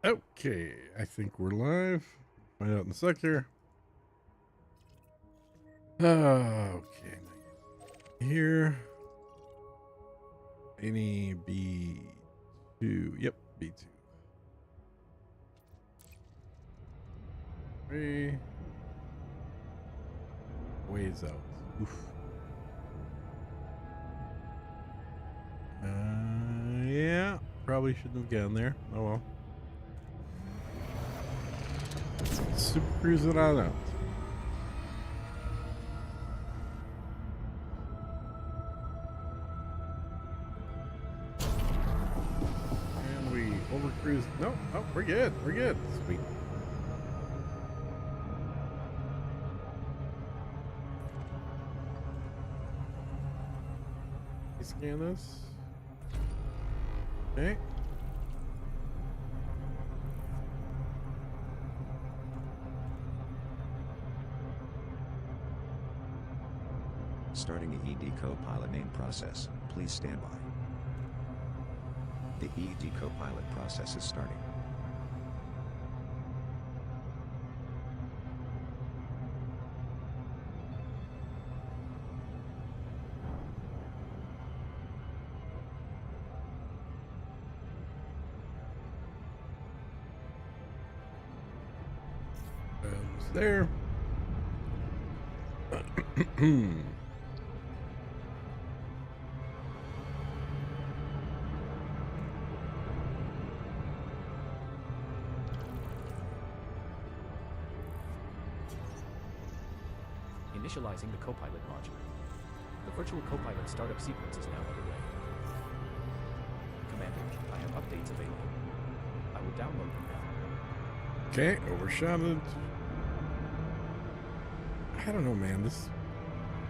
Okay, I think we're live. Find out in a sec here. Okay, here. Any B2. Yep, B2. 3. Ways out. Oof. Yeah, probably shouldn't have gone there. Oh well. Super cruise it on out. And we over cruised. No, oh, we're good. We're good. Sweet. Scan this. Okay. Starting the ED Copilot main process, please stand by. The ED Copilot process is starting. There. Initializing the Copilot module. The virtual Copilot startup sequence is now underway. Commander, I have updates available. I will download them now. Okay, overshot it. I don't know, man. This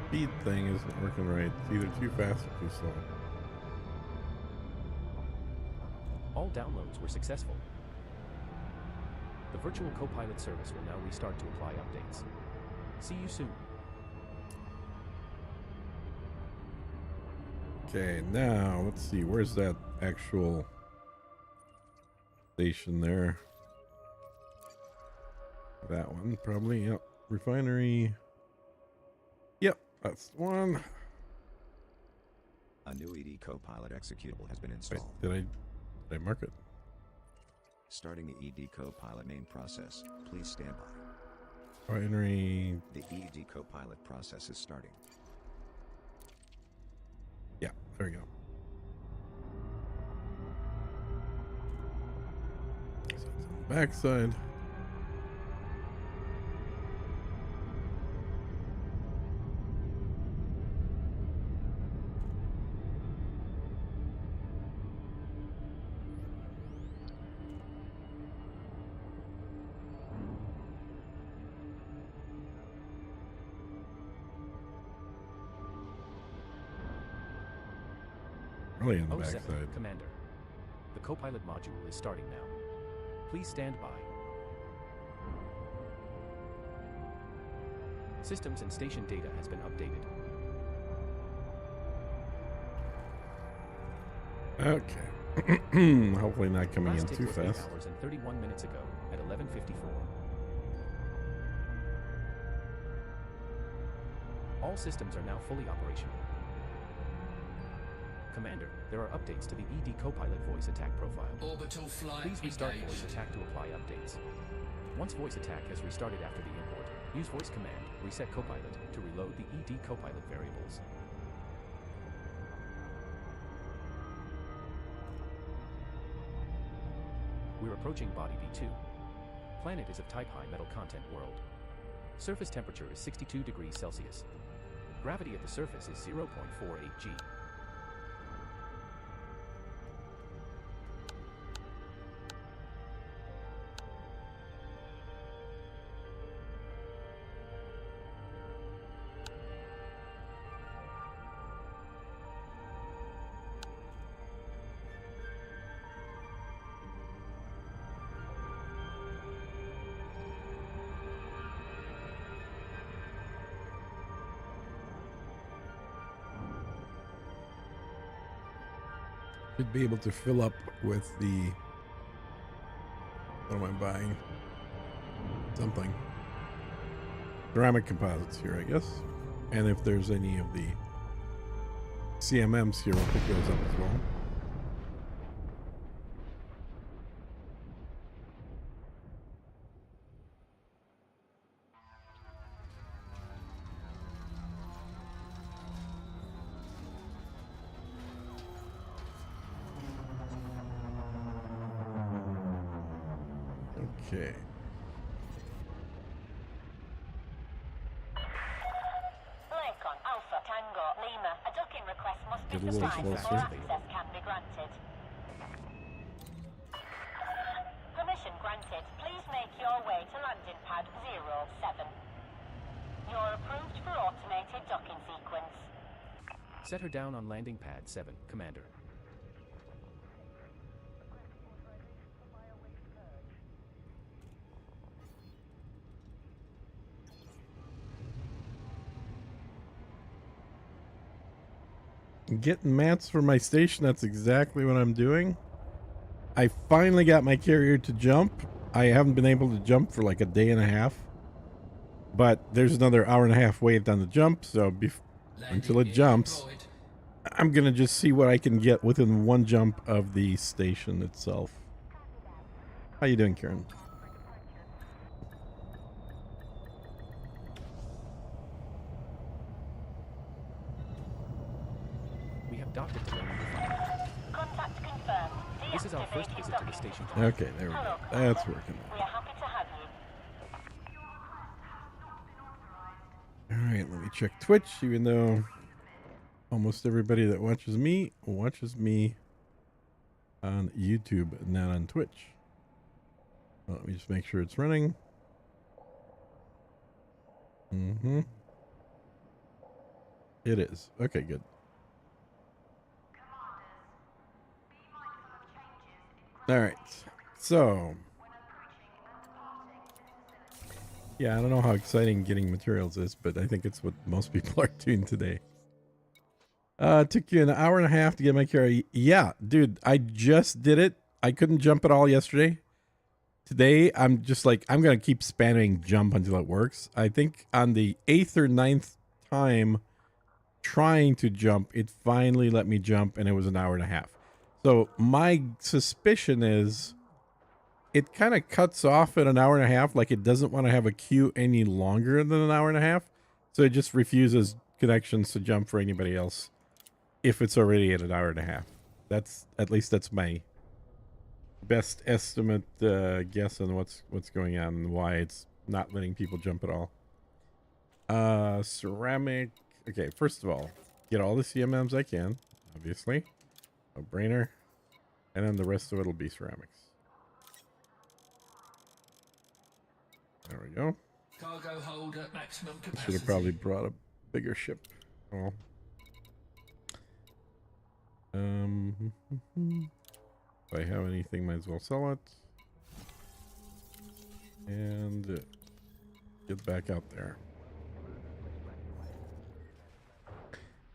speed thing isn't working right. It's either too fast or too slow. All downloads were successful. The virtual Copilot service will now restart to apply updates. See you soon. Okay, now let's see. Where's that actual station there? That one, probably. Yep. Refinery. Yep, that's the one. A new ED Copilot executable has been Wait, installed. did I mark it? Starting the ED Copilot main process, please stand by. Refinery. The ED Copilot process is starting. Yeah, there we go. So it's on the backside. Really on the 07, backside. Commander. The Copilot module is starting now. Please stand by. Systems and station data has been updated. Okay. Hopefully not coming Last in tick too was 8 fast. hours and 31 minutes ago at 11:54. All systems are now fully operational. Commander, there are updates to the ED Copilot voice attack profile. Orbital flight Please restart engaged. voice attack to apply updates. Once voice attack has restarted after the import, use voice command, reset Copilot, to reload the ED Copilot variables. We're approaching Body B2. Planet is of type high metal content world. Surface temperature is 62 degrees Celsius. Gravity at the surface is 0.48 g. Should be able to fill up with the What am I buying? Something. Ceramic composites here, I guess. And if there's any of the CMMs here, we'll pick those up as well. Okay. Lincoln, Alpha, Tango, Lima. A docking request must be Get a little supplied before closer. access can be granted. Permission granted. Please make your way to landing pad 07. You're approved for automated docking sequence. Set her down on landing pad 7, Commander. Getting mats for my station, that's exactly what I'm doing. I finally got my carrier to jump. I haven't been able to jump for like a day and a half. But there's another hour and a half wait on the jump, so until it jumps, I'm going to just see what I can get within one jump of the station itself. How you doing, Karen? We have docked at Delaney Refinery. Contact confirmed. This is our first Deactivating visit to the docking. station. Okay, there we go. Hello, That's Commander. working. We are happy to have you. All right, let me check Twitch, even though almost everybody that watches me on YouTube, not on Twitch. Well, let me just make sure it's running. It is. Okay, good. All right. So, yeah, I don't know how exciting getting materials is, but I think it's what most people are doing today. Took you an hour and a half to get my carrier. Yeah, dude, I just did it. I couldn't jump at all yesterday. Today, I'm just like, I'm going to keep spamming jump until it works. I think on the 8th or 9th time trying to jump, it finally let me jump, and it was an hour and a half. So my suspicion is it kind of cuts off at an hour and a half, like it doesn't want to have a queue any longer than an hour and a half. So it just refuses connections to jump for anybody else if it's already at an hour and a half. That's, at least that's my best estimate guess on what's going on and why it's not letting people jump at all. Ceramic. Okay, first of all, get all the CMMs I can, obviously. No brainer. And then the rest of it will be ceramics. There we go. Cargo hold at maximum capacity. Should have probably brought a bigger ship. Oh. If I have anything, might as well sell it. And get back out there.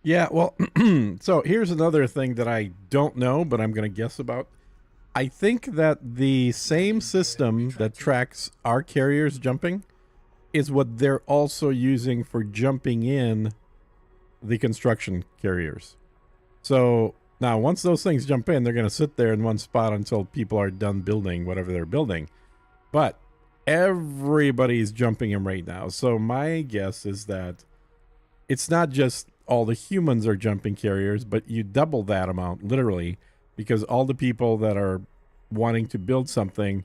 Yeah, well, so here's another thing that I don't know, but I'm going to guess about. I think that the same system that tracks our carriers jumping is what they're also using for jumping in the construction carriers. So now once those things jump in, they're going to sit there in one spot until people are done building whatever they're building. But everybody's jumping in right now. So my guess is that it's not just all the humans are jumping carriers, but you double that amount, literally, because all the people that are wanting to build something,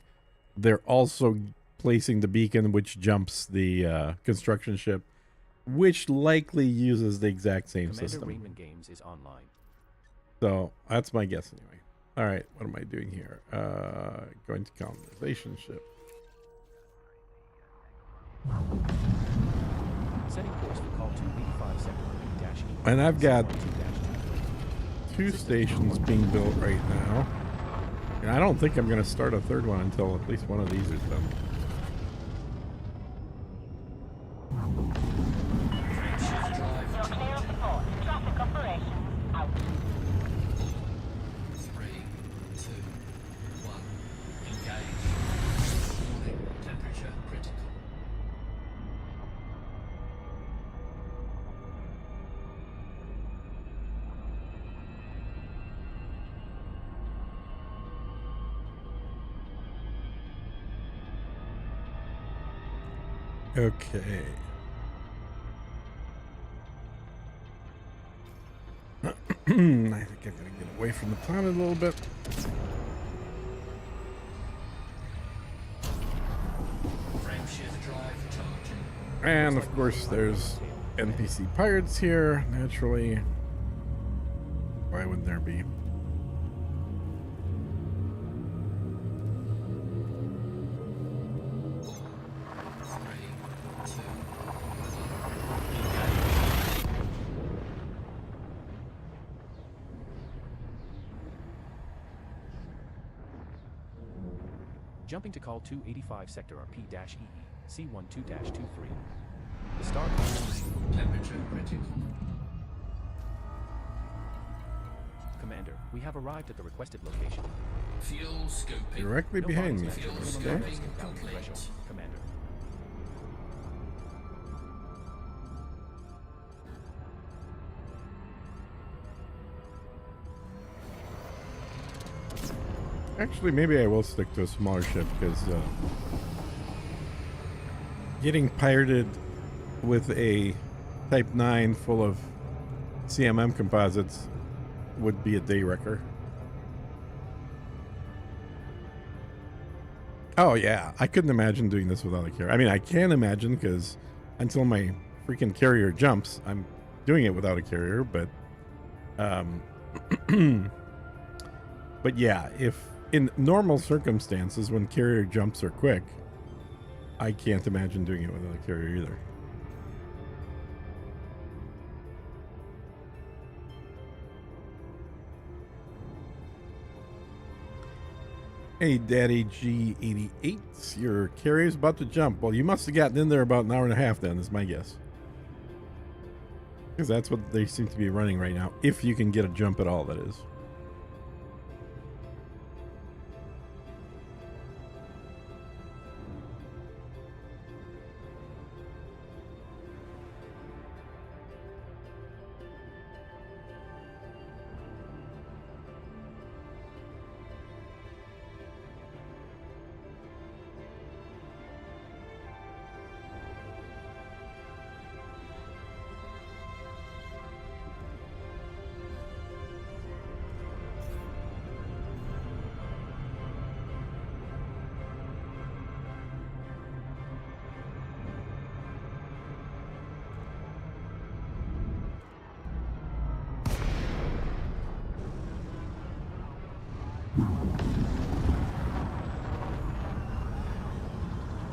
they're also placing the beacon, which jumps the construction ship, which likely uses the exact same Commander system. Rainman Games is online. So that's my guess anyway. All right, what am I doing here? Going to colonization ship. Setting course for call 285 sector -E. And I've got 2-2. 2 stations being built right now. And I don't think I'm going to start a third one until at least one of these is done. You're clear of the port. Traffic operations out. 3, 2, 1, engage. Okay. I think I gotta get away from the planet a little bit. Frameshift drive charging. And of course, there's NPC pirates here, naturally. Why wouldn't there be? Jumping to call 285 sector RP-EE, C12-23. The star is Temperature critical. Commander, we have arrived at the requested location. Fuel scoping. Directly No behind me. bodies Fuel match Okay. minimum scoping risk encounter complete. threshold, Commander. Actually, maybe I will stick to a smaller ship because getting pirated with a Type 9 full of CMM composites would be a day wrecker. Oh yeah, I couldn't imagine doing this without a carrier. I mean, I can imagine because until my freaking carrier jumps, I'm doing it without a carrier. But, but yeah, if in normal circumstances when carrier jumps are quick, I can't imagine doing it without a carrier either. Hey, Daddy G88, your carrier's about to jump. Well, you must have gotten in there about an hour and a half then, is my guess. Because that's what they seem to be running right now, if you can get a jump at all, that is.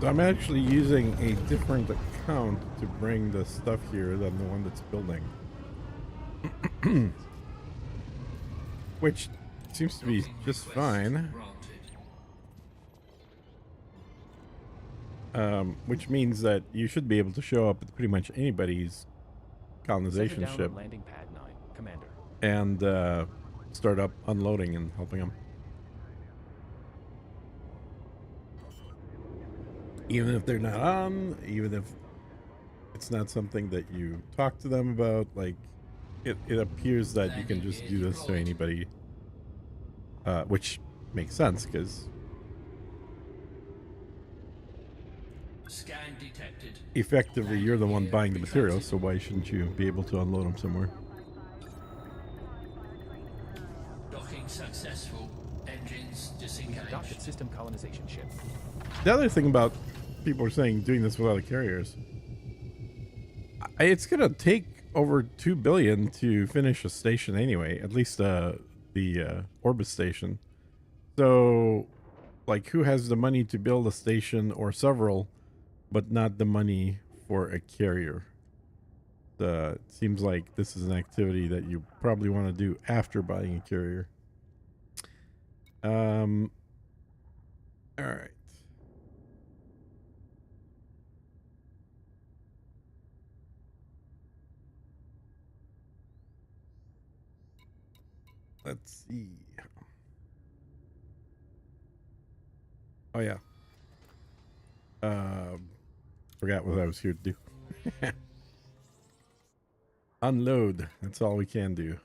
So I'm actually using a different account to bring the stuff here than the one that's building. Which seems to be just fine. Which means that you should be able to show up at pretty much anybody's colonization Set her down ship on landing pad 9, Commander. and start up unloading and helping them. Even if they're not on, even if it's not something that you talk to them about, like it appears that you can just do this to anybody, which makes sense because Scan detected. effectively you're the one buying the materials, so why shouldn't you be able to unload them somewhere? Docking successful. Engines We have docked disengaged. at system colonization ship. The other thing about people are saying doing this without a carriers, it's gonna take over 2 billion to finish a station anyway, at least the orbit station. So like, who has the money to build a station or several but not the money for a carrier? It seems like this is an activity that you probably want to do after buying a carrier. All right. Let's see. Oh yeah. Forgot what I was here to do. Unload. That's all we can do.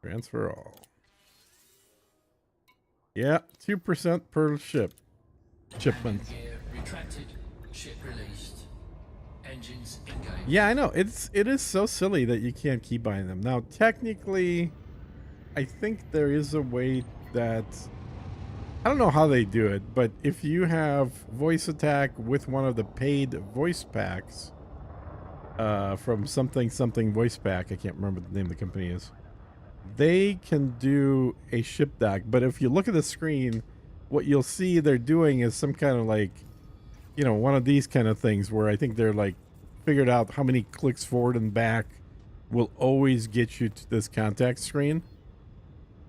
Transfer all. Yeah, 2% per ship. Shipment. Gear Contracted. Ship released. Engines engaged. Yeah, I know. It is so silly that you can't keep buying them. Now, technically, I think there is a way that I don't know how they do it, but if you have voice attack with one of the paid voice packs from something voice pack, I can't remember what the name of the company is. They can do a ship dock, but if you look at the screen, what you'll see they're doing is some kind of like, you know, one of these kind of things where I think they're like figured out how many clicks forward and back will always get you to this contact screen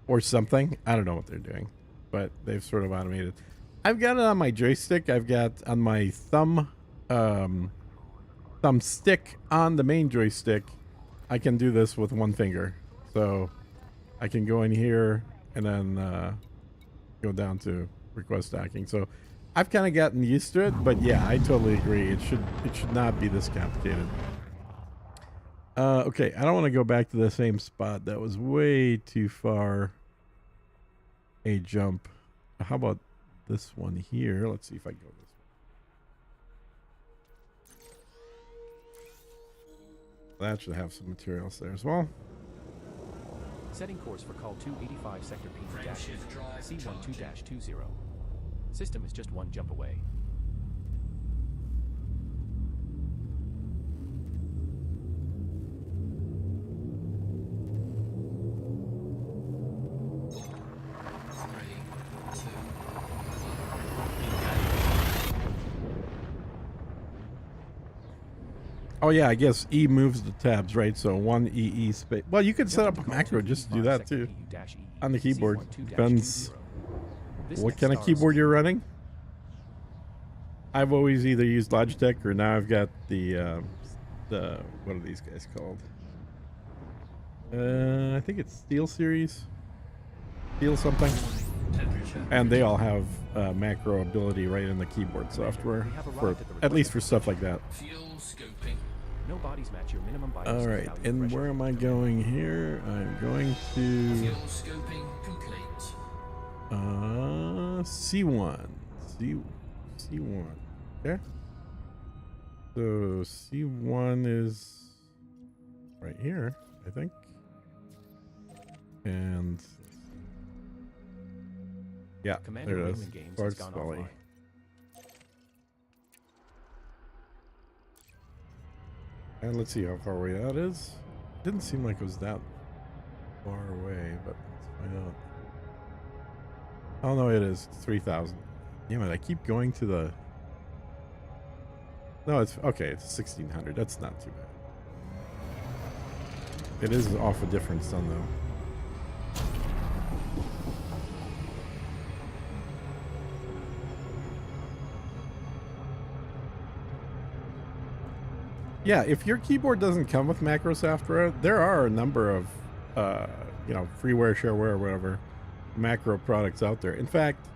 or something. I don't know what they're doing, but they've sort of automated. I've got it on my joystick. I've got on my thumb stick on the main joystick. I can do this with one finger. So I can go in here and then go down to request docking. So I've kind of gotten used to it, but yeah, I totally agree. It should not be this complicated. Okay, I don't want to go back to the same spot. That was way too far a jump. How about this one here? Let's see if I can go this way. That should have some materials there as well. Setting course for call 285 Sector Frameshift drive P-C12-20. System is just one jump away. Oh yeah, I guess E moves the tabs, right? So one EE space. Well, you could set up a macro just to do that too on the keyboard. Depends what kind of keyboard you're running. I've always either used Logitech or now I've got the what are these guys called? I think it's Steel Series, Steel something, and they all have macro ability right in the keyboard software for at least for stuff like that. Fuel scoping. No bodies match your minimum body All right, value and threshold. where am I going here? I'm going to Fuel scoping complete. C1. C1. Okay. So C1 is right here, I think. And yeah, Commander there it is. Raymond Games has Sparks gone Valley. offline. And let's see how far away that is. Didn't seem like it was that far away, but let's find out. Oh no, it is 3,000. Damn it, I keep going to the... No, it's okay, it's 1,600. That's not too bad. It is off a different sun though. Yeah, if your keyboard doesn't come with macro software, there are a number of, you know, freeware, shareware, whatever, macro products out there. In fact,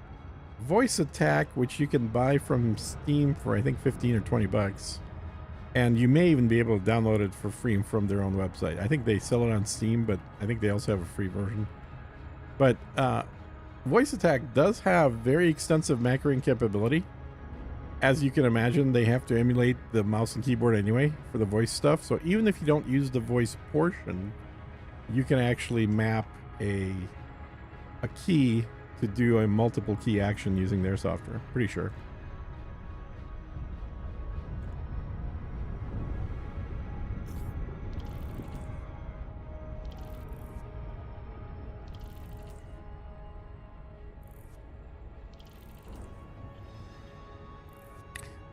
Voice Attack, which you can buy from Steam for I think 15 or 20 bucks, and you may even be able to download it for free from their own website. I think they sell it on Steam, but I think they also have a free version. But Voice Attack does have very extensive macroing capability. As you can imagine, they have to emulate the mouse and keyboard anyway for the voice stuff. So even if you don't use the voice portion, you can actually map a key to do a multiple key action using their software. Pretty sure.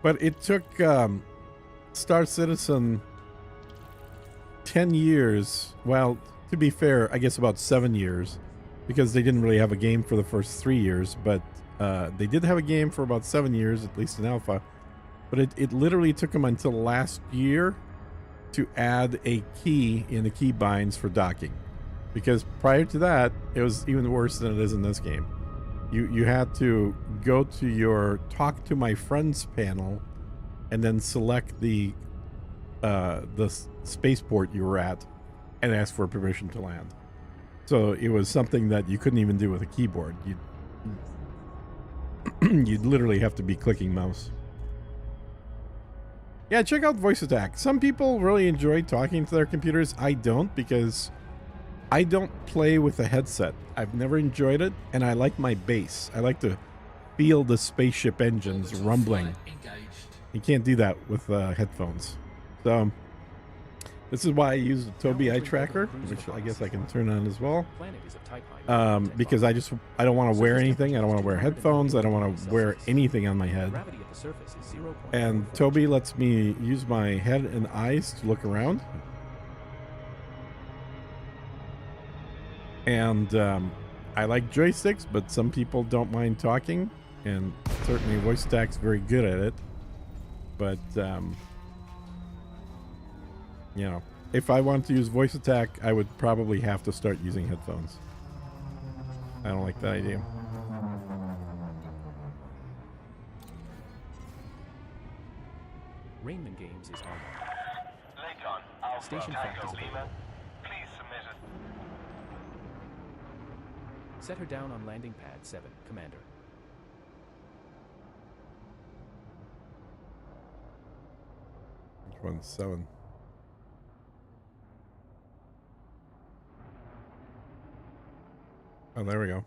But it took Star Citizen 10 years. Well, to be fair, I guess about 7 years, because they didn't really have a game for the first 3 years. But they did have a game for about 7 years, at least in alpha. But it literally took them until last year to add a key in the key binds for docking. Because prior to that, it was even worse than it is in this game. You had to go to your Talk to My Friends panel and then select the spaceport you were at and ask for permission to land. So it was something that you couldn't even do with a keyboard. You'd literally have to be clicking mouse. Yeah, check out Voice Attack. Some people really enjoy talking to their computers. I don't, because I don't play with a headset. I've never enjoyed it, and I like my bass. I like to feel the spaceship engines Orbital rumbling. flight engaged. You can't do that with headphones. So this is why I use the Tobii Eye Tracker, which I guess I can turn on as well. Planet is of type high. Because I don't want to wear anything. I don't want to wear headphones. I don't want to wear anything on my head. Gravity at the surface is 0. And Tobii lets me use my head and eyes to look around. And I like joysticks, but some people don't mind talking. And certainly Voice Attack's very good at it. But, you know, if I wanted to use Voice Attack, I would probably have to start using headphones. I don't like that idea. Rainman Games is online. Layton, Alpha Station fact Tango is Lima. available. Please submit it. Set her down on landing pad 7, Commander. Which one's 7? Oh, there we go.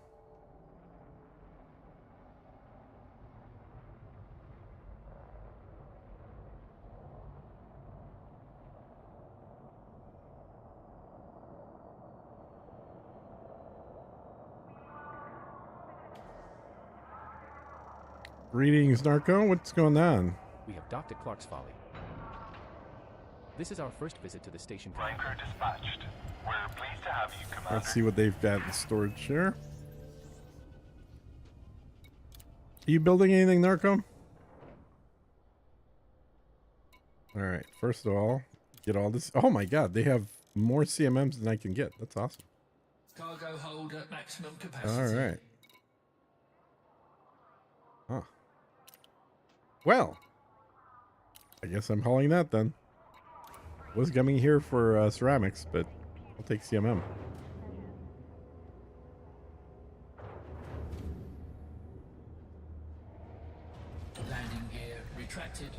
Greetings, Narco. What's going on? We have docked at Clark's Folly. This is our first visit to the station. Line crew dispatched. We're pleased to have you, Commander. Let's see what they've got in storage here. Are you building anything, Narco? All right. First of all, get all this. Oh my God, they have more CMMs than I can get. That's awesome. Cargo hold at maximum capacity. All right. Huh. Well, I guess I'm hauling that then. Was coming here for ceramics, but I'll take CMM. Landing gear retracted.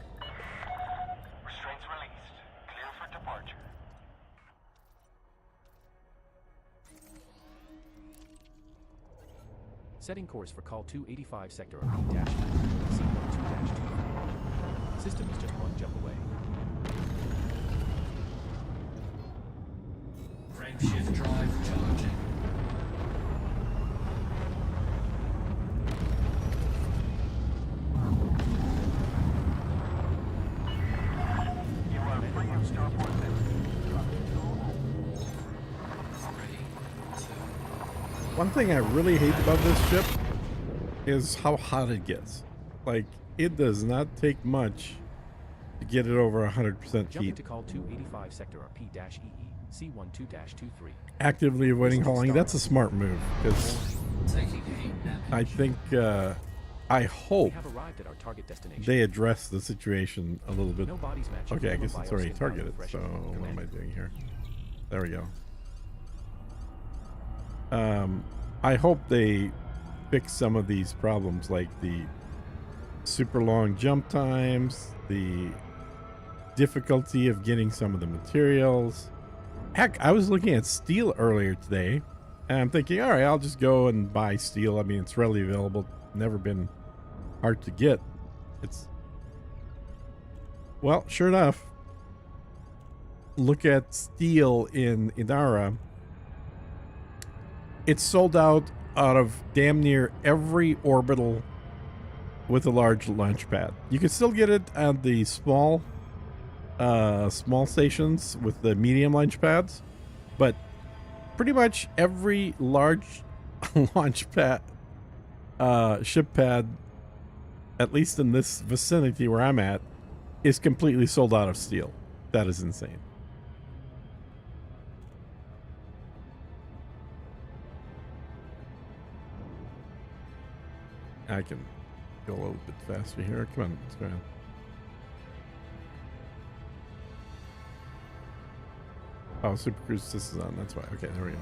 Restraints released. Clear for departure. Setting course for call 285 sector C12-2. System is just one jump away. Frameshift drive charging. You are free of starboard Ready to One thing I really hate about this ship is how hot it gets. Like, it does not take much to get it over 100% Jumping heat. to call 285 sector P-EE C12-23. Actively avoiding hauling, that's a smart move, because taking heat damage. I think, I We hope have arrived at our target destination. they address the situation a little bit. No bodies match. Okay, I minimum guess it's already biosyn targeted, value so threshold. what am I Commander. doing here? There we go. I hope they fix some of these problems, like the super long jump times, the difficulty of getting some of the materials. Heck, I was looking at steel earlier today, and I'm thinking, all right, I'll just go and buy steel. I mean, it's readily available. Never been hard to get. It's, well, sure enough, look at steel in Inara. It's sold out of damn near every orbital with a large launch pad. You can still get it at the small stations with the medium launch pads, but pretty much every large launch pad, ship pad, at least in this vicinity where I'm at, is completely sold out of steel. That is insane. I can go a little bit faster here. Come on, let's go ahead. Oh, Super Cruise Assist is on. That's why. Okay, there we go.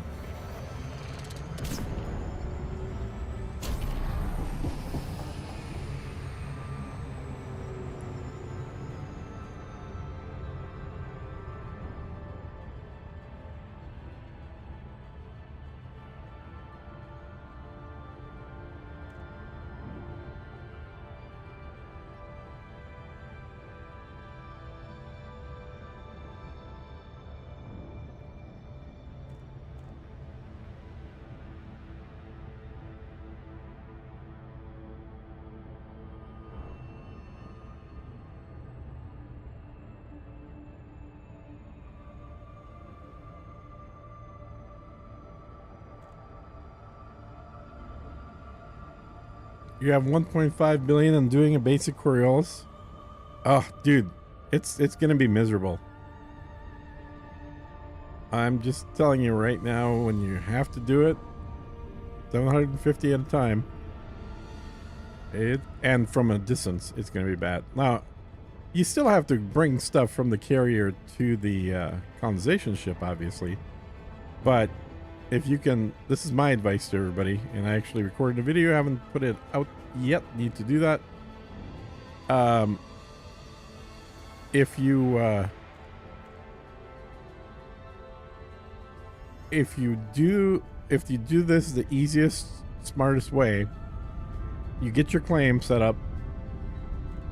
You have 1.5 billion and doing a basic Coriolis. Oh, dude, it's gonna be miserable. I'm just telling you right now, when you have to do it, 750 at a time. And from a distance, it's gonna be bad. Now, you still have to bring stuff from the carrier to the colonization ship, obviously. But if you can, this is my advice to everybody, and I actually recorded a video, I haven't put it out yet, need to do that. If you do this the easiest, smartest way, you get your claim set up,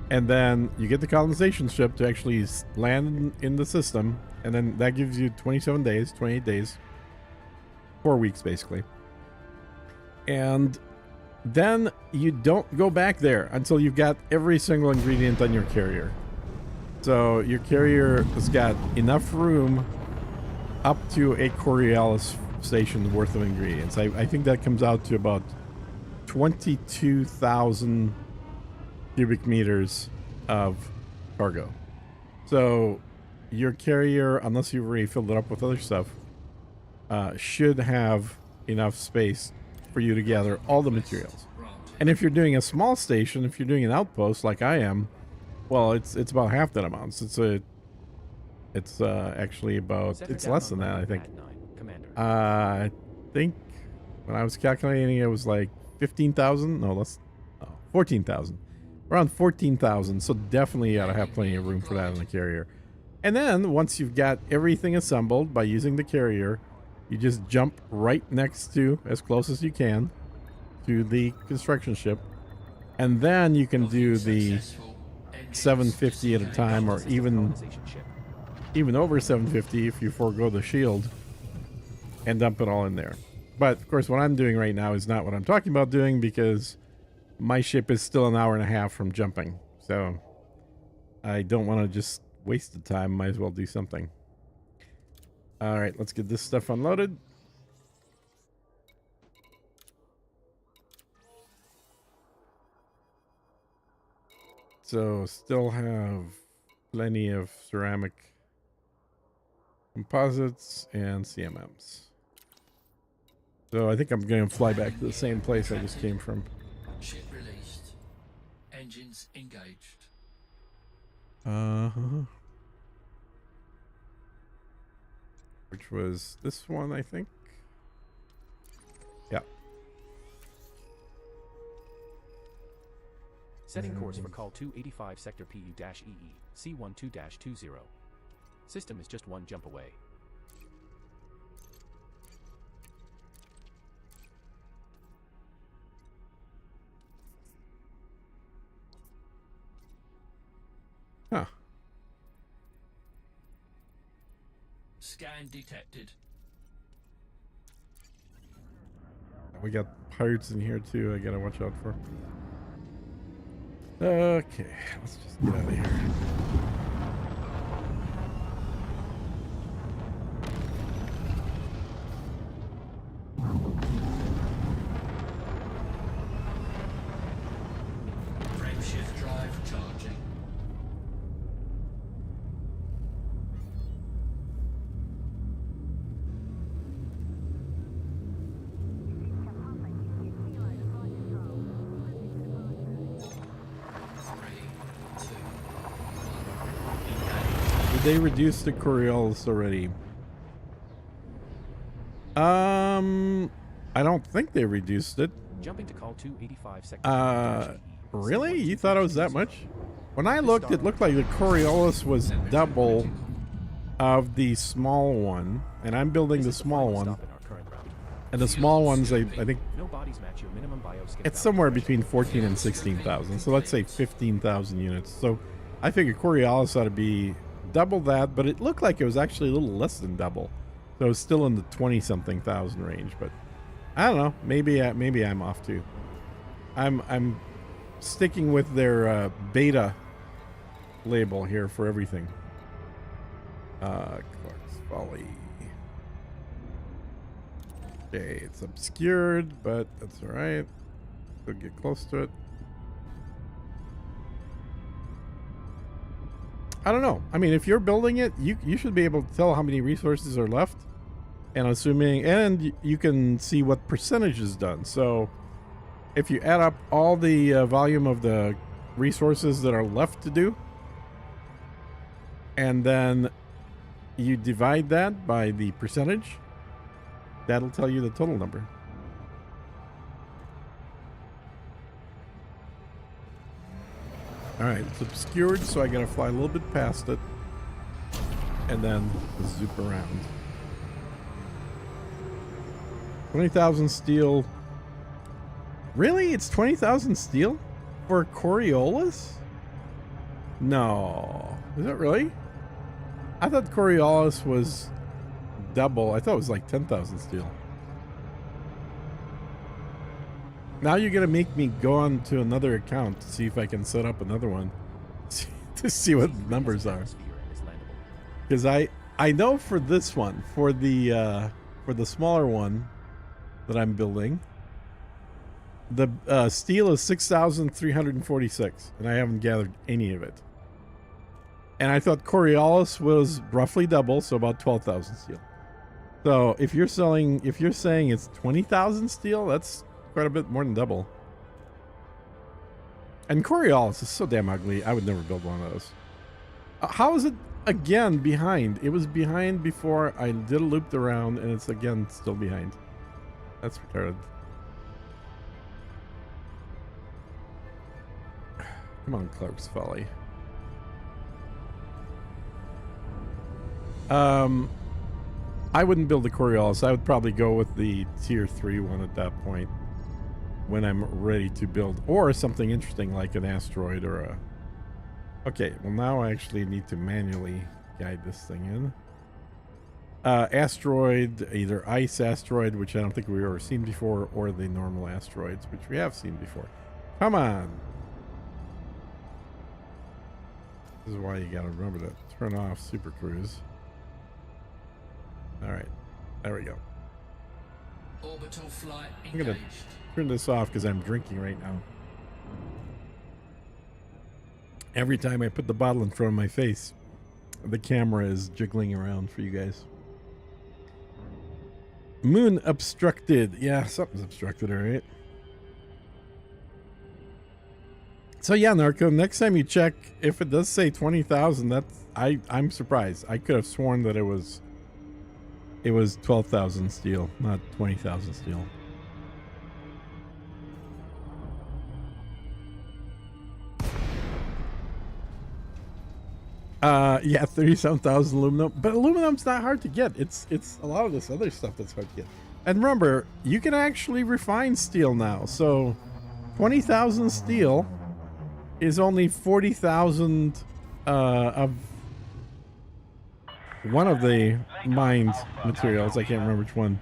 and then you get the colonization ship to actually land in the system, and then that gives you 27 days, 28 days, 4 weeks basically. And then you don't go back there until you've got every single ingredient on your carrier. So your carrier has got enough room up to a Coriolis station worth of ingredients. I think that comes out to about 22,000 cubic meters of cargo. So your carrier, unless you've already filled it up with other stuff, should have enough space for you to gather all the materials. And if you're doing a small station, if you're doing an outpost like I am, well, it's about half that amount. It's actually about, it's less than that, I think. I think when I was calculating, it was like 15,000. No, less. Oh, 14,000. Around 14,000. So definitely you ought to have plenty of room for that on the carrier. And then once you've got everything assembled by using the carrier, you just jump right next to, as close as you can, to the construction ship. And then you can do the 750 at a time, or even over 750 if you forego the shield, and dump it all in there. But of course, what I'm doing right now is not what I'm talking about doing, because my ship is still an hour and a half from jumping. So I don't want to just waste the time. Might as well do something. All right, let's get this stuff unloaded. So still have plenty of ceramic composites and CMMs. So I think I'm going to fly back to the same place I just came from. Ship released. Engines engaged. Which was this one, I think. Yeah. Setting course for call 285 sector PU-EE, C12-20. System is just one jump away. Huh. Scan detected. We got pirates in here too, I gotta watch out for. Okay, let's just get out of here. Frameshift drive charging. Did they reduce the Coriolis already? I don't think they reduced it. Jumping to call 285 sector Really? You thought it was that much? When I looked, it looked like the Coriolis was double of the small one, and I'm building the small one. And the small ones, I think No bodies match your minimum bioskin. it's somewhere between 14 and 16,000. So let's say 15,000 units. So I figured Coriolis ought to be double that, but it looked like it was actually a little less than double. So it's still in the 20-something thousand range, but I don't know. Maybe I'm off too. I'm sticking with their beta label here for everything. Clark's Folly. Okay, it's obscured, but that's all right. go get close to it. I don't know. I mean, if you're building it, you should be able to tell how many resources are left, and assuming, and you can see what percentage is done. So if you add up all the volume of the resources that are left to do, and then you divide that by the percentage, that'll tell you the total number. All right, it's obscured, so I gotta fly a little bit past it and then zoop around. 20,000 steel. Really? It's 20,000 steel for Coriolis? No. Is it really? I thought Coriolis was double. I thought it was like 10,000 steel. Now you're going to make me go on to another account to see if I can set up another one to see what the numbers are. Because I know for this one, for the smaller one that I'm building, the steel is 6,346, and I haven't gathered any of it. And I thought Coriolis was roughly double, so about 12,000 steel. So if you're saying it's 20,000 steel, that's quite a bit more than double. And Coriolis is so damn ugly, I would never build one of those. How is it again behind? It was behind before I did a loop around, and it's again still behind. That's retarded. Come on, Clark's Folly. I wouldn't build the Coriolis. I would probably go with the tier 3 one at that point when I'm ready to build, or something interesting like an asteroid or a... Okay, well now I actually need to manually guide this thing in. Asteroid, either ice asteroid, which I don't think we've ever seen before, or the normal asteroids, which we have seen before. Come on! This is why you gotta remember to turn off Super Cruise. Alright, there we go. Orbital flight I'm gonna engaged. turn this off because I'm drinking right now. Every time I put the bottle in front of my face, the camera is jiggling around for you guys. Moon obstructed. Yeah, something's obstructed, alright. So yeah, Narco, next time you check, if it does say 20,000, that's... I'm surprised. I could have sworn that it was 12,000 steel, not 20,000 steel. Yeah, 37,000 aluminum, but aluminum's not hard to get. It's a lot of this other stuff that's hard to get. And remember, you can actually refine steel now. So 20,000 steel is only 40,000 of one of the mined materials. I can't remember which one.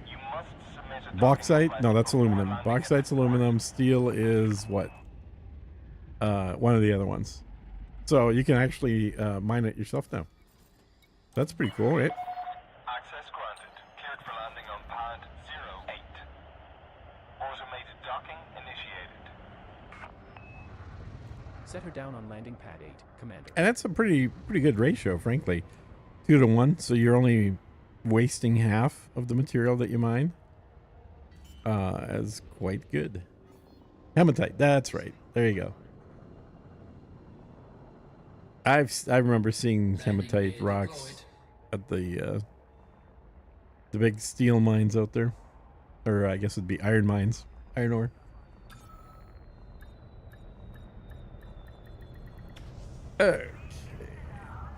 Bauxite? No, that's aluminum. Bauxite's aluminum. Steel is what? One of the other ones. So you can actually mine it yourself now. That's pretty cool, right? Access granted. Cleared for landing on pad 08. Automated docking initiated. Set her down on landing pad 8, Commander. And that's a pretty good ratio, frankly. 2 to 1, so you're only wasting half of the material that you mine. As quite good. Hematite, that's right. There you go. I remember seeing hematite rocks at the big steel mines out there, or I guess it'd be iron mines, iron ore. Okay,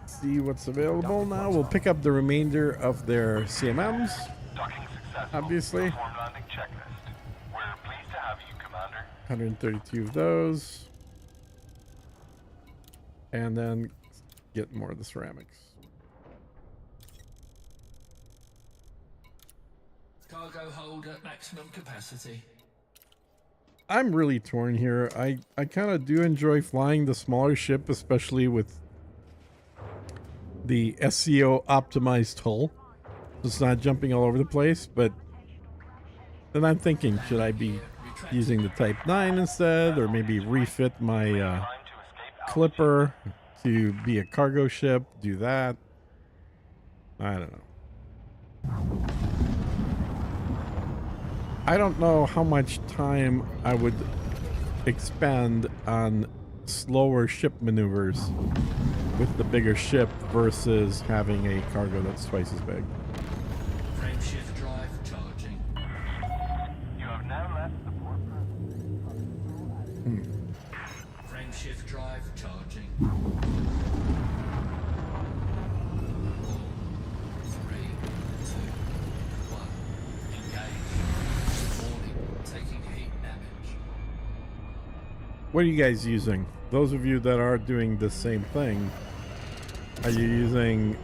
see what's available now. We'll pick up the remainder of their CMMs, Docking successful. obviously. Perform landing checklist. We're pleased to have you, Commander. 132 of those. And then get more of the ceramics. Cargo hold at maximum capacity. I'm really torn here. I kind of do enjoy flying the smaller ship, especially with the SEO optimized hull. It's not jumping all over the place, but then I'm thinking, should I be using the Type 9 instead, or maybe refit my Trying to escape Clipper to be a cargo ship, do that. I don't know. I don't know how much time I would expend on slower ship maneuvers with the bigger ship versus having a cargo that's twice as big. Frameshift drive charging. You have now left the port. Frameshift drive charging. 3, 2, 1. Engage. Warning. Taking heat damage. What are you guys using? Those of you that are doing the same thing, are you using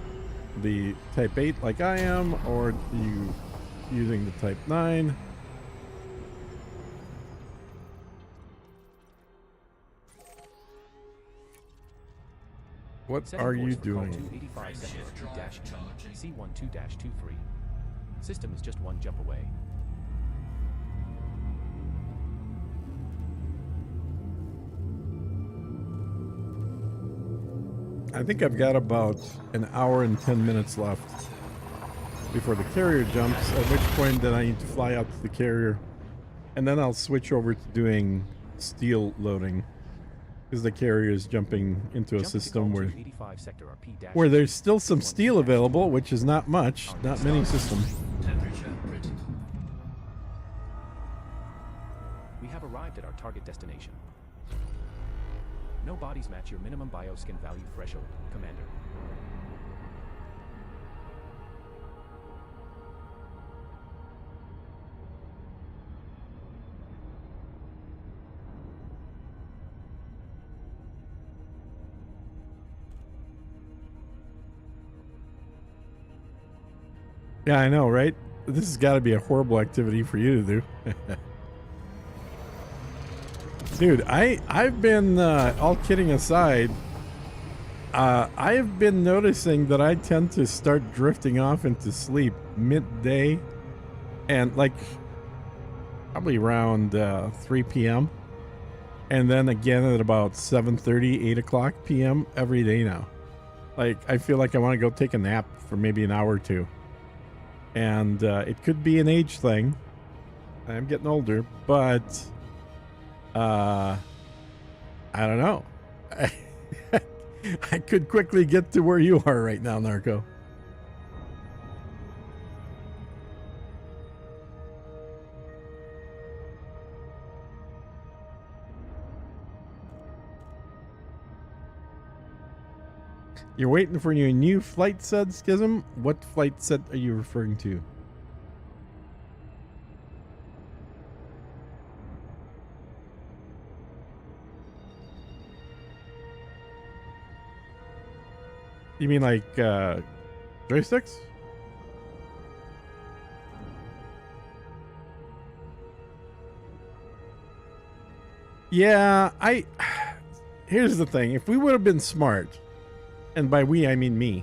the Type 8 like I am, or are you using the Type 9? What Setting are course you for call doing? 285 sector Frameshift drive dash charging. C12-23. System is just one jump away. I think I've got about an hour and 10 minutes left before the carrier jumps, at which point then I need to fly out to the carrier, and then I'll switch over to doing steel loading, because the carrier is jumping into a Jump to system call where 285 sector RP where there's still some steel available, which is not much, not many systems. Temperature critical. We have arrived at our target destination. No bodies match your minimum bioskin value threshold, Commander. Yeah, I know, right? This has got to be a horrible activity for you to do. Dude, I've been, all kidding aside, I've been noticing that I tend to start drifting off into sleep midday, and like probably around 3 p.m. and then again at about 7:30, 8 o'clock p.m. every day now. Like, I feel like I want to go take a nap for maybe an hour or two. And it could be an age thing. I'm getting older, but I don't know. I could quickly get to where you are right now, Narco. You're waiting for your new flight set, Schism? What flight set are you referring to? You mean like joysticks? Yeah, here's the thing. If we would have been smart, and by we I mean me,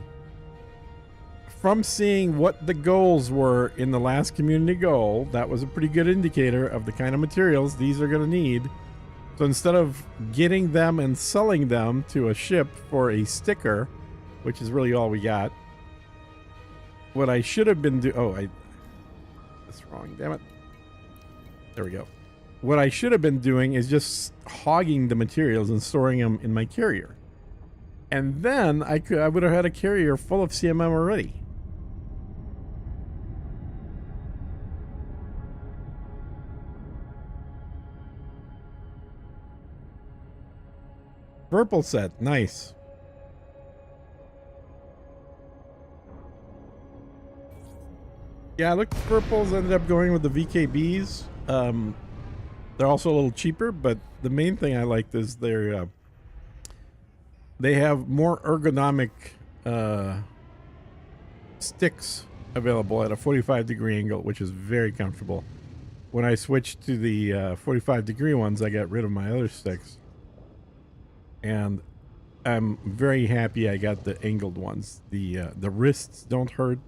from seeing what the goals were in the last community goal, that was a pretty good indicator of the kind of materials these are going to need. So instead of getting them and selling them to a ship for a sticker, which is really all we got, what I should have been that's wrong, damn it. There we go. What I should have been doing is just hogging the materials and storing them in my carrier. And then I would have had a carrier full of CMM already. Purple set, nice. Yeah, I looked at purples, ended up going with the VKBs. They're also a little cheaper, but the main thing I liked is they have more ergonomic sticks available at a 45-degree angle, which is very comfortable. When I switched to the 45-degree ones, I got rid of my other sticks. And I'm very happy I got the angled ones. The wrists don't hurt.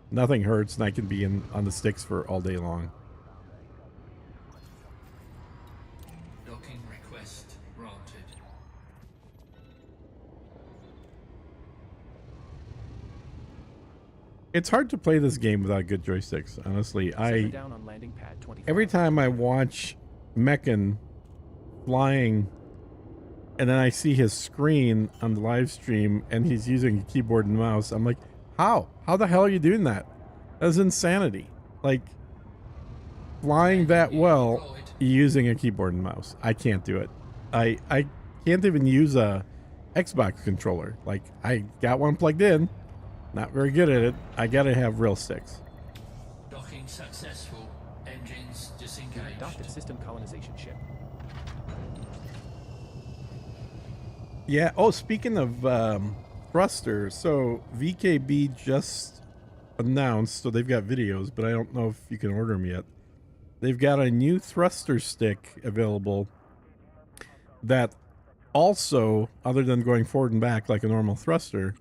Nothing hurts, and I can be on the sticks for all day long. It's hard to play this game without good joysticks, honestly. Center down on landing pad 25. Every time I watch Meccan flying and then I see his screen on the live stream and he's using a keyboard and mouse, I'm like, how? How the hell are you doing that? That's insanity. Like, flying that well using a keyboard and mouse. I can't do it. I can't even use a Xbox controller. Like, I got one plugged in, not very good at it. I gotta have real sticks. Docking successful. Engines Adopted disengaged. system colonization ship. Yeah. Oh, speaking of thrusters, so VKB just announced, so they've got videos, but I don't know if you can order them yet. They've got a new thruster stick available that also, other than going forward and back like a normal thruster,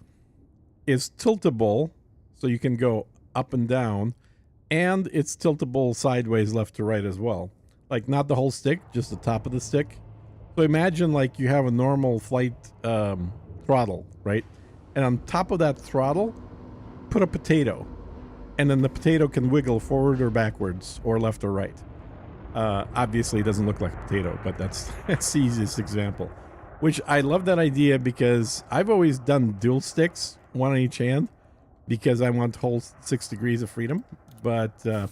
is tiltable, so you can go up and down, and it's tiltable sideways left to right as well. Like, not the whole stick, just the top of the stick. So imagine like you have a normal flight throttle, right? And on top of that throttle, put a potato. And then the potato can wiggle forward or backwards or left or right. Obviously, it doesn't look like a potato, but that's the easiest example. Which I love that idea because I've always done dual sticks, one on each hand, because I want to hold 6 degrees of freedom. But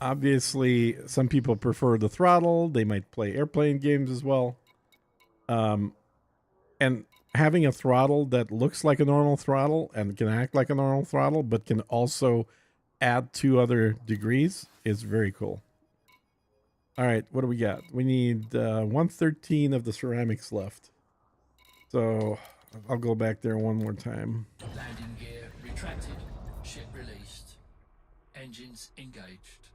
obviously, some people prefer the throttle. They might play airplane games as well. And having a throttle that looks like a normal throttle and can act like a normal throttle, but can also add 2 other degrees is very cool. All right, what do we got? We need 113 of the ceramics left. So I'll go back there one more time. Landing gear retracted. Ship released. Engines engaged.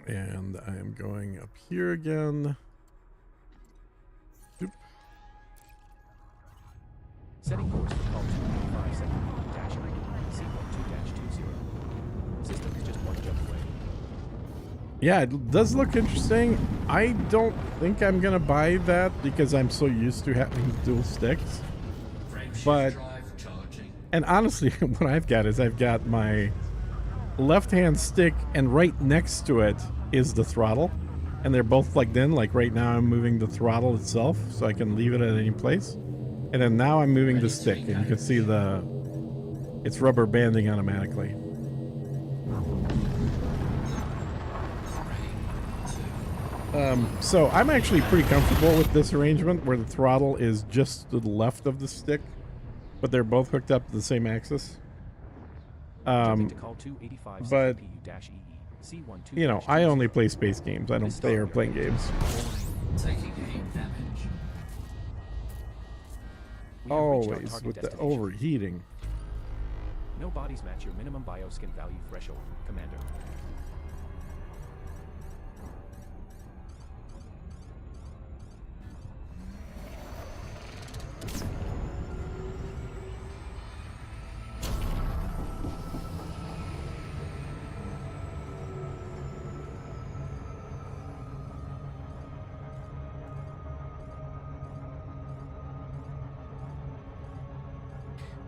And I am going up here again. Oop. Setting course for call 257-90, C12-20. System is just one jump away. Yeah, it does look interesting. I don't think I'm going to buy that because I'm so used to having dual sticks. Frameshift But- drive charging. And honestly, what I've got is I've got my left-hand stick, and right next to it is the throttle. And they're both plugged in. Like right now I'm moving the throttle itself, so I can leave it at any place. And then now I'm moving the stick, and you can see it's rubber banding automatically. 3, 2, So I'm actually pretty comfortable with this arrangement where the throttle is just to the left of the stick, but they're both hooked up to the same axis. Jumping to call 285 but, CPU-EE, C12. You know, I only play space games. I don't play airplane games. taking heat damage. We have reached our Always target with the destination. overheating. No bodies match your minimum bioskin value threshold, Commander.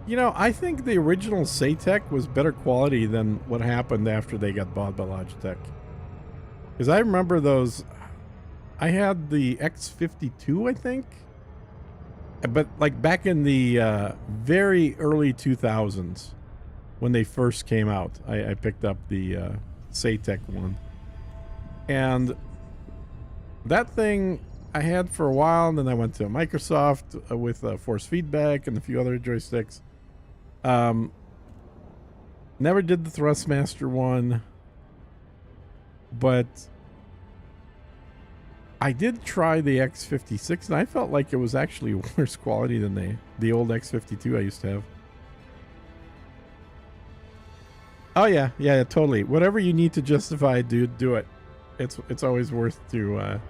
You know, I think the original Saytech was better quality than what happened after they got bought by Logitech. Because I remember those. I had the X52, I think. But like back in the very early 2000s, when they first came out, I picked up the Saytech one. And that thing I had for a while, and then I went to Microsoft with force feedback and a few other joysticks. Never did the Thrustmaster one, but I did try the X56, and I felt like it was actually worse quality than the old X52 I used to have. Oh yeah, totally. Whatever you need to justify, dude, do it. It's always worth to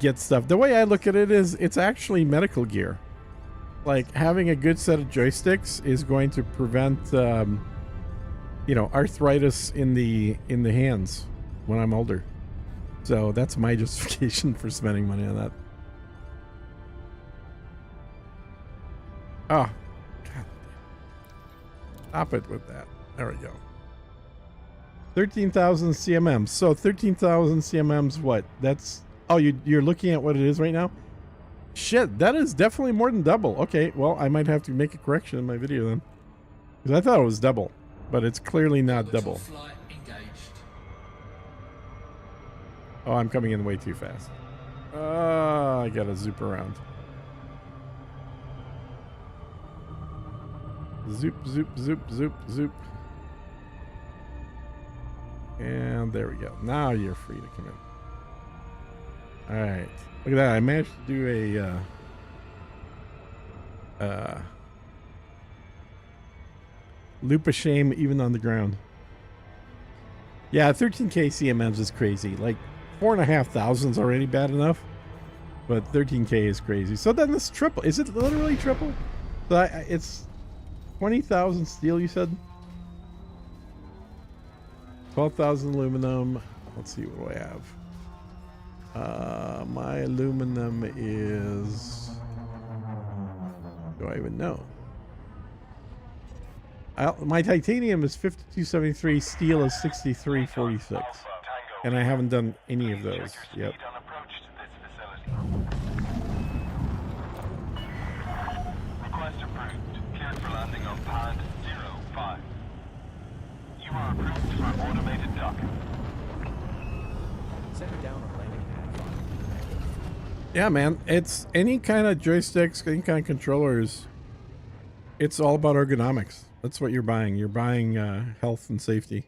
get stuff. The way I look at it is, it's actually medical gear. Like, having a good set of joysticks is going to prevent, you know, arthritis in the hands when I'm older. So that's my justification for spending money on that. Oh, God. Stop it with that. There we go. 13,000 CMMs. So 13,000 CMMs, what? That's, oh, you're looking at what it is right now? Shit, that is definitely more than double. Okay, well, I might have to make a correction in my video then. Because I thought it was double, but it's clearly not Orbital double. flight engaged. Oh, I'm coming in way too fast. I gotta zoop around. Zoop, zoop, zoop, zoop, zoop. And there we go. Now you're free to come in. Alright. Look at that. I managed to do a loop of shame even on the ground. Yeah, 13k CMMs is crazy. Like 4,500 is already bad enough, but 13k is crazy. So then this triple. Is it literally triple? So it's 20,000 steel, you said? 12,000 aluminum. Let's see, what do I have? My aluminum is... Do I even know? My titanium is 5273, steel is 6346. And I haven't done any of those yet. On approach to this facility. Request approved. Cleared for landing on pad 05. You are approved for automated docking. Center down on landing pad 5. Yeah, man. It's any kind of joysticks, any kind of controllers. It's all about ergonomics. That's what you're buying. You're buying health and safety.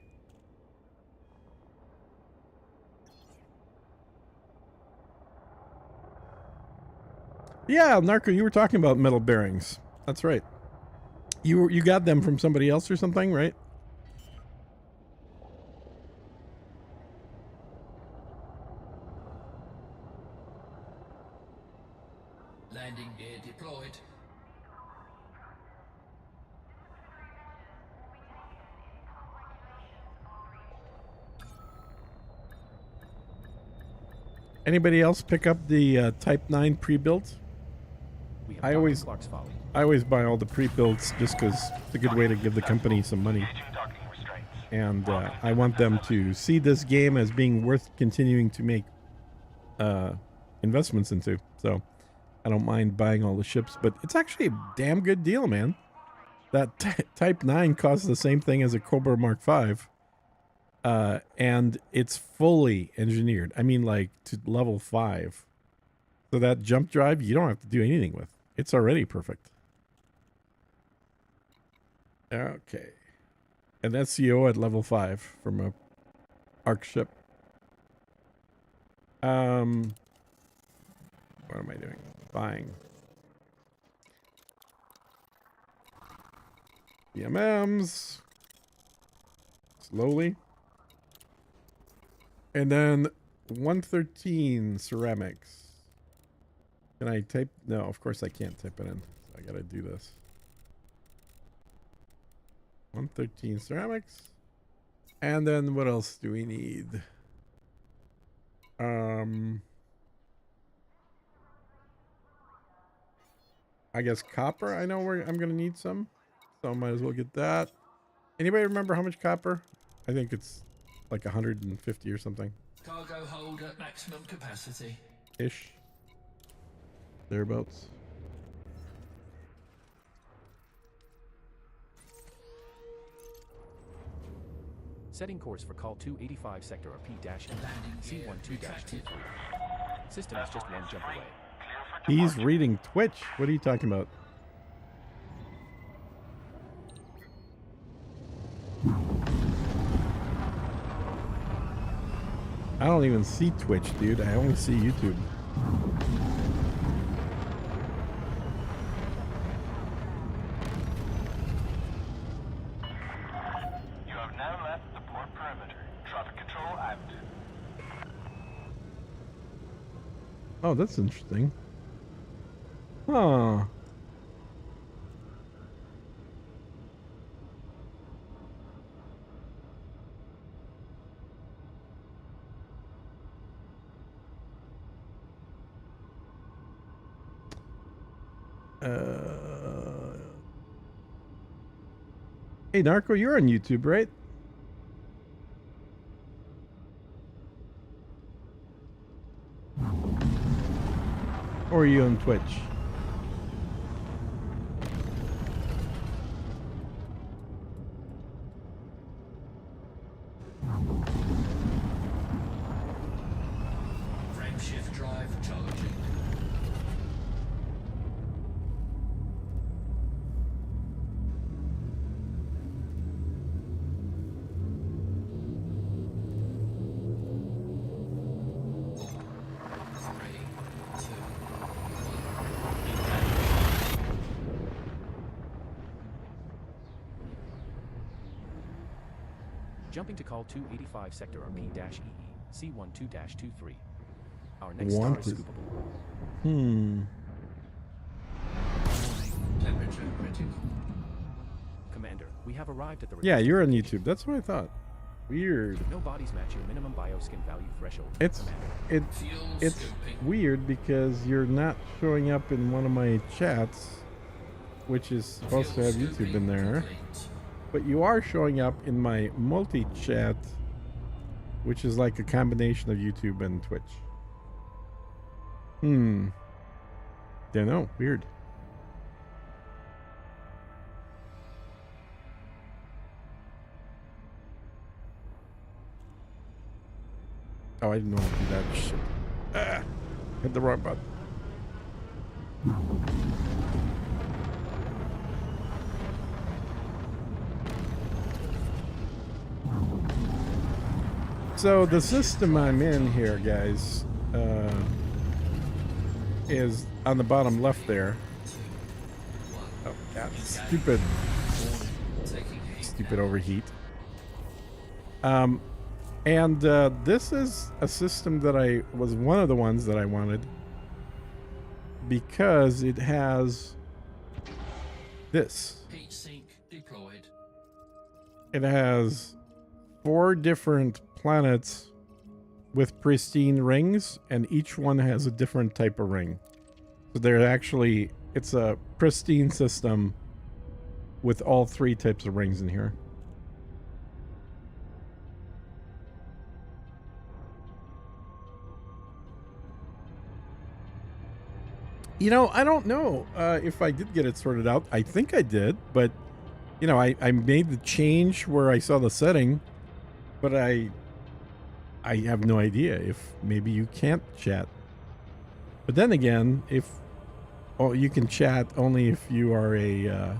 Yeah, Narco, you were talking about metal bearings. That's right. You got them from somebody else or something, right? Landing gear deployed. Anybody else pick up the Type 9 pre-built? We have I docked always- at Clark's Folly. I always buy all the pre-builts just because it's a good way to give the company some money. Engaging docking restraints. And I want them to see this game as being worth continuing to make investments into. So I don't mind buying all the ships, but it's actually a damn good deal, man. That Type 9 costs the same thing as a Cobra Mark 5. And it's fully engineered. I mean, like to level 5. So that jump drive, you don't have to do anything with. It's already perfect. Okay. An SEO at level 5 from a ARC ship. What am I doing? Buying. BMMs. Slowly. And then 113 ceramics. Can I type? No, of course I can't type it in. So I gotta do this. 113 ceramics. And then what else do we need? I guess copper. I know where I'm gonna need some, so I might as well get that. Anybody remember how much copper? I think it's like 150 or something Cargo hold at maximum capacity. ish. Thereabouts. Setting course for call 285 sector or P-N, Landing gear C12-23. retracted. System is just one jump away. He's reading Twitch. What are you talking about? I don't even see Twitch, dude. I only see YouTube. You have now left the port perimeter. Traffic control out. Oh, that's interesting. Huh. Hey, Narco, you're on YouTube, right? Or are you on Twitch? Frame shift drive charging. Three, two, Jumping to call 285 Sector RP-EE, C12-23. Our next Want star is is- scoopable. temperature critical. Commander, we have arrived at the Yeah, release you're on point. YouTube. That's what I thought. Weird. No bodies match your minimum bioskin value threshold. It's Commander. it's Fuel it's scooping. weird because you're not showing up in one of my chats, which is supposed to Fuel have YouTube in scooping there. complete. But you are showing up in my multi-chat, which is like a combination of YouTube and Twitch. Don't know. Weird. Oh, I didn't want to do that shit. Ah, hit the wrong button. So the system I'm in here, guys, is on the bottom left there. Oh, yeah, stupid Taking heat. stupid overheat. And this is a system that I was one of the ones that I wanted because it has this. Heat sink deployed. It has 4 different planets with pristine rings, and each one has a different type of ring. So they're actually, it's a pristine system with all 3 types of rings in here. You know, I don't know if I did get it sorted out. I think I did, but you know, I made the change where I saw the setting, but I have no idea if maybe you can't chat. But then again, if you can chat only if you are a is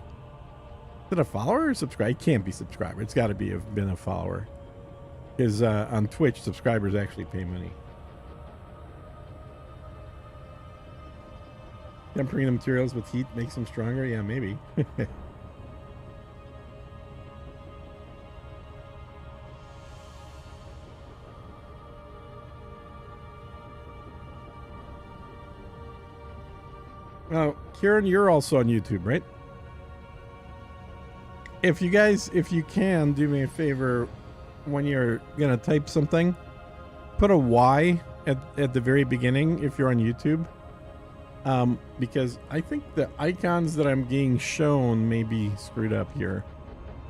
it a follower or subscriber? It can't be subscriber. It's got to be have been a follower. Because on Twitch, subscribers actually pay money. Tempering the materials with heat makes them stronger? Yeah, maybe. Now, Kieran, you're also on YouTube, right? If you guys, if you can, do me a favor, when you're going to type something, put a Y at the very beginning if you're on YouTube. Because I think the icons that I'm getting shown may be screwed up here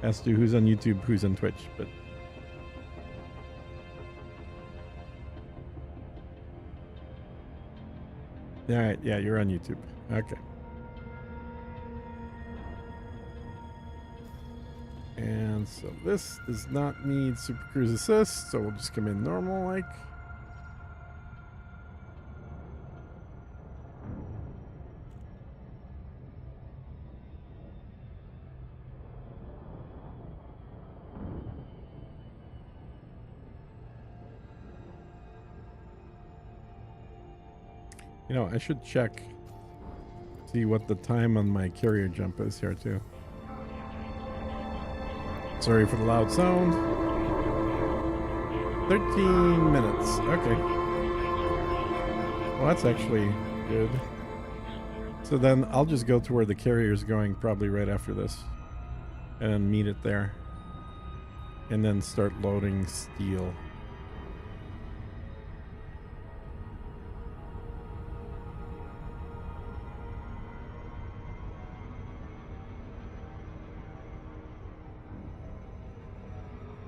as to who's on YouTube, who's on Twitch, but all right, yeah, you're on YouTube. Okay. And so this does not need Super Cruise Assist, so we'll just come in normal like. You know, I should check, see what the time on my carrier jump is here too. Sorry for the loud sound. 13 minutes. Okay. Well, that's actually good. So then I'll just go to where the carrier is going probably right after this and meet it there. And then start loading steel.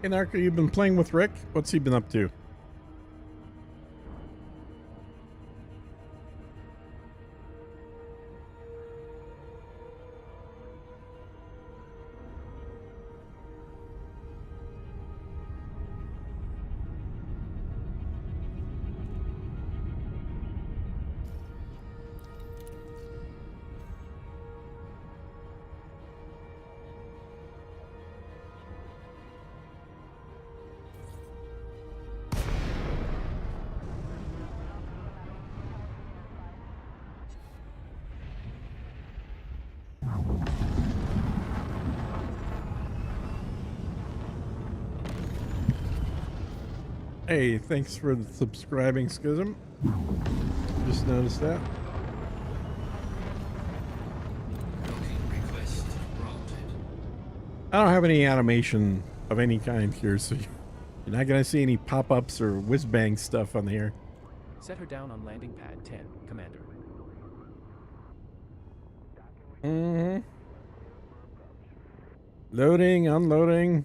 Hey, Narco, you've been playing with Rick? What's he been up to? Hey, thanks for the subscribing, Schism. Just noticed that. Docking request granted. I don't have any animation of any kind here, so you're not going to see any pop-ups or whiz-bang stuff on here. Set her down on landing pad 10, Commander. Mm-hmm. Loading, unloading.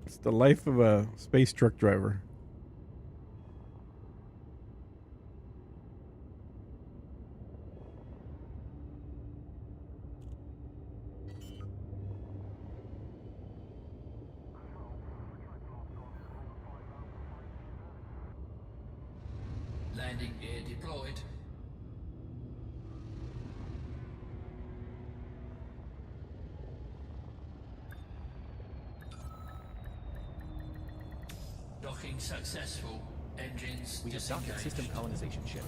It's the life of a space truck driver. Landing gear deployed. Docking successful. Engines We have docked at system disengaged. colonization ship.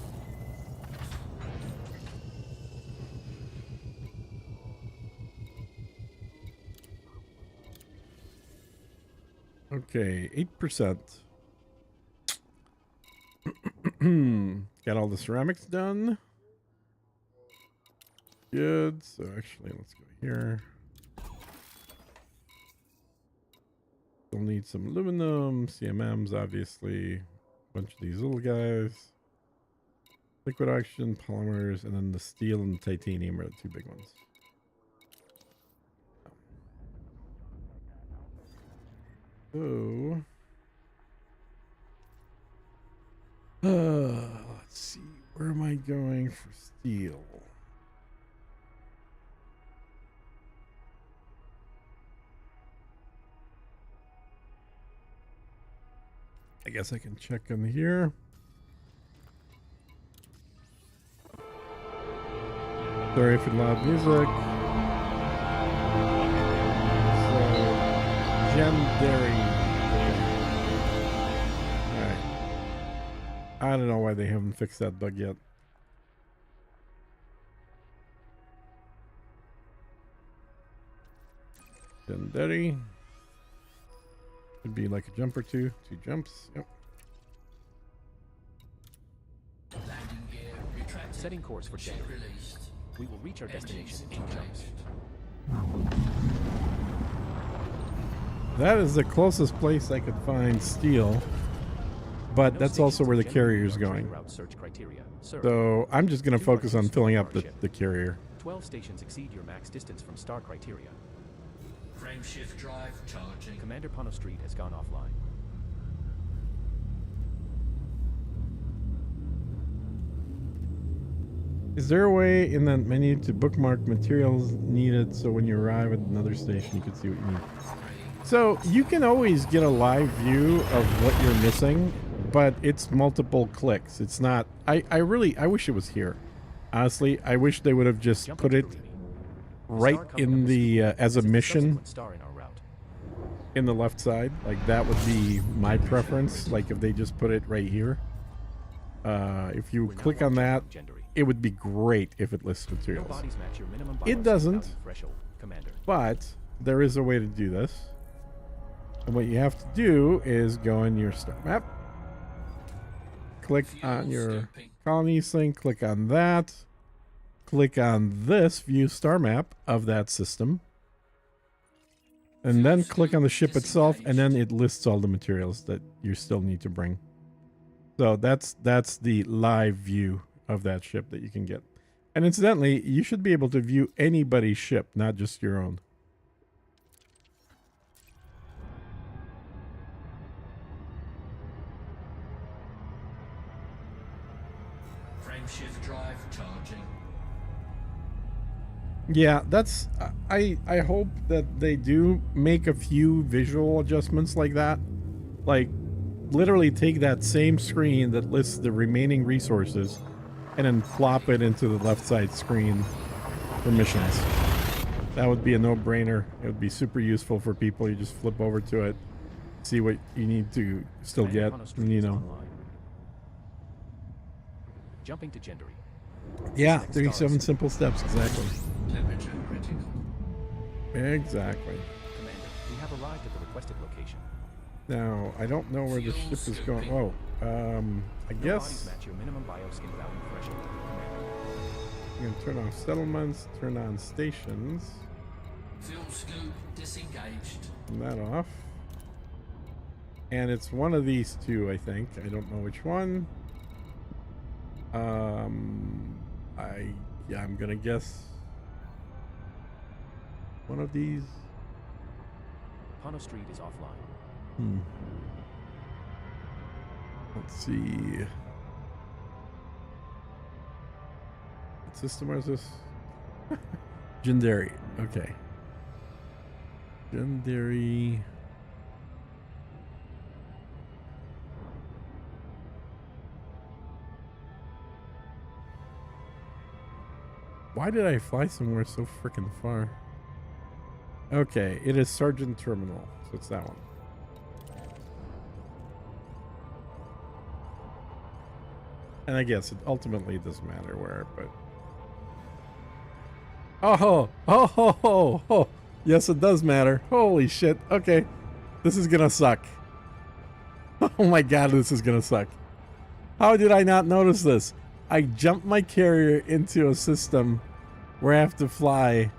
Okay, 8%. Got all the ceramics done. Good. So actually, let's go here. Still need some aluminum, CMMs, obviously. A bunch of these little guys. Liquid oxygen, polymers, and then the steel and titanium are the two big ones. So, let's see. Where am I going for steel? I guess I can check on here. Sorry for the loud music. So, Legendary. Alright. I don't know why they haven't fixed that bug yet. Legendary. Could be like a jump or two. 2 jumps. Yep. Landing gear retracted. Setting course for Ship January. released. We will reach our destination Engines in 2 jumps. engaged. That is the closest place I could find steel. But No that's also stations where the have generated carrier is our going. trade route search criteria. Sir, So I'm just going to Two focus on buttons filling for up our ship. the carrier. 12 stations exceed your max distance from star criteria. Frame shift drive charging. Commander Pano Street has gone offline. Is there a way in that menu to bookmark materials needed so when you arrive at another station you can see what you need? So you can always get a live view of what you're missing, but it's multiple clicks. It's not. I wish it was here. Honestly, I wish they would have just Jump put it into Karimi. The right star coming in up the is as a a mission subsequent star in our route. in the left side. Like that would be my preference. Like if they just put it right here. If you We're now click on launching that, Legendary. it would be great if it lists No materials. bodies match your minimum It biological doesn't. value threshold, Commander. But there is a way to do this. And what you have to do is go in your star map. Click on your Scoping. colonies thing. Click on that. Click on this view star map of that system. And then click on the ship itself, and then it lists all the materials that you still need to bring. So that's the live view of that ship that you can get. And incidentally, you should be able to view anybody's ship, not just your own. Frameshift drive charging. Yeah, that's I hope that they do make a few visual adjustments like that. Like literally take that same screen that lists the remaining resources and then plop it into the left side screen for missions. That would be a no-brainer. It would be super useful for people. You just flip over to it, see what you need to still Planet get, Mono Street and you is know. online. Jumping to Gendry. Yeah, Next 37 stars. simple steps, exactly. Temperature critical. Exactly. Commander, we have arrived at the requested location. Now, I don't know where the Fuel ship is going. scooping. Oh, I Your bodies guess match your minimum bioskin value threshold, Commander. I'm gonna turn off settlements, turn on stations, Fuel scoop disengaged. turn that off. And it's one of these two, I think. I don't know which one. I'm gonna guess one of these. Pono Street is offline. Let's see. What system is this? Gendary. Okay. Gendary. Why did I fly somewhere so freaking far? Okay, it is Sergeant Terminal, so it's that one. And I guess it ultimately doesn't matter where, but... Oh, yes, it does matter. Holy shit. Okay, this is gonna suck. Oh my god, this is gonna suck. How did I not notice this? I jumped my carrier into a system where I have to fly.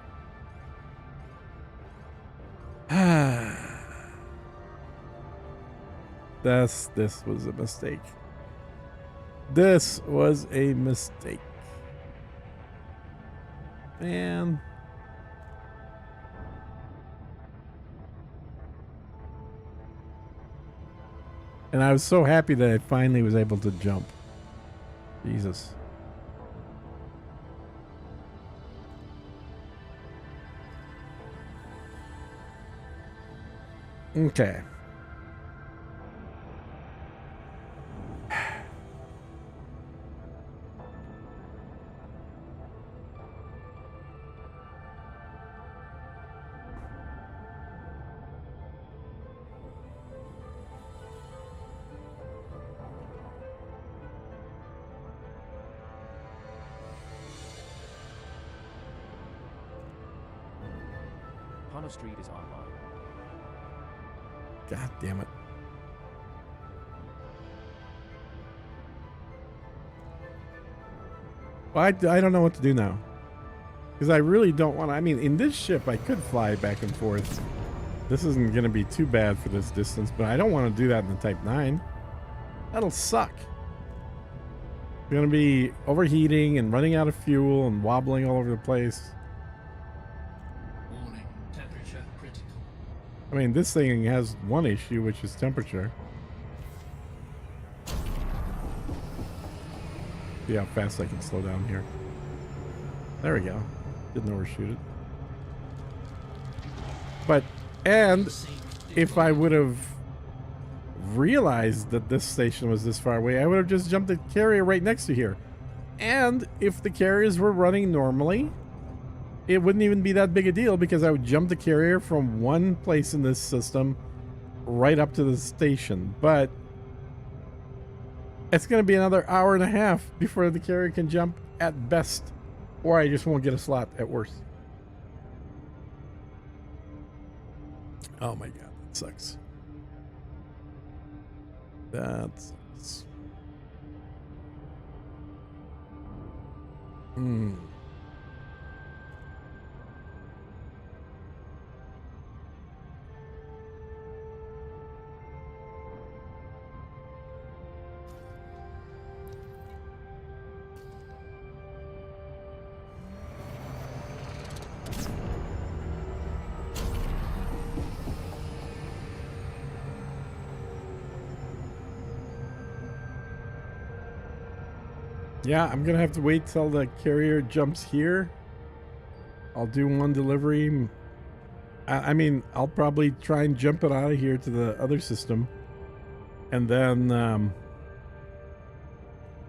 This was a mistake. This was a mistake. Man. And I was so happy that I finally was able to jump. Jesus. Okay. Pono Street is online. God damn it. Well, I don't know what to do now. Because I really don't want to. I mean, in this ship, I could fly back and forth. This isn't going to be too bad for this distance, but I don't want to do that in the Type 9. That'll suck. It's going to be overheating and running out of fuel and wobbling all over the place. Warning. Temperature critical. I mean, this thing has one issue, which is temperature. See how fast I can slow down here. There we go. Didn't overshoot it. But, and if I would have realized that this station was this far away, I would have just jumped the carrier right next to here. And if the carriers were running normally, it wouldn't even be that big a deal because I would jump the carrier from one place in this system right up to the station. But it's going to be another hour and a half before the carrier can jump at best, or I just won't get a slot at worst. Oh my god, that sucks. That sucks. Yeah, I'm gonna have to wait till the carrier jumps here. I'll do one delivery. I mean, I'll probably try and jump it out of here to the other system. And then,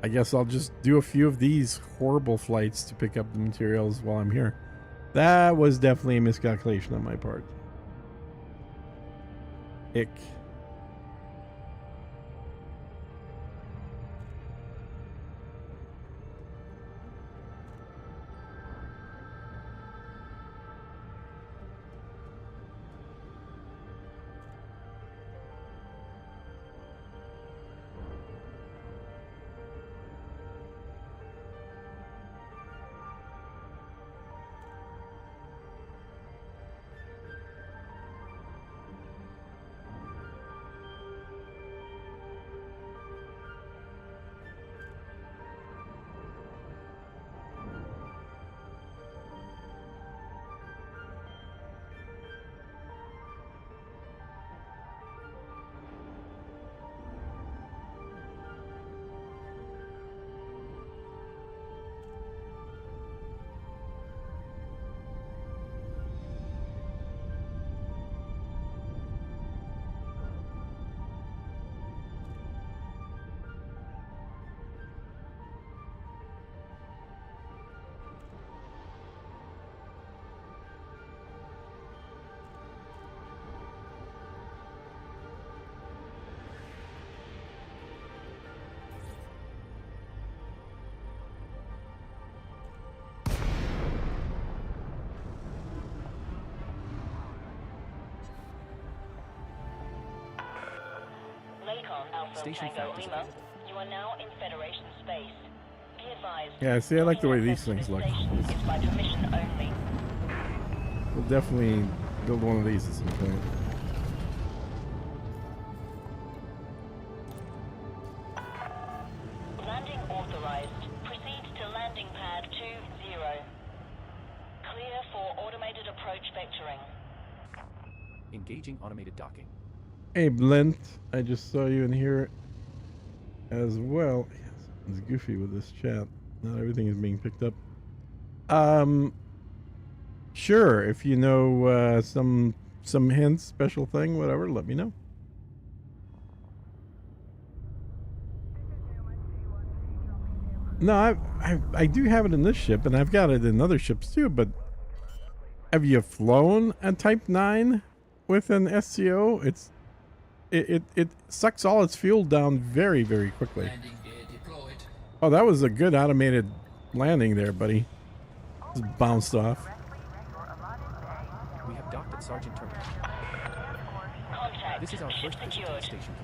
I guess I'll just do a few of these horrible flights to pick up the materials while I'm here. That was definitely a miscalculation on my part. Ick. Lakon Alpha Station Tango fact is Lima, available. you are now in Federation space. Be advised. Yeah, see, I like the way any these access to things this look. station is by permission only. We'll definitely build one of these at some point. Landing authorized. Proceed to landing pad 20. Clear for automated approach vectoring. Engaging automated docking. Hey, Blent, I just saw you in here as well. Yes, it's goofy with this chat. Not everything is being picked up. Sure. If you know some hints, special thing, whatever, let me know. No, I do have it in this ship, and I've got it in other ships too. But have you flown a Type 9 with an SCO? It sucks all its fuel down very, very quickly. Landing gear deployed. Oh, that was a good automated landing there, buddy. Just bounced off. We have docked at Sergeant Terminal. Contact. This is our Ship first visit to the secured. station,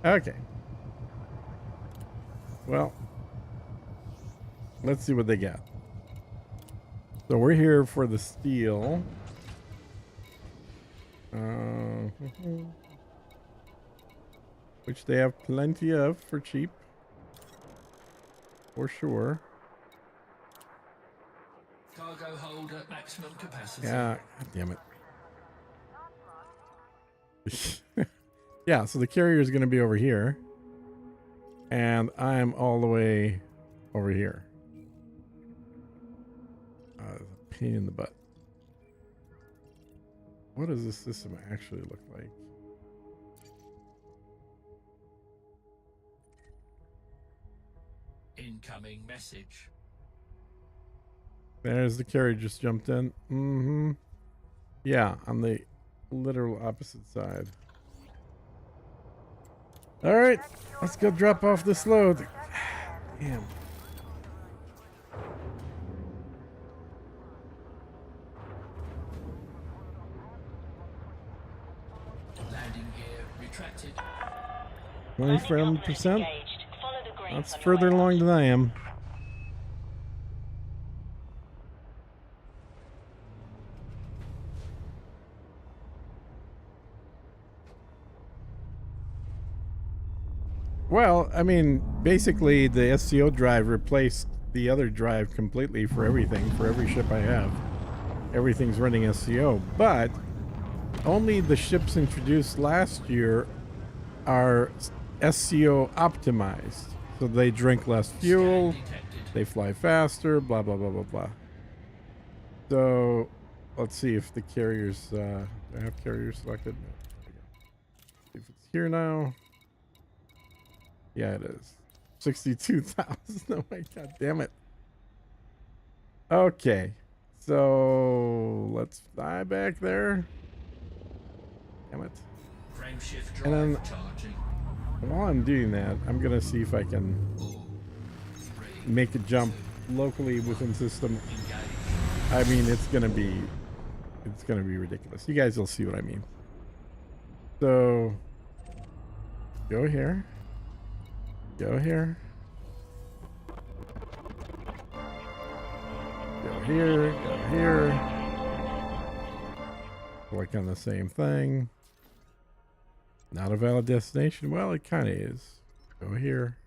Commander. Okay. Well, let's see what they got. So we're here for the steel. Which they have plenty of for cheap. For sure. Cargo hold at maximum capacity. Yeah, God damn it. Yeah, so the carrier is going to be over here. And I'm all the way over here. It's a pain in the butt. What does this system actually look like? Incoming message. There's the carrier just jumped in. Mm-hmm. Yeah, on the literal opposite side. All right, let's go drop off this load. Damn. Landing gear retracted. 27%. Engaged. Follow the green That's on your further way along out. than I am. Well, I mean, basically the SCO drive replaced the other drive completely for everything, for every ship I have. Everything's running SCO, but only the ships introduced last year are SCO optimized. So they drink less fuel, Scan detected. they fly faster, blah, blah, blah, blah, blah. So let's see if the carriers, do I have carriers selected? No. If it's here now. Yeah, it is. 62,000. Oh my god, damn it. Okay. So let's fly back there. Damn it. Frameshift And then- drive charging. While I'm doing that, I'm gonna see if I can 4, 3, make a jump locally within system. engage. I mean, it's gonna be ridiculous. You guys will see what I mean. So go here. Go here. Go here. Go here. Click on the same thing. Not a valid destination. Well, it kind of is. Go here.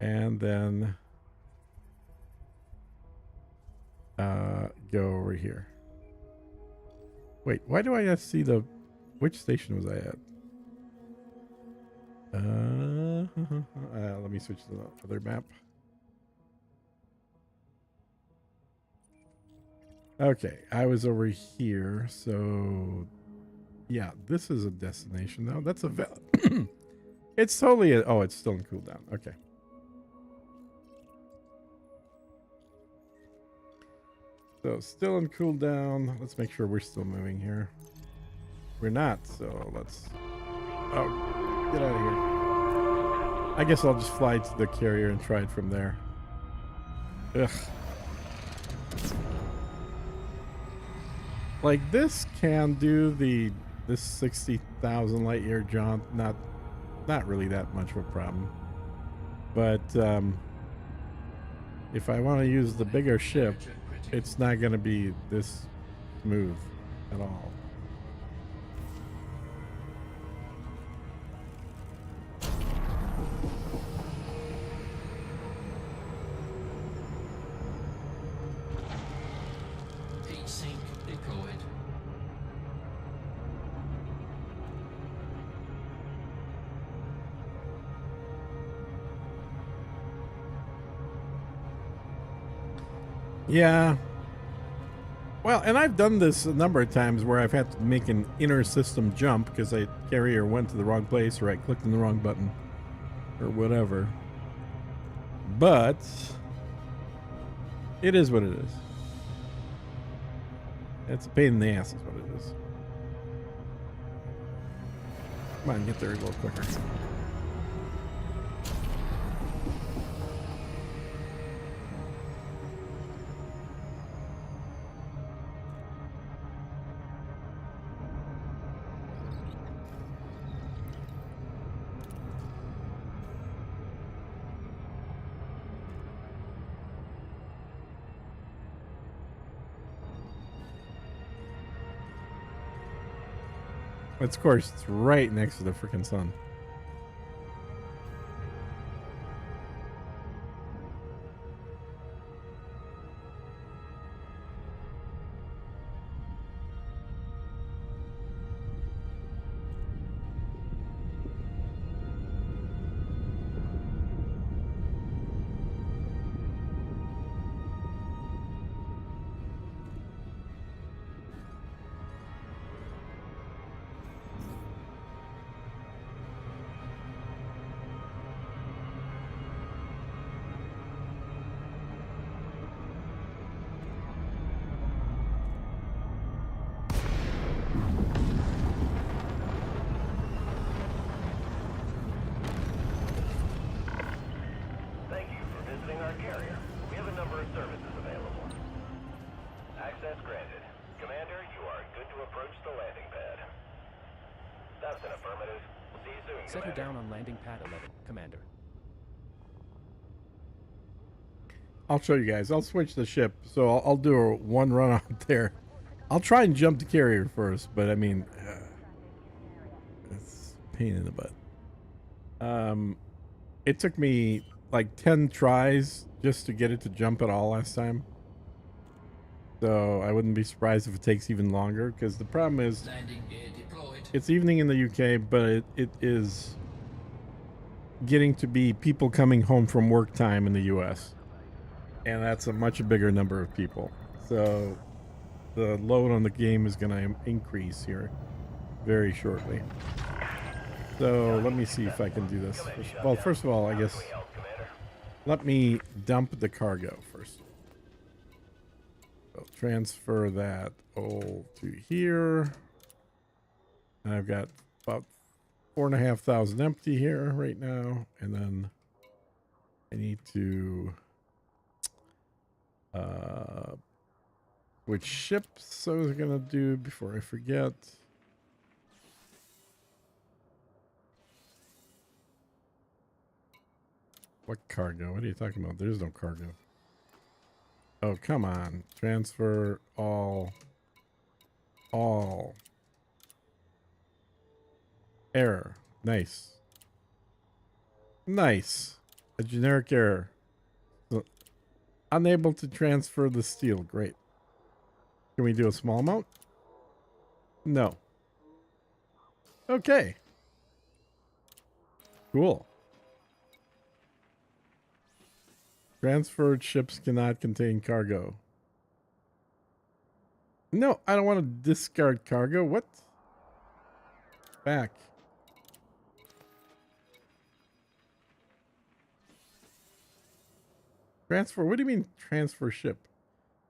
And then go over here. Wait, why do I have to see the... Which station was I at? Let me switch to the other map. Okay, I was over here, so... Yeah, this is a destination now. That's a valid... It's totally a... Oh, it's still in cooldown. Okay. So, still in cooldown. Let's make sure we're still moving here. We're not, so let's... Oh, get out of here. I guess I'll just fly to the carrier and try it from there. Ugh. Like, this can do this 60,000 light year jaunt. Not really that much of a problem. But, if I want to use the bigger ship, it's not going to be this smooth at all. Heat sink deployed. Yeah. Well, and I've done this a number of times where I've had to make an inner system jump because a carrier went to the wrong place or I clicked on the wrong button or whatever. But it is what it is. It's a pain in the ass is what it is. Come on, get there a little quicker. Of course, it's right next to the freaking sun. Thank you for visiting our carrier. We have a number of services available. Access granted. Commander, you are good to approach the landing pad. That's an affirmative. See you soon, Set her Commander. down on landing pad 11, Commander. I'll show you guys. I'll switch the ship, so I'll do one run out there. I'll try and jump the carrier first, but I mean, it's a pain in the butt. It took me like 10 tries just to get it to jump at all last time. So I wouldn't be surprised if it takes even longer, because the problem is Landing gear deployed. it's evening in the UK, but it is getting to be people coming home from work time in the U.S. And that's a much bigger number of people. So the load on the game is going to increase here very shortly. So let me see if I can do this. Well, first of all, I guess let me dump the cargo first. So transfer that all to here. I've got about 4,500 empty here right now, and then I need to which ships I was gonna do before I forget. What cargo? What are you talking about? There's no cargo. Oh, come on. Transfer all. Error. Nice. Nice. A generic error. So, unable to transfer the steel. Great. Can we do a small amount? No. Okay. Cool. Transferred ships cannot contain cargo. No, I don't want to discard cargo. What? Back. Transfer? What do you mean transfer ship?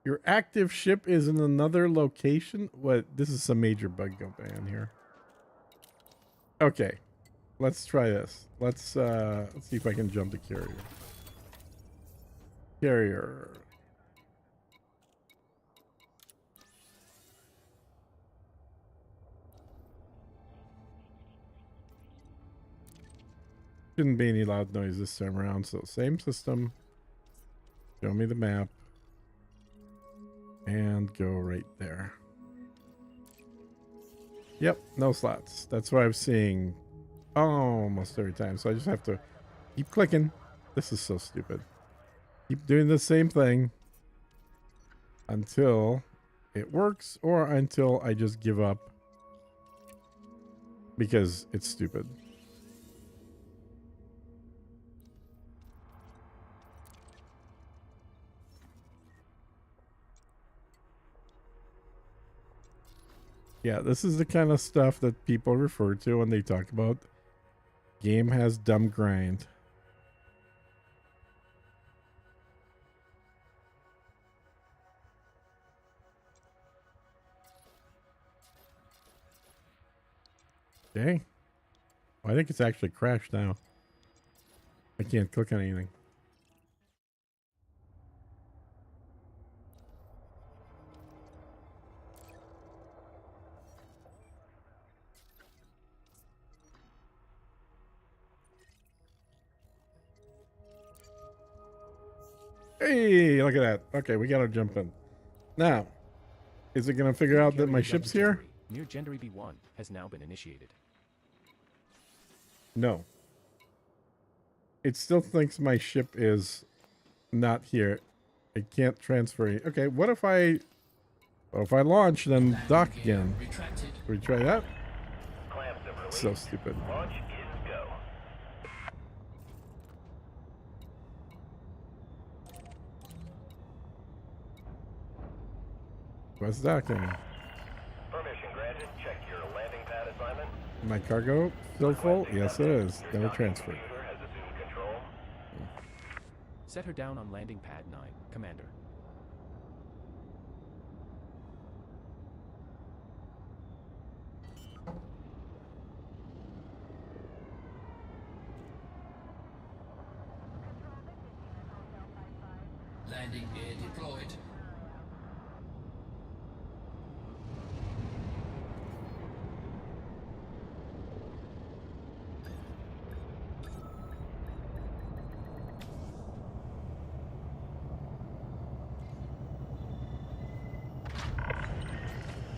Your active ship is in another location? What? This is some major bug going on here. Okay. Let's try this. Let's see if I can jump the carrier. Carrier. Shouldn't be any loud noise this time around, so same system. Show me the map. And go right there. Yep, no slots. That's what I'm seeing almost every time. So I just have to keep clicking. This is so stupid. Keep doing the same thing until it works or until I just give up because it's stupid. Yeah, this is the kind of stuff that people refer to when they talk about game has dumb grind. Okay. Well, I think it's actually crashed now. I can't click on anything. Hey, look at that. Okay, we gotta jump in. Now, is it gonna figure out that my ship's here? Near Gendry B1 has now been initiated. No. It still thinks my ship is not here. It can't transfer it. Okay, what if I launch then dock again? Retracted. Can we try that? Clamps have released. So stupid. Launch is go. What's docking? Permission granted. Check your landing pad assignment. My cargo still full? Yes, it is. Never transferred. Computer has assumed control. Set her down on landing pad 9, Commander. Landing gear deployed.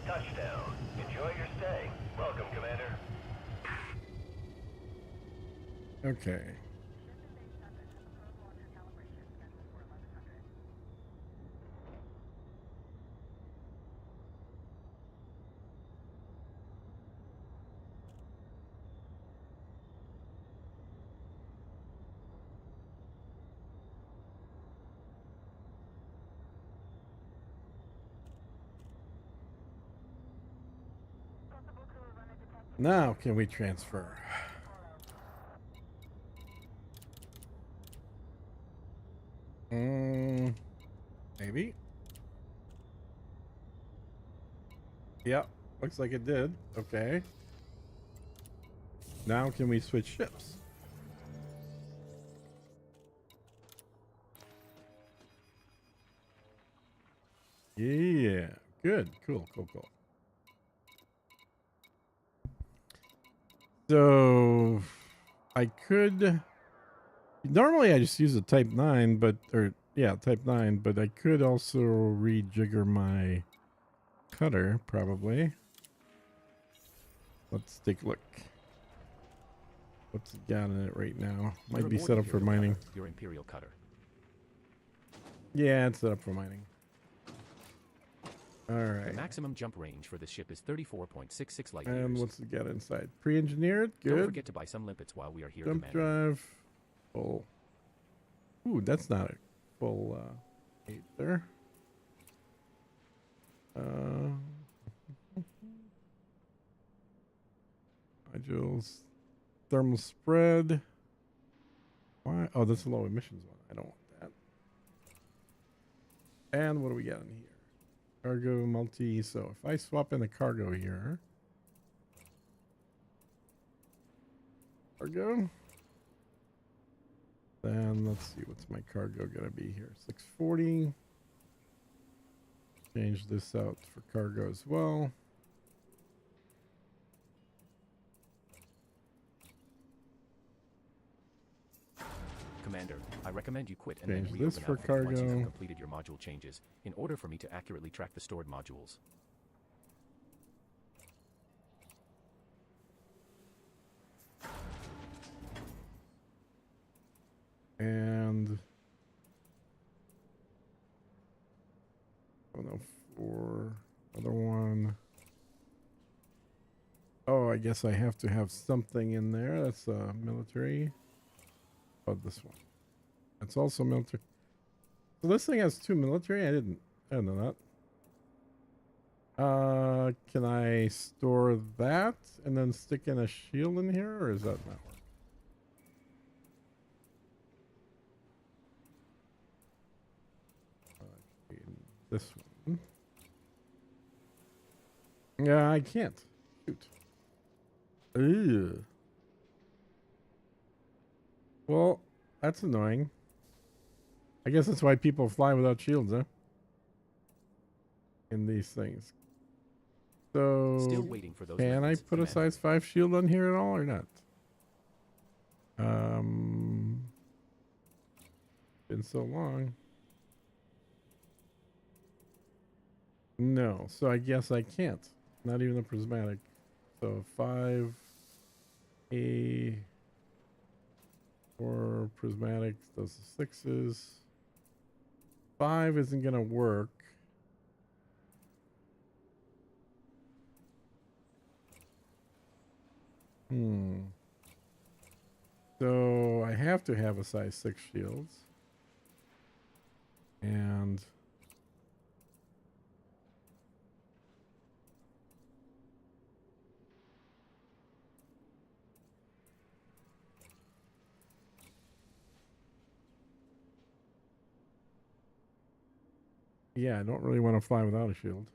Touchdown. Enjoy your stay. Welcome, Commander. Okay. Now can we transfer? Maybe. Yep, looks like it did. Okay. Now can we switch ships? Yeah, good. Cool. So I could normally I just use a Type 9, but Type 9, but I could also rejigger my cutter probably. Let's take a look. What's it got in it right now? Might You're be aboard set up for Imperial mining. Cutter, your Imperial Cutter. Yeah, it's set up for mining. All The right. maximum jump range for this ship is 34.66 light And years. what's it got inside? Pre-engineered. Good. Don't forget to buy some limpets while we are here, Jump Commander. drive. Full. Ooh, that's not a full 8 there. Modules. Thermal spread. Why? Oh, that's a low emissions one. I don't want that. And what do we got in here? Cargo multi. So if I swap in the cargo here. Cargo. Then let's see, what's my cargo gonna be here? 640. Change this out for cargo as well. Commander, I recommend you quit and Change then this reopen for Alpha once you cargo. have completed your module changes, in order for me to accurately track the stored modules. And 104, other one. Oh, I guess I have to have something in there. That's military. Oh, this one. That's also military. So this thing has 2 military. I didn't know that. Can I store that and then stick in a shield in here, or is that not work? This one. Yeah, I can't. Shoot. Ew. Well, that's annoying. I guess that's why people fly without shields, huh? In these things. So, Still waiting for those can I limpets, put a Commander. size 5 shield on here at all or not? Been so long. No, so I guess I can't. Not even a prismatic. So 5 A or prismatics, those are 6s. 5 isn't gonna work. So I have to have a size 6 shields. And yeah, I don't really want to fly without a shield.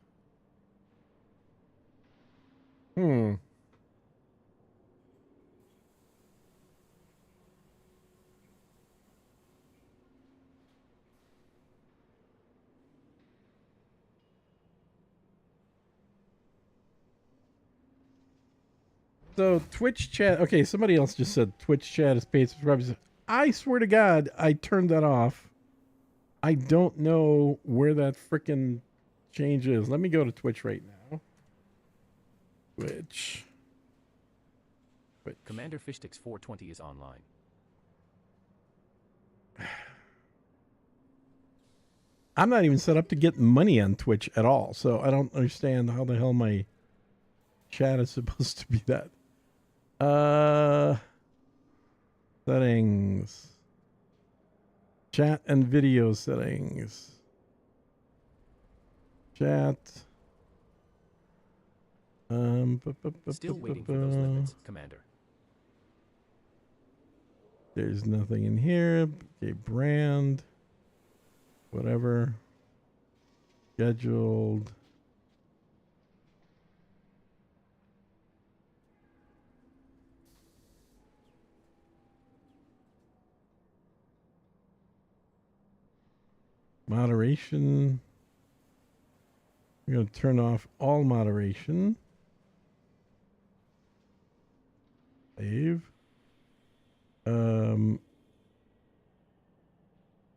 So Twitch chat. Okay, somebody else just said Twitch chat is paid subscribers. I swear to God, I turned that off. I don't know where that frickin' change is. Let me go to Twitch right now. Twitch. Commander Fishtix 420 is online. I'm not even set up to get money on Twitch at all, so I don't understand how the hell my chat is supposed to be that. Settings. Chat and video settings. Chat. Still waiting for those limpets, Commander. There's nothing in here. Okay, brand. Whatever. Scheduled. Moderation. I'm going to turn off all moderation. Save.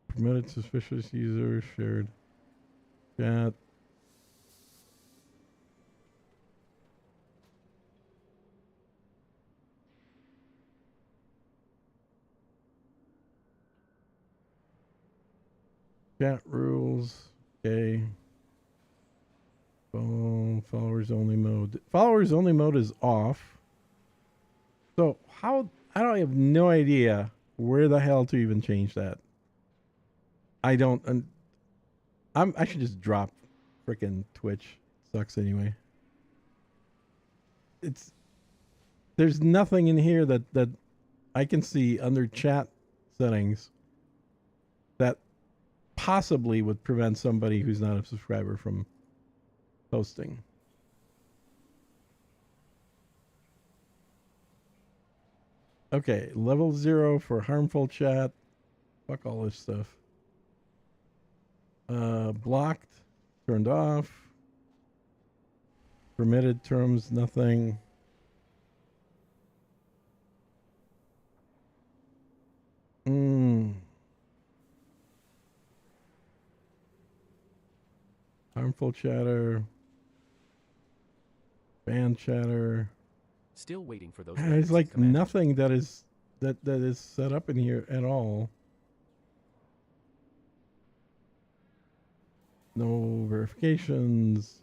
Permitted suspicious user, shared chat. Chat rules. Okay. Followers only mode. Followers only mode is off. So how? I don't have no idea where the hell to even change that. I don't. I should just drop frickin' Twitch. Sucks anyway. There's nothing in here that I can see under chat settings that possibly would prevent somebody who's not a subscriber from posting. Okay, level 0 for harmful chat. Fuck all this stuff. Blocked, turned off. Permitted terms, nothing. Harmful chatter. Ban chatter. Still waiting for those. There's like Commander. nothing that is set up in here at all. No verifications.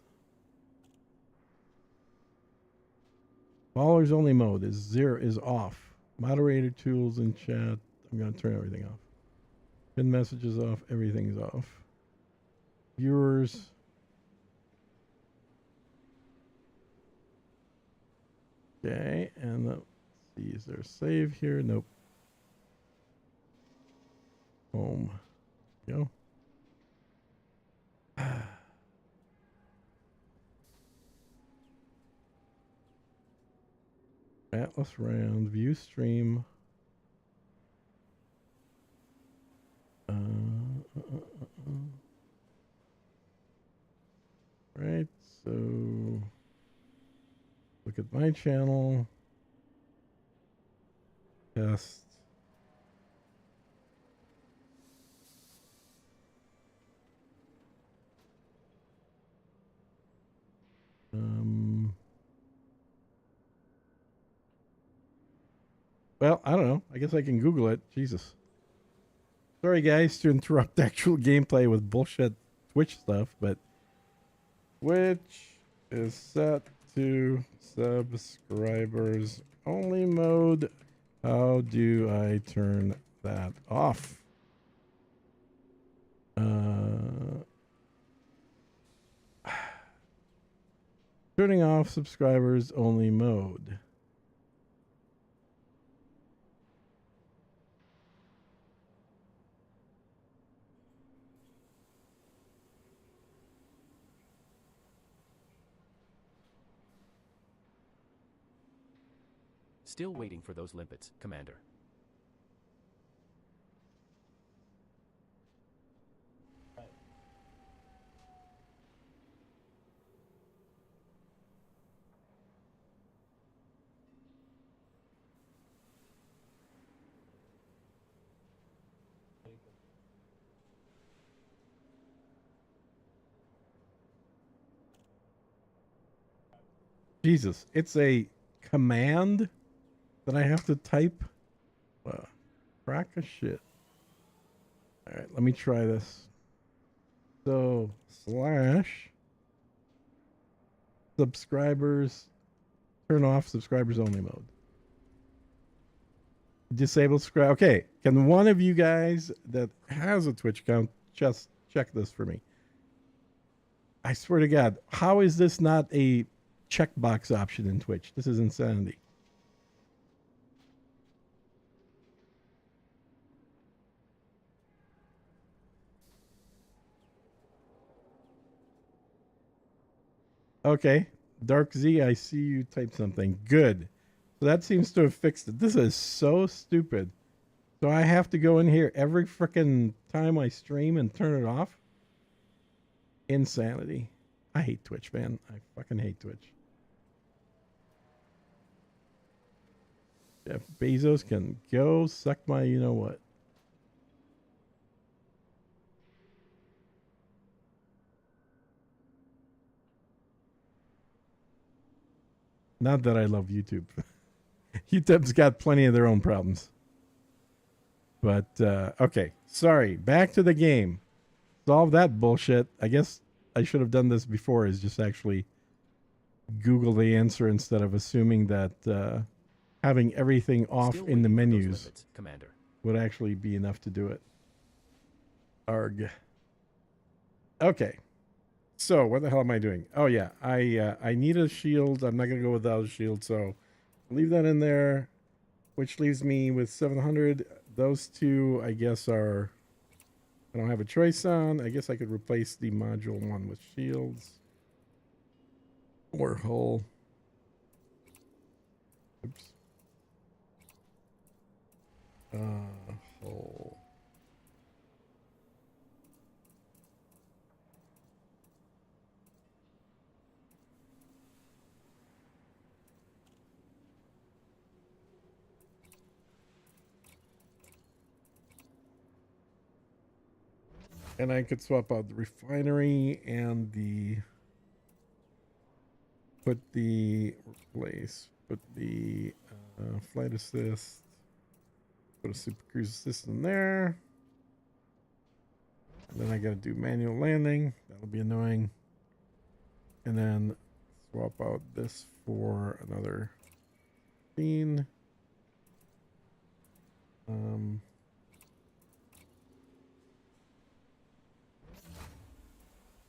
Followers only mode is off. Moderator tools in chat. I'm gonna turn everything off. Pin messages off. Everything's off. Viewers. Okay, and let's see, is there a save here? Nope. Home. Go. Atlas round, view stream. Right, so look at my channel. Test. Well, I don't know. I guess I can Google it. Jesus. Sorry, guys, to interrupt actual gameplay with bullshit Twitch stuff, but Twitch is set to subscribers only mode. How do I turn that off? Turning off subscribers only mode. Still waiting for those limpets, Commander. Jesus, it's a command that I have to type. Crack of shit. All right, let me try this. So slash subscribers, turn off subscribers only mode. Disable subscribe. Okay, can one of you guys that has a Twitch account just check this for me? I swear to God, how is this not a checkbox option in Twitch. This is insanity. Okay, Dark Z, I see you type something. Good. So that seems to have fixed it. This is so stupid. So I have to go in here every freaking time I stream and turn it off? Insanity. I hate Twitch, man. I fucking hate Twitch. Jeff Bezos can go suck my you know what. Not that I love YouTube. YouTube's got plenty of their own problems. But, okay. Sorry. Back to the game. Solve that bullshit. I guess I should have done this before, is just actually Google the answer instead of assuming that having everything off Still in the waiting for those menus limits, Commander. would actually be enough to do it. Arg. Okay. So, what the hell am I doing? Oh, yeah. I need a shield. I'm not going to go without a shield, so leave that in there, which leaves me with 700. Those two, I guess, are... I don't have a choice on. I guess I could replace the module one with shields. Or hull. Oops. Hull. And I could swap out the refinery and the put the flight assist, put a super cruise assist in there. And then I gotta do manual landing. That'll be annoying. And then swap out this for another scene.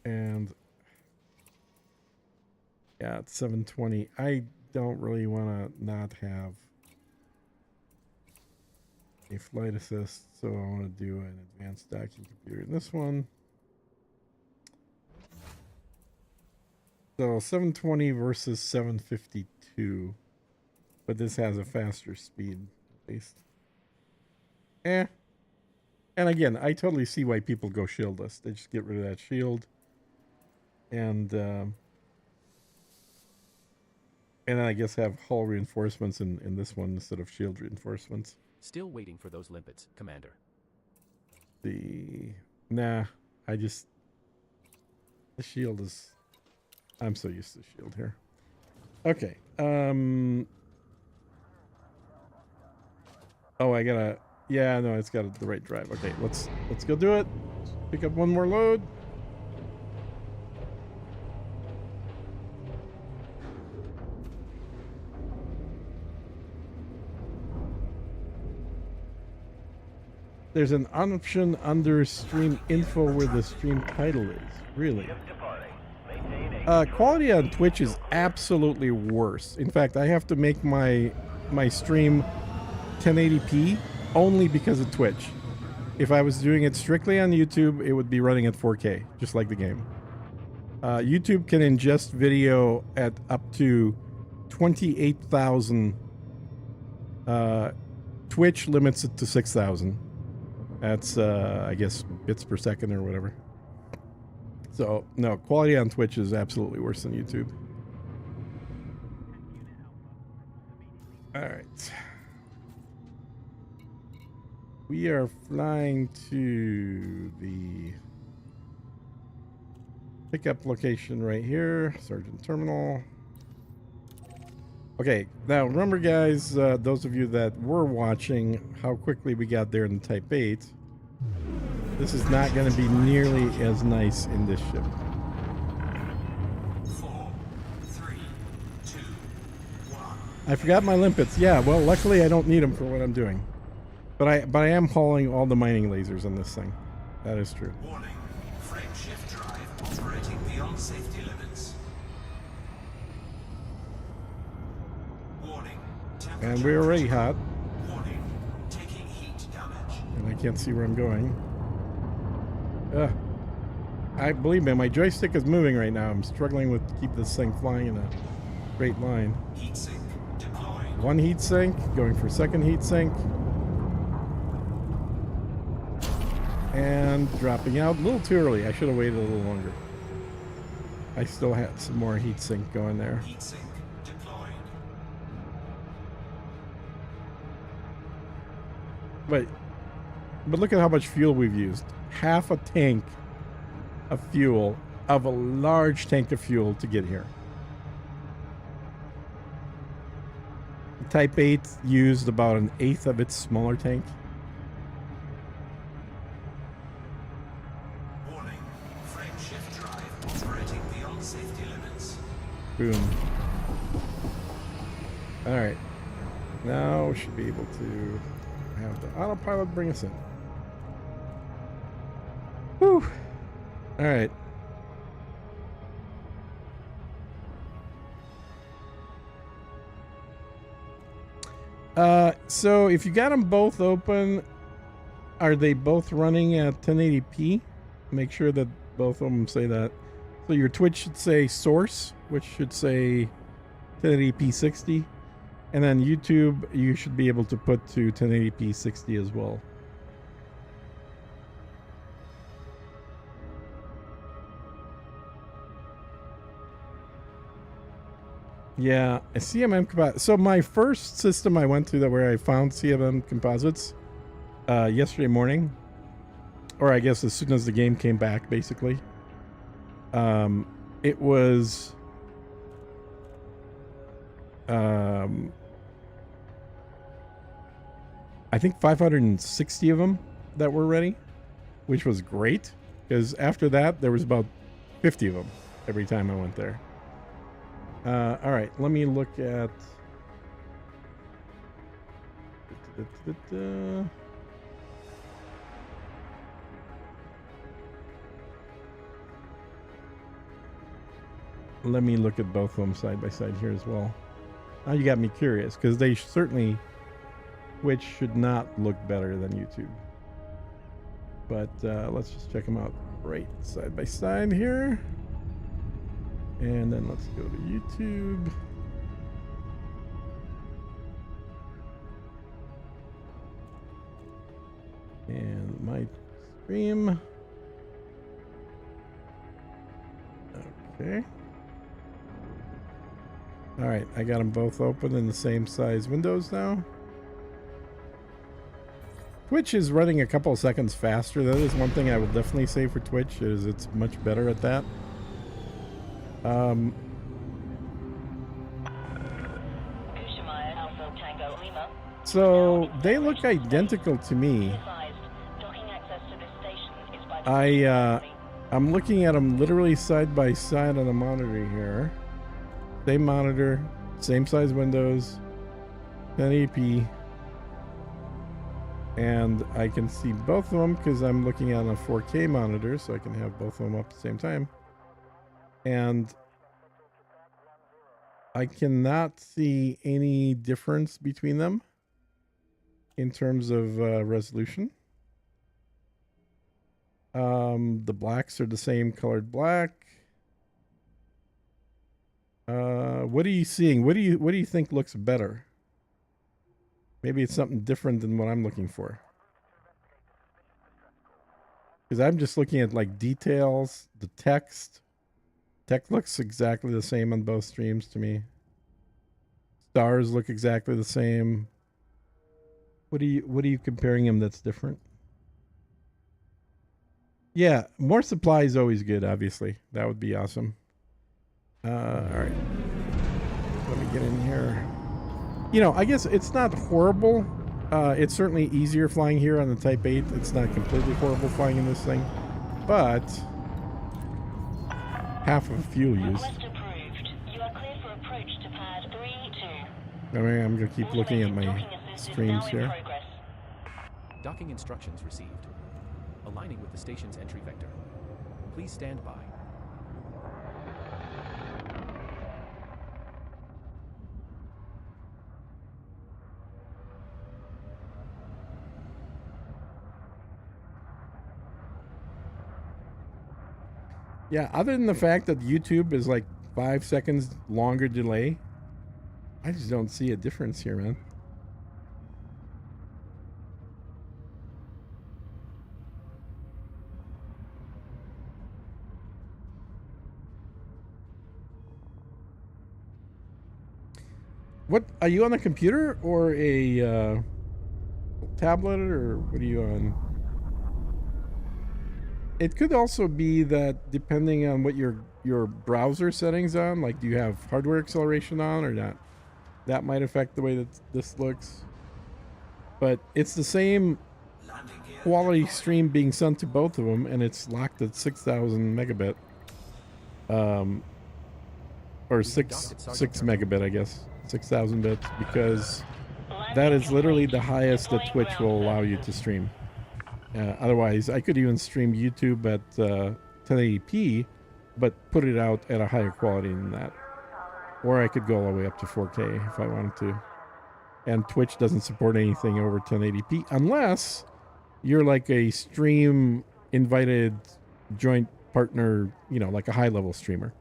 And yeah, it's 720. I don't really want to not have a flight assist, so I want to do an advanced docking computer in this one. So 720 versus 752, but this has a faster speed at least. And again, I totally see why people go shieldless. They just get rid of that shield. And then I guess have hull reinforcements in this one instead of shield reinforcements. Still waiting for those limpets, Commander. The shield is... I'm so used to shield here. Okay. Oh, I gotta... Yeah, no, it's got the right drive. Okay, let's go do it. Pick up one more load. There's an option under stream info where the stream title is. Really? Quality on Twitch is absolutely worse. In fact, I have to make my stream 1080p only because of Twitch. If I was doing it strictly on YouTube, it would be running at 4K, just like the game. YouTube can ingest video at up to 28,000. Twitch limits it to 6,000. That's, I guess, bits per second or whatever. So, no, quality on Twitch is absolutely worse than YouTube. All right. We are flying to the pickup location right here, Sergeant Terminal. Okay, now remember, guys, those of you that were watching how quickly we got there in the Type 8, this is not going to be nearly as nice in this ship. 4, 3, 2, 1. I forgot my limpets. Yeah, well, luckily I don't need them for what I'm doing. But I am hauling all the mining lasers on this thing. That is true. Warning. Frame shift drive operating beyond safety limits. And we're already hot, Warning. Taking heat damage. and I can't see where I'm going. I believe me, my joystick is moving right now. I'm struggling with keep this thing flying in a straight line. Heat sink deployed. One heat sink, going for second heat sink. And dropping out a little too early. I should have waited a little longer. I still had some more heat sink going there. Heat sink deployed. But look at how much fuel we've used. Half a tank of fuel, of a large tank of fuel to get here. Type 8 used about an eighth of its smaller tank. Warning. Frame shift drive operating beyond safety limits. Boom. Alright. Now we should be able to have the autopilot bring us in. Whew. Alright. So if you got them both open, are they both running at 1080p? Make sure that both of them say that. So your Twitch should say source, which should say 1080p 60. And then YouTube, you should be able to put to 1080p 60 as well. Yeah, a CMM composite. So my first system I went to where I found CMM composites yesterday morning, or I guess as soon as the game came back, basically. It was I think 560 of them that were ready, which was great because after that there was about 50 of them every time I went there. All right, let me look at. Let me look at both of them side by side here as well. Now you got me curious because they certainly, which should not look better than YouTube. But let's just check them out right side by side here. And then let's go to YouTube. And my stream. Okay. All right, I got them both open in the same size windows now. Twitch is running a couple of seconds faster. That is one thing I will definitely say for Twitch is it's much better at that. So they look identical to me. I'm looking at them literally side by side on the monitor here. Same monitor, same size windows, 1080p, and I can see both of them because I'm looking at a 4K monitor, so I can have both of them up at the same time. And I cannot see any difference between them in terms of resolution. The blacks are the same colored black. What are you seeing? What do you think looks better? Maybe it's something different than what I'm looking for. Because I'm just looking at like details, the text. Text looks exactly the same on both streams to me. Stars look exactly the same. What are you comparing them that's different? Yeah, more supply is always good, obviously. That would be awesome. All right. Let me get in here. You know, I guess it's not horrible. It's certainly easier flying here on the Type 8. It's not completely horrible flying in this thing. But half of fuel used. You are clear for approach to pad 3-2. I mean, I'm going to keep looking at my streams here. Docking instructions received. Aligning with the station's entry vector. Please stand by. Yeah, other than the fact that YouTube is like 5 seconds longer delay, I just don't see a difference here, man. What are you on a computer or a tablet, or what are you on? It could also be that depending on what your browser settings on, like do you have hardware acceleration on or not? That might affect the way that this looks. But it's the same Landing gear quality deployed. stream being sent to both of them, and it's locked at 6,000 megabit. Or six megabit, I guess. 6,000 bits, because that is literally the highest that Twitch will allow you to stream. Otherwise, I could even stream YouTube at 1080p, but put it out at a higher quality than that. Or I could go all the way up to 4K if I wanted to. And Twitch doesn't support anything over 1080p unless you're like a stream invited joint partner, you know, like a high level streamer.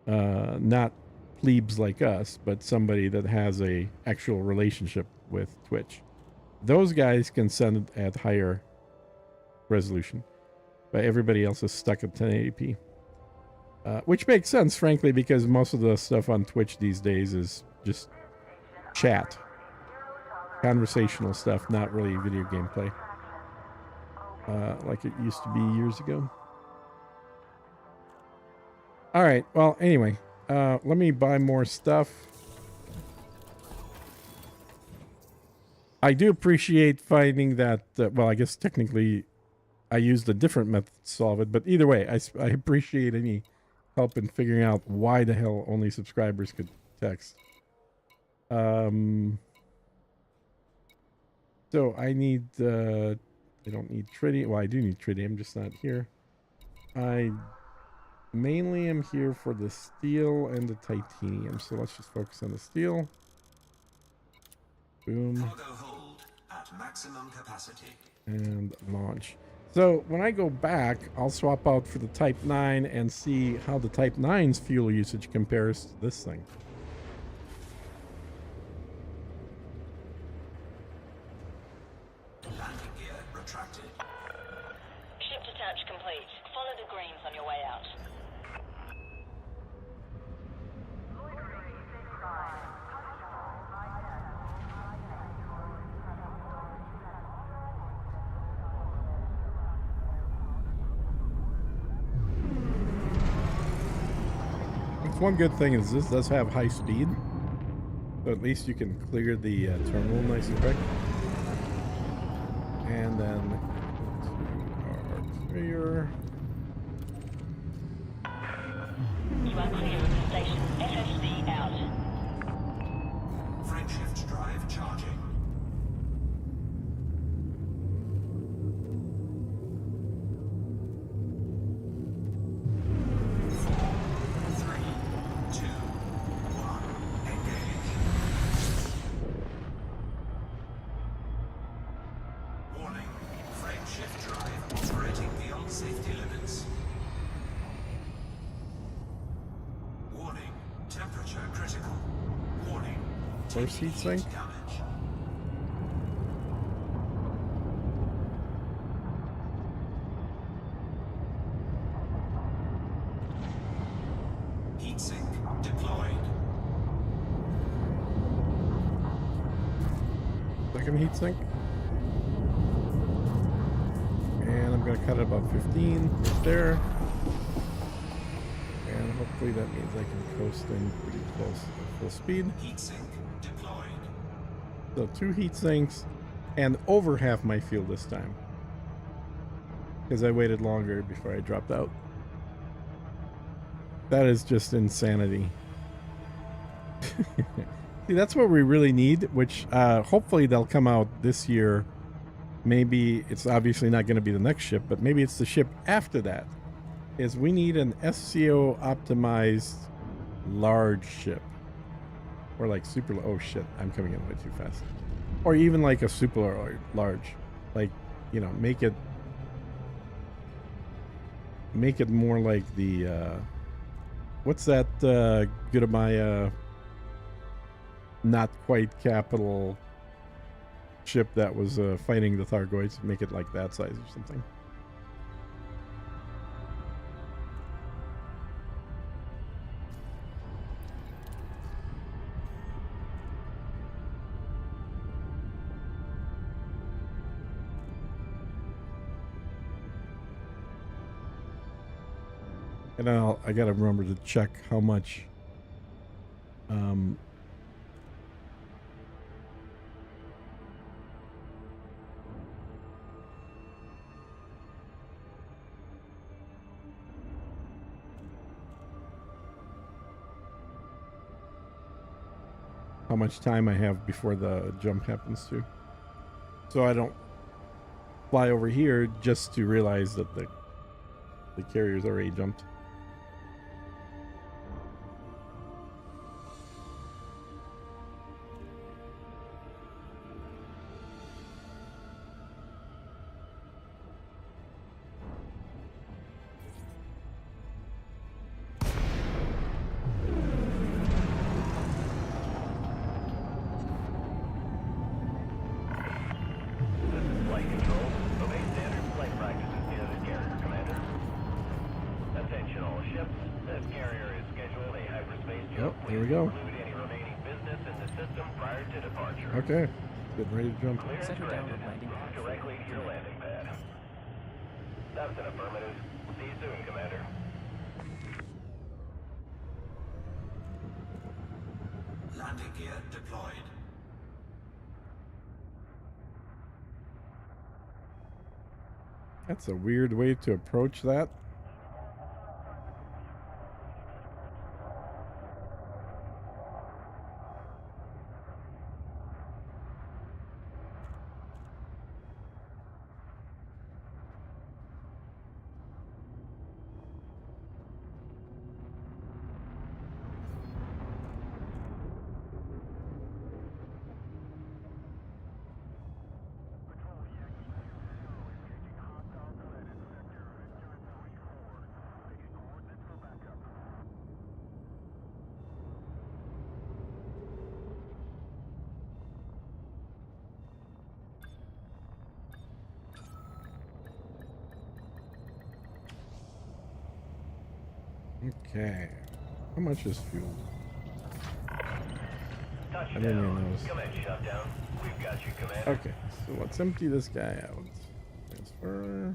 Not plebes like us, but somebody that has a actual relationship with Twitch. Those guys can send it at higher resolution, but everybody else is stuck at 1080p. Which makes sense, frankly, because most of the stuff on Twitch these days is just chat. Conversational stuff, not really video gameplay. Like it used to be years ago. All right, well, anyway, let me buy more stuff. I do appreciate finding that, well, I guess technically I used a different method to solve it, but either way, I appreciate any help in figuring out why the hell only subscribers could text. So I need, I don't need tritium. Well, I do need tritium, just not here. I mainly am here for the steel and the titanium, so let's just focus on the steel. Boom. Cargo hold at maximum capacity. And launch. So when I go back, I'll swap out for the Type 9 and see how the Type 9's fuel usage compares to this thing. Landing gear retracted. Ship detach complete. Follow the greens on your way out. One good thing is this does have high speed, so at least you can clear the terminal nice and quick. And then to our clear. You are clear of the station. FSB out. Frameshift drive charging. 4, 3, 2, 1, engage. Warning, frameshift drive operating beyond safety limits. Warning, temperature critical. Warning, Force heat sink. damage. Heatsink deployed. Second heat sink. And I'm going to cut it about 15 right there. And hopefully that means I can coast in pretty close to full speed. Heatsink deployed. So 2 heat sinks and over half my fuel this time, because I waited longer before I dropped out. That is just insanity. See, that's what we really need, which hopefully they'll come out this year. Maybe it's obviously not going to be the next ship, but maybe it's the ship after that. Is we need an SCO optimized large ship. Or like super, oh shit, I'm coming in way too fast. Or even like a super large. Like, you know, make it make it more like the what's that Gudamaya not quite capital ship that was fighting the Thargoids. Make it like that size or something. And I gotta remember to check how much how much time I have before the jump happens too. So I don't fly over here just to realize that the carrier's already jumped. Flight control. Obey standard flight practices near the carrier, Commander. Attention all ships. This carrier is scheduled a hyperspace jump. Here we go. Include any remaining business in the system prior to departure. Okay, getting ready to jump. Clearance Set her down granted. at landing pad. Move directly to your landing pad. That's an affirmative. See you soon, Commander. Landing gear deployed. That's a weird way to approach that. Okay. How much is fuel? I didn't even notice. Command shutdown. We've got you, Commander. Okay, so let's empty this guy out. Transfer.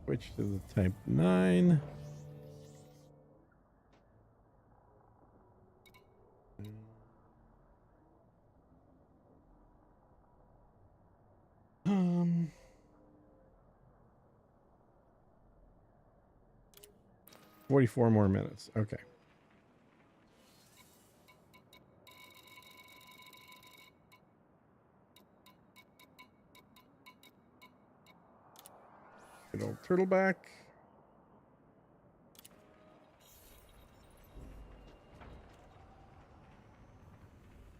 Switch to the Type 9. Um... 44 more minutes. Okay. Good old turtleback.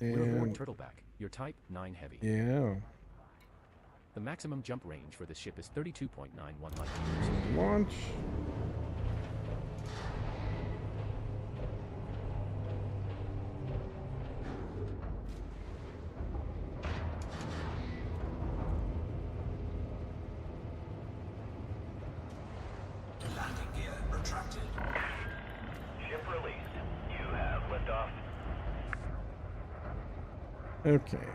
We're aboard And Turtleback, your Type 9 Heavy. yeah, The maximum jump range for this ship is 32.91 light years. launch. Landing gear retracted. Ship released. You have liftoff. Okay.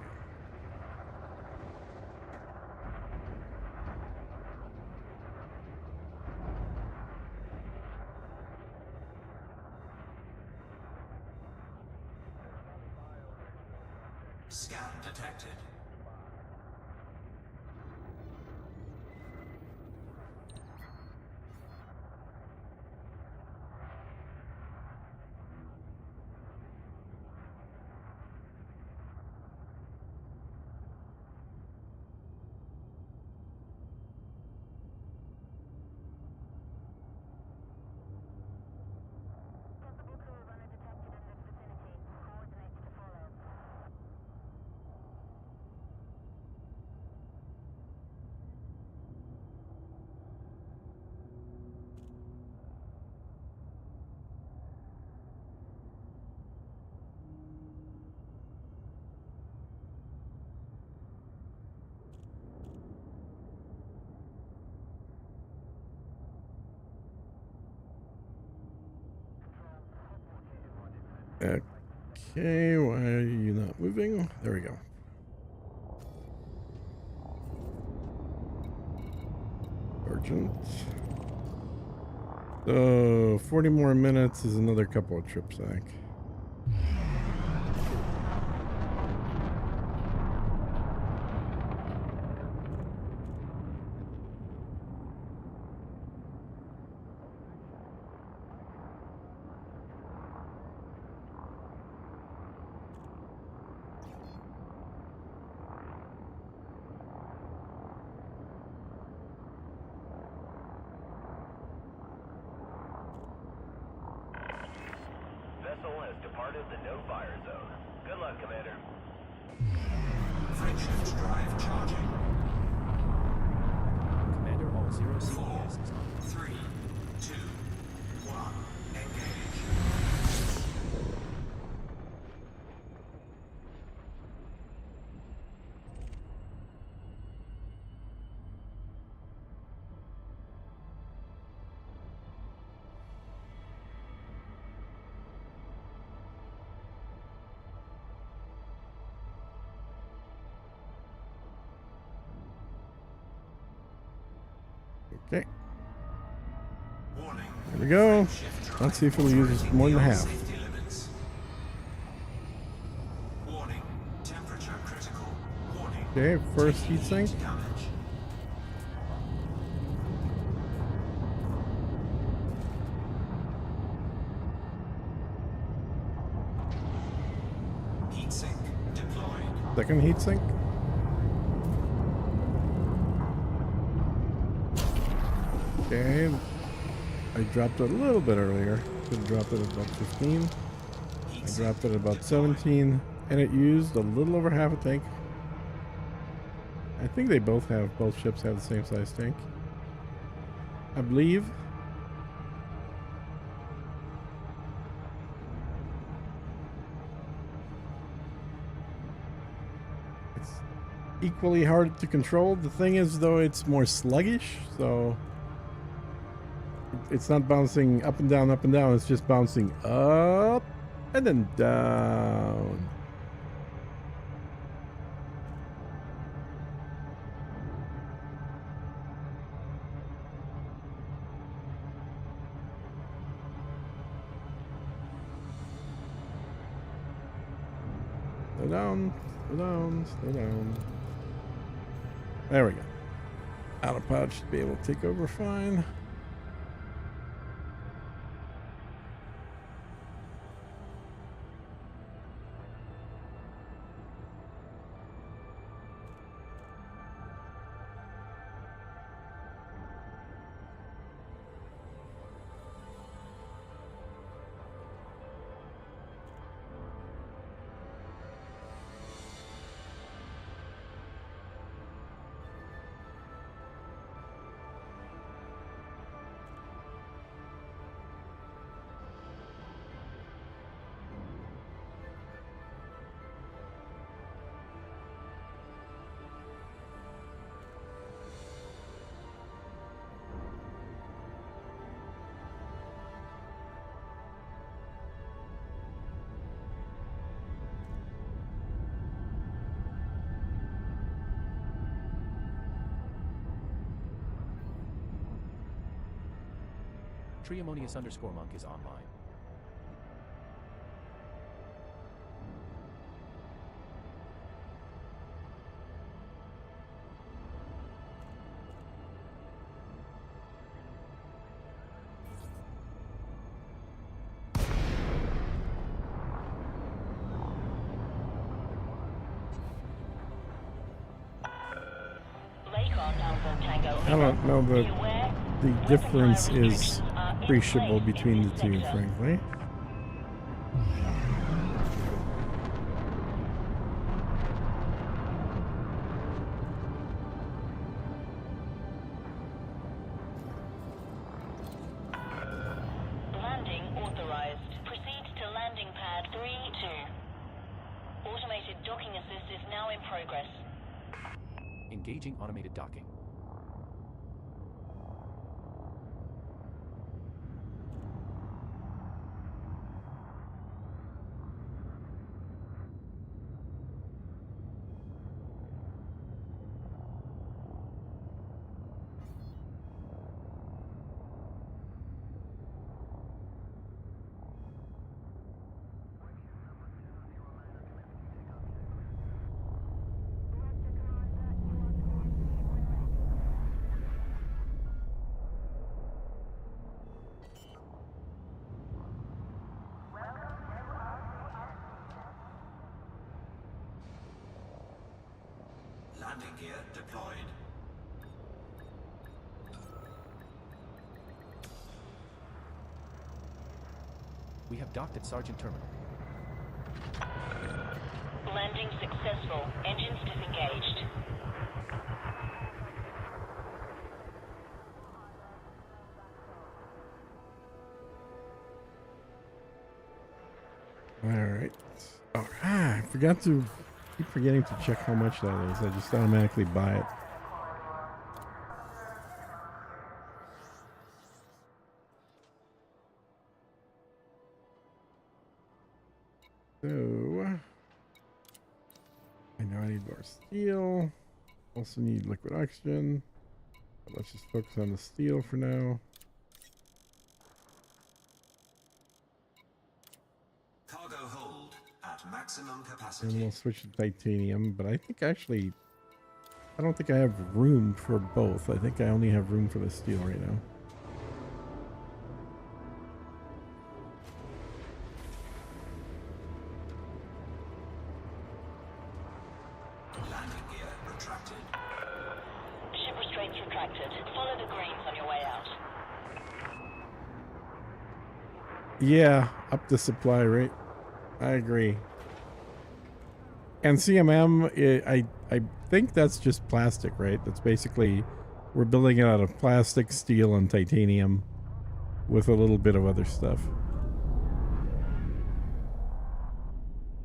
Scan detected. Okay, why are you not moving? There we go. Urgent. So 40 more minutes is another couple of trips, I think. Vessel has departed the no-fire zone. Good luck, Commander. Frameshift drive charging. Commander, all zero 4, CPS is on. 3, 2, 1. Engage. Okay, Warning. here we go. Frameshift drive Let's see if it'll use operating more than beyond half. safety limits. Warning. Temperature critical. Warning. Okay, first Taking heatsink. heat damage. Heatsink deployed. Second heatsink. Okay, I dropped it a little bit earlier. Should have dropped it at about 15. I dropped it at about 17, and it used a little over half a tank. I think they both ships have the same size tank. I believe. It's equally hard to control. The thing is, though, it's more sluggish, so it's not bouncing up and down, up and down. It's just bouncing up and then down. Slow down, slow down, slow down. There we go. Autopilot should be able to take over fine. Triammonius_Monk is online. I don't know, but the difference is appreciable between the two, frankly. Landing authorized. Proceed to landing pad 3-2. Automated docking assist is now in progress. Engaging automated docking. Landing gear deployed. We have docked at Sergeant Terminal. Landing successful. Engines disengaged. All right. Oh, I forgot to keep forgetting to check how much that is. I just automatically buy it. So I know I need more steel. Also need liquid oxygen. But let's just focus on the steel for now. Cargo hold at maximum And capacity. we'll switch to titanium. But I think actually, I don't think I have room for both. I think I only have room for the steel right now. Landing gear retracted. Ship restraints retracted. Follow the greens on your way out. Yeah, up the supply rate. I agree. And CMM, I think that's just plastic, right? That's basically, we're building it out of plastic, steel, and titanium with a little bit of other stuff.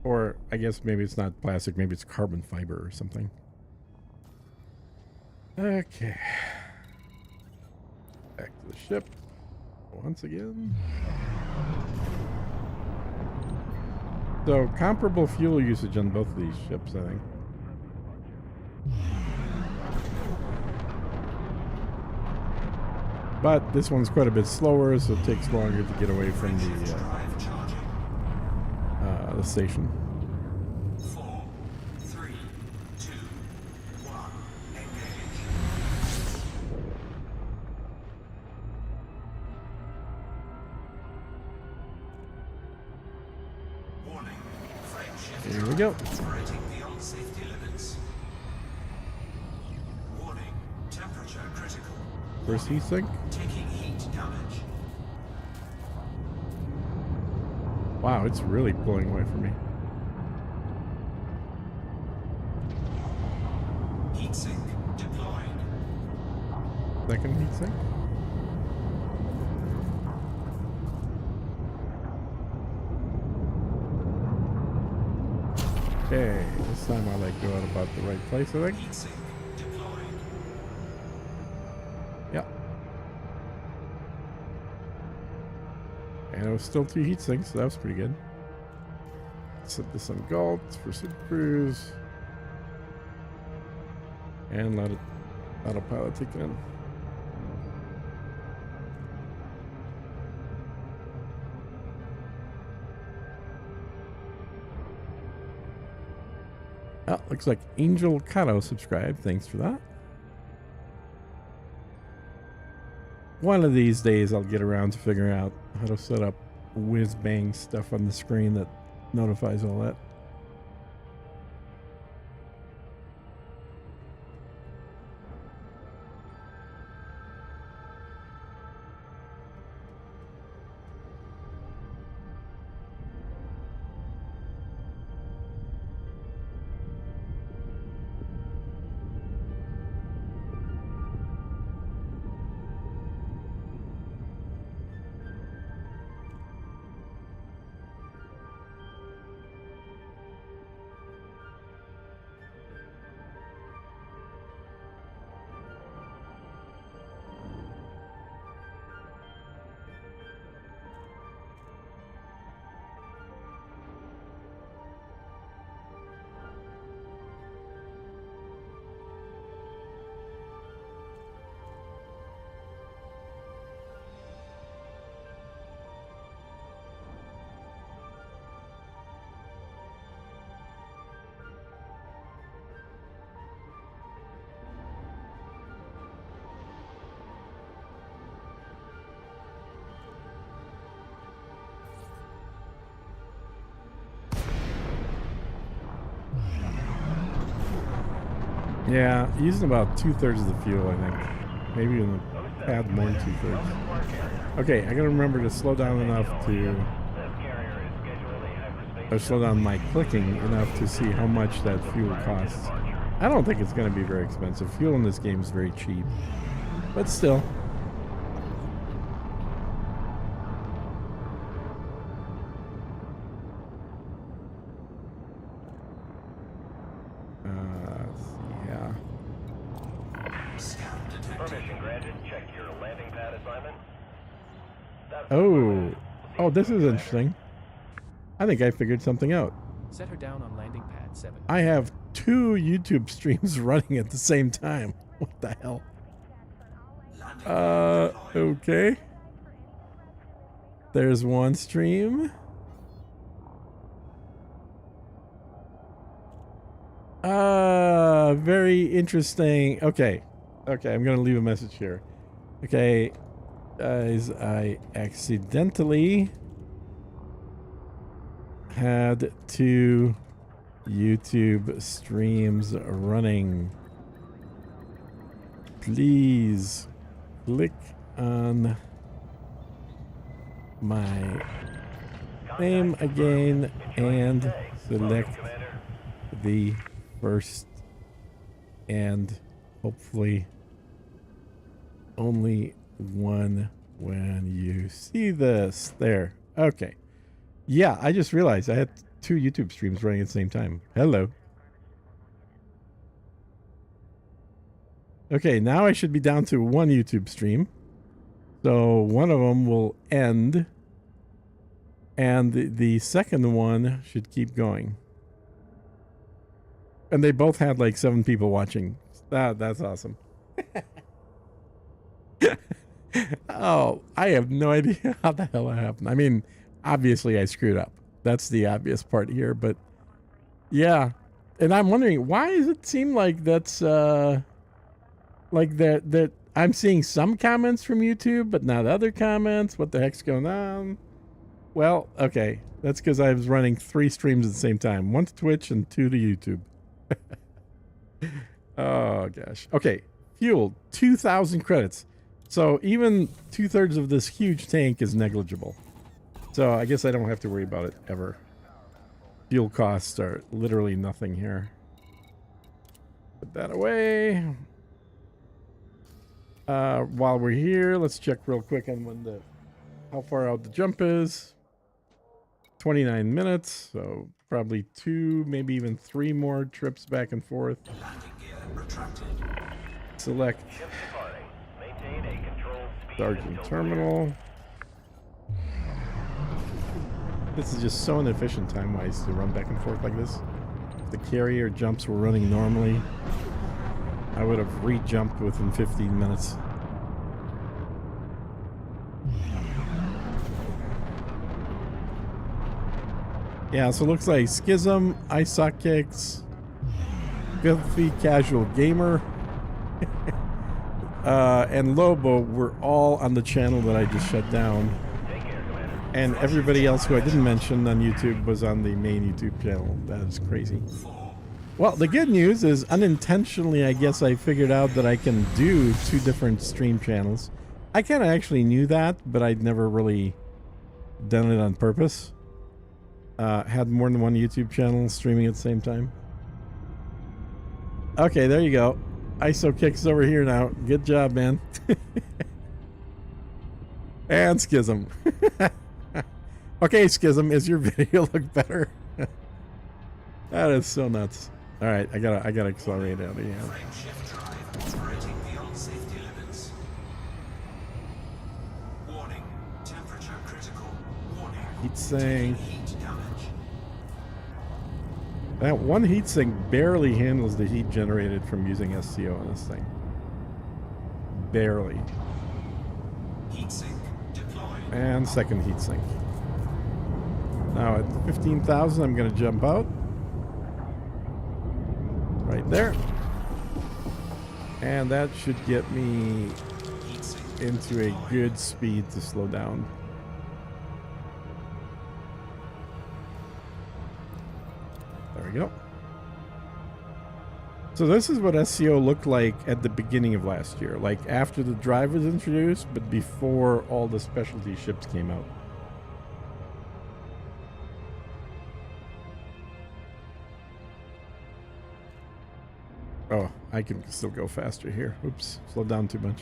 Or I guess maybe it's not plastic, maybe it's carbon fiber or something. Okay. Back to the ship once again. So comparable fuel usage on both of these ships, I think. But this one's quite a bit slower, so it takes longer to get away from Shift drive charging. the station. 4, 3, 2, 1. Engage. Warning. Frame shift Here we go. operating beyond safety limits. Warning. Temperature critical. First heat sink. Taking heat damage. Wow, it's really pulling away from me. Heat sink deployed. Second heat sink. Okay, this time I'll let go at about the right place, I think. Heat sink deployed. Yep. And it was still 2 heat sinks, so that was pretty good. Set this on Galt for Super Cruise. And let it autopilot take it in. Oh, looks like Angel Kato subscribed. Thanks for that. One of these days I'll get around to figuring out how to set up whiz-bang stuff on the screen that notifies all that. Yeah, using about 2/3 of the fuel, I think. Maybe even a tad more than 2/3. Okay, I gotta remember to slow down enough to, or slow down my clicking enough to see how much that fuel costs. I don't think it's gonna be very expensive. Fuel in this game is very cheap, but still. Yeah. Scan detected. Permission granted. Check your landing pad assignment. That's Oh, this is interesting. I think I figured something out. Set her down on landing pad 7. I have 2 YouTube streams running at the same time. What the hell? Landing pad deployed. Okay. There's one stream. Very interesting. Okay. Okay, I'm gonna leave a message here. Okay, guys, I accidentally had 2 YouTube streams running. Please click on my name again and select the first and hopefully only one when you see this. There. Okay. Yeah, I just realized I had 2 YouTube streams running at the same time. Hello. Okay, now I should be down to 1 YouTube stream. So one of them will end. And the second one should keep going. And they both had like 7 people watching. That's awesome. Oh, I have no idea how the hell that happened. I mean, obviously I screwed up. That's the obvious part here, but yeah. And I'm wondering, why does it seem like that's like that I'm seeing some comments from YouTube, but not other comments? What the heck's going on? Well, okay. That's because I was running 3 streams at the same time. 1 to Twitch and 2 to YouTube. Oh, gosh. Okay. Fuel, 2,000 credits. So even 2/3 of this huge tank is negligible. So I guess I don't have to worry about it ever. Fuel costs are literally nothing here. Put that away. While we're here, let's check real quick on when how far out the jump is. 29 minutes, so probably 2, maybe even 3 more trips back and forth. Landing gear retracted. Select Ship departing. Maintain a controlled speed Sergeant until Terminal. This is just so inefficient time-wise to run back and forth like this. If the carrier jumps were running normally, I would have re-jumped within 15 minutes. Yeah, so it looks like Schism, Isokicks, Filthy Casual Gamer, and Lobo were all on the channel that I just shut down. And everybody else who I didn't mention on YouTube was on the main YouTube channel. That is crazy. Well, the good news is unintentionally, I guess I figured out that I can do 2 different stream channels. I kind of actually knew that, but I'd never really done it on purpose. Had more than 1 YouTube channel streaming at the same time. Okay, there you go. Isokicks over here now. Good job, man. And Schism. Okay, Schism, is your video look better? That is so nuts. All right, I gotta accelerate out of here. Frame shift drive operating beyond safety limits. Warning. Temperature critical. Warning. Heatsink. Heat damage. That one heatsink barely handles the heat generated from using SCO on this thing. Barely. Heatsink deployed. And second heatsink. Now at 15,000, I'm going to jump out. Right there. And that should get me Heatsink into a deployed. good speed to slow down. There we go. So this is what SCO looked like at the beginning of last year, like after the drive was introduced, but before all the specialty ships came out. Oh, I can still go faster here. Oops, slowed down too much.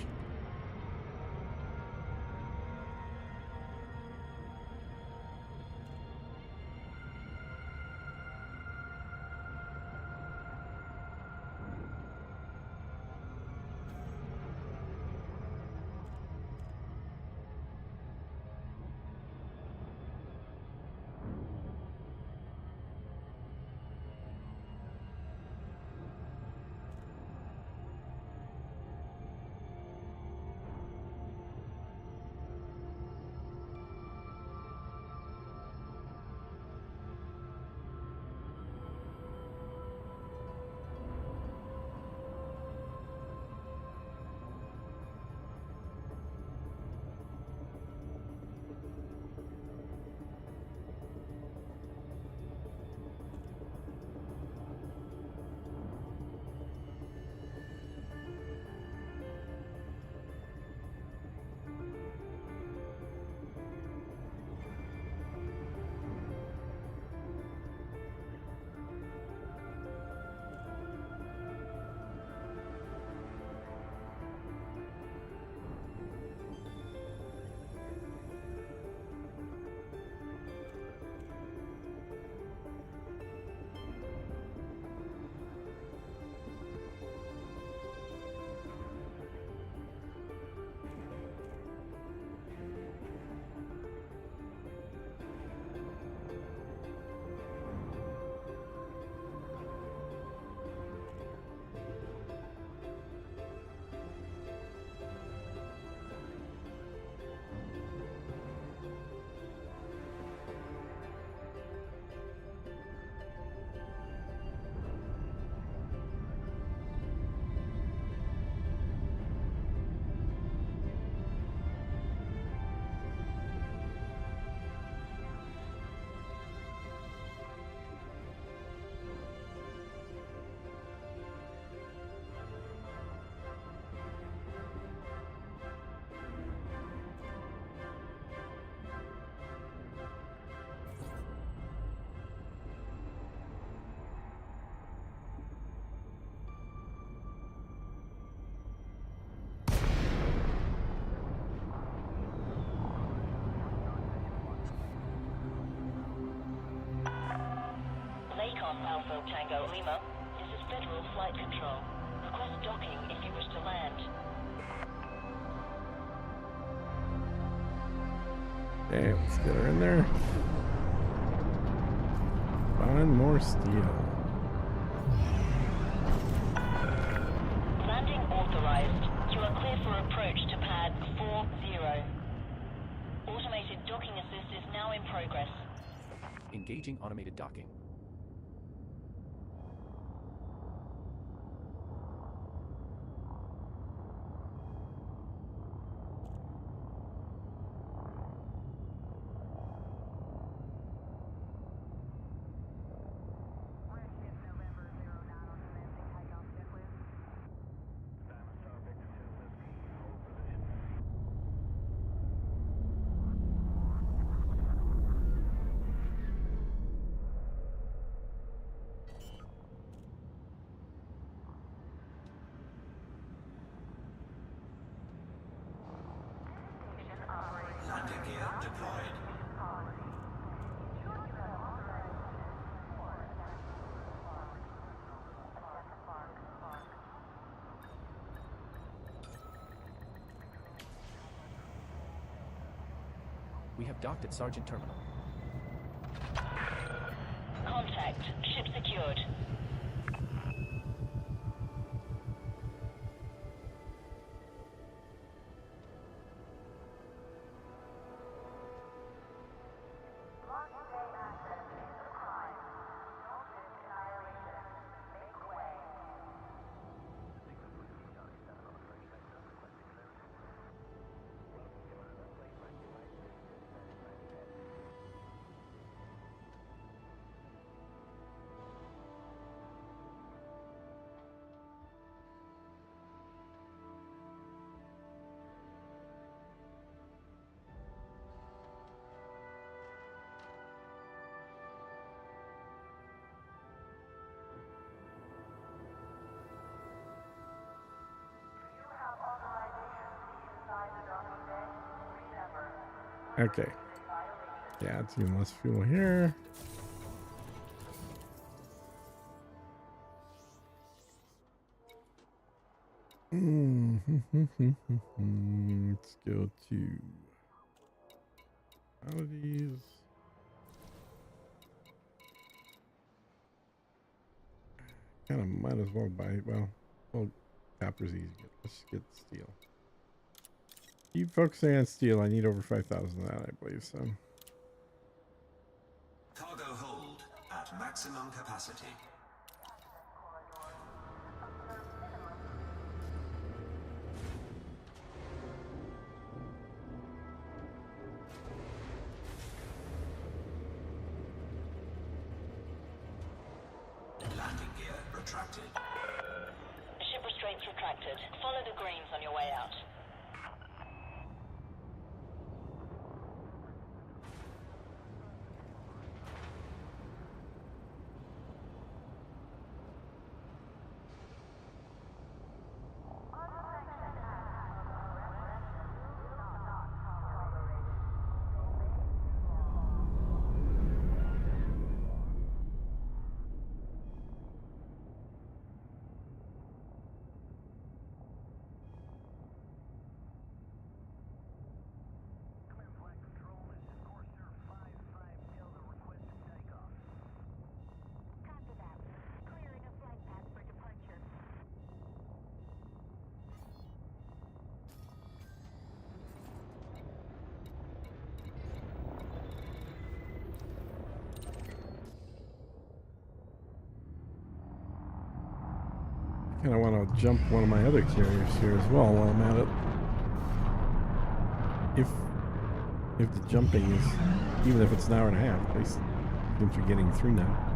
Lacon Alpha Tango Lima. This is Federal Flight Control. Request docking if you wish to land. Okay, let's get her in there. Find more steel. Landing authorized. You are clear for approach to pad 40. Automated docking assist is now in progress. Engaging automated docking. Landing gear deployed. We have docked at Sergeant Terminal. Contact. Ship secured. Okay. Yeah, it's even less fuel here. Let's go to commodities. Kind of might as well buy. Well, copper's easy. Let's get steel. Keep focusing on steel. I need over 5,000 of that, I believe so. Cargo hold at maximum capacity. Landing gear retracted. Ship restraints retracted. Follow the greens on your way out. Kind of want to jump one of my other carriers here as well while I'm at it. If the jumping is, even if it's an hour and a half, at least since we're getting through now.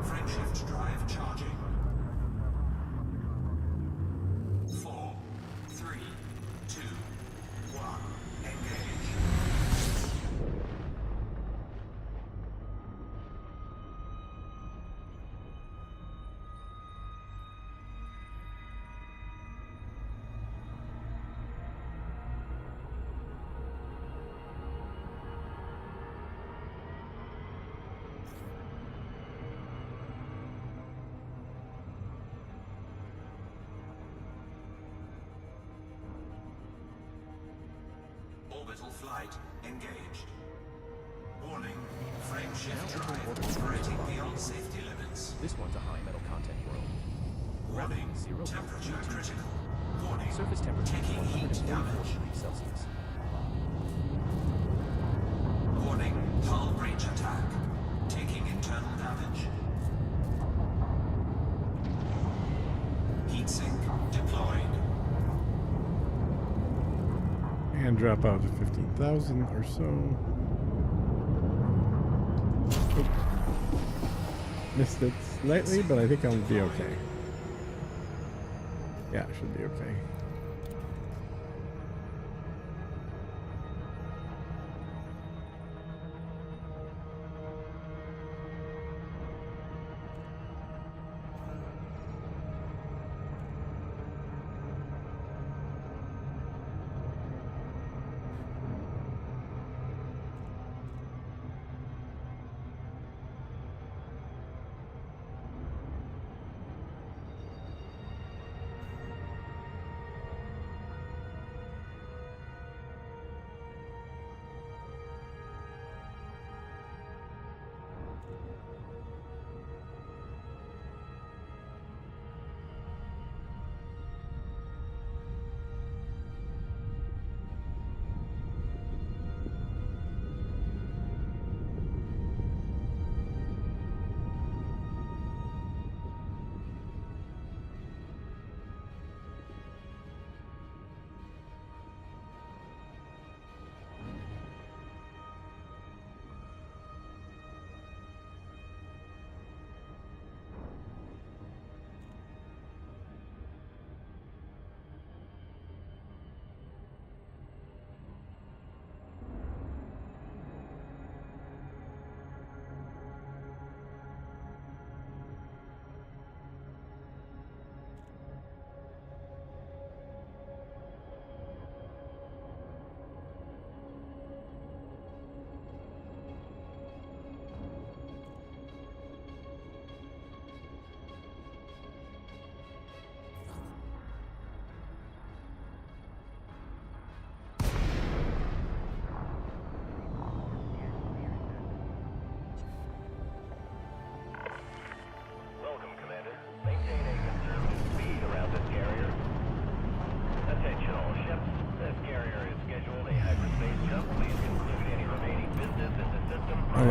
Frameshift drive charging. 4, 3, 2, 1. Engage. Orbital flight engaged. Warning, frameshift drive operating beyond safety limits. This one's a high metal content world. Warning, Zero. temperature critical. Warning, Surface temperature taking heat 144 damage. degrees Celsius. Warning, hull breach attack. Taking internal damage. Heatsink deployed. And drop out to 15,000 or so. Oop. Missed it slightly, but I think I'll be okay. Yeah, it should be okay.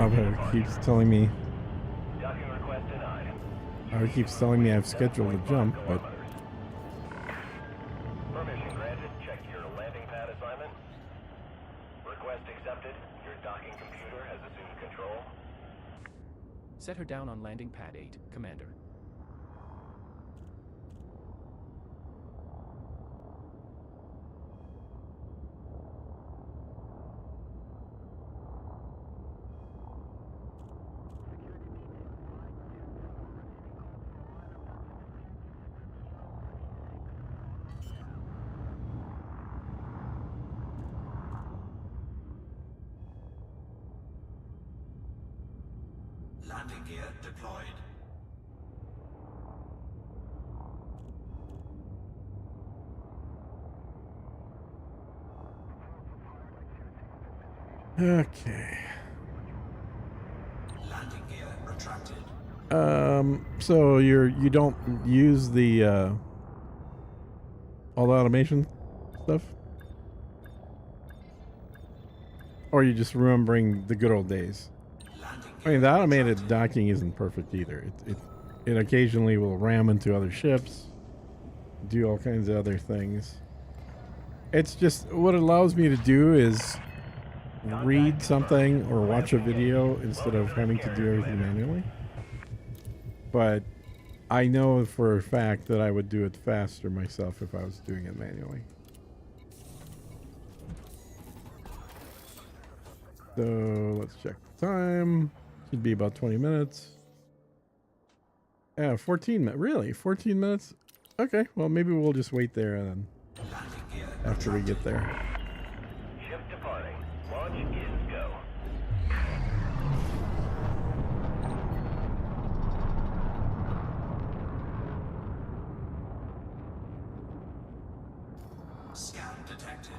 love how it keeps telling me. Docking request denied. How it keeps telling me I've scheduled a jump, but Permission granted. Check your landing pad assignment. Request accepted. Your docking computer has assumed control. Set her down on landing pad 8, Commander. Landing gear deployed. okay. Landing gear retracted. So you don't use the all the automation stuff, or you just remembering the good old days? Landing I gear mean, the automated retracted. docking isn't perfect either. It occasionally will ram into other ships, do all kinds of other things. It's just what it allows me to do is read something or watch a video instead of having to do everything manually. But I know for a fact that I would do it faster myself if I was doing it manually. So let's check the time. Should be about 20 minutes. Yeah, 14 minutes. Really? 14 minutes? Okay, well, maybe we'll just wait there and then Landing gear after we retracted. get there. Ship departing. Launch is go. Scan detected.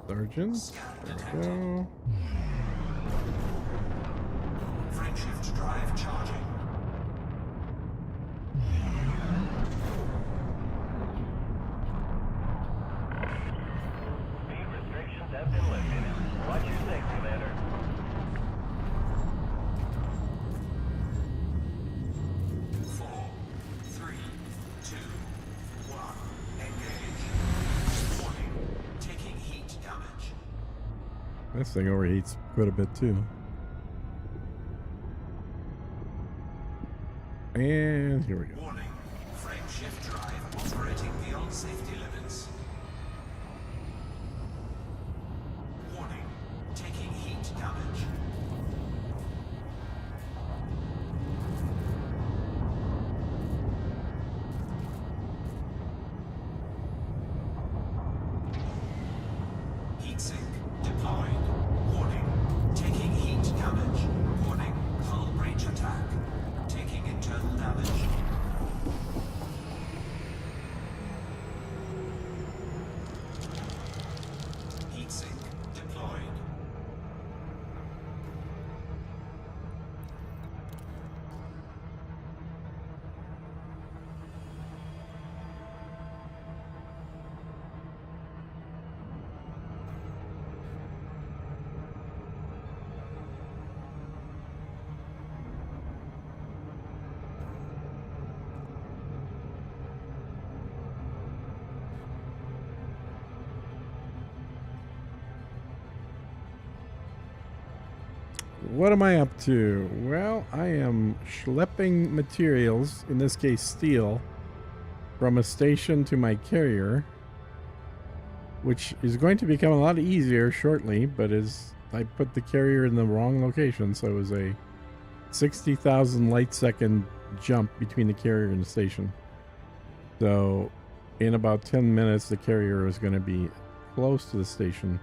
Sergeant. Scan There we detected. go. Frameshift drive charging. Speed restrictions have been lifted. Watch your six, Commander. Four, three, two, one. Engage. Warning. Taking heat damage. This thing overheats quite a bit too. And here we go. Warning. Frameshift drive operating beyond safety limits. Warning. Taking heat damage. Heatsink deployed. Warning. Taking heat damage. Warning. Hull breach attack. Taking internal damage. Heatsink deployed. What am I up to? Well, I am schlepping materials, in this case steel, from a station to my carrier, which is going to become a lot easier shortly, but I put the carrier in the wrong location, so it was a 60,000 light second jump between the carrier and the station. So in about 10 minutes, the carrier is going to be close to the station,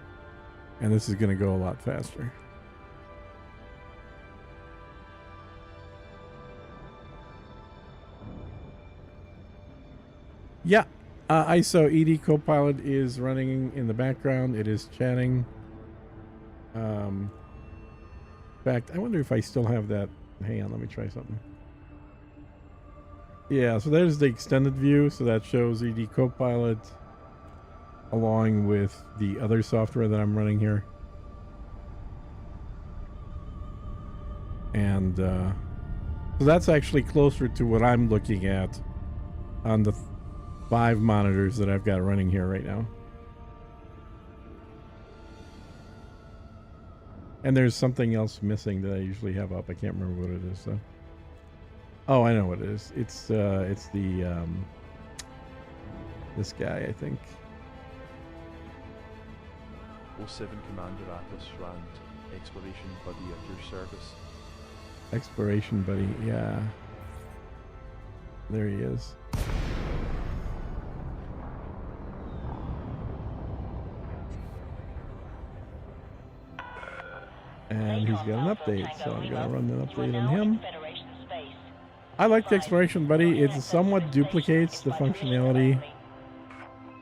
and this is going to go a lot faster. Yeah, ISO ED Copilot is running in the background. It is chatting. In fact, I wonder if I still have that. Hang on, let me try something. Yeah, so there's the extended view. So that shows ED Copilot along with the other software that I'm running here. And so that's actually closer to what I'm looking at on the 5 monitors that I've got running here right now. And there's something else missing that I usually have up. I can't remember what it is though. Oh, I know what it is. It's the this guy, I think. 07 Commander Atlas Rand, Exploration Buddy at your service. Exploration Buddy, yeah. There he is. And he's got an update, so I'm gonna run an update on him. I like the Exploration Buddy. It somewhat duplicates the functionality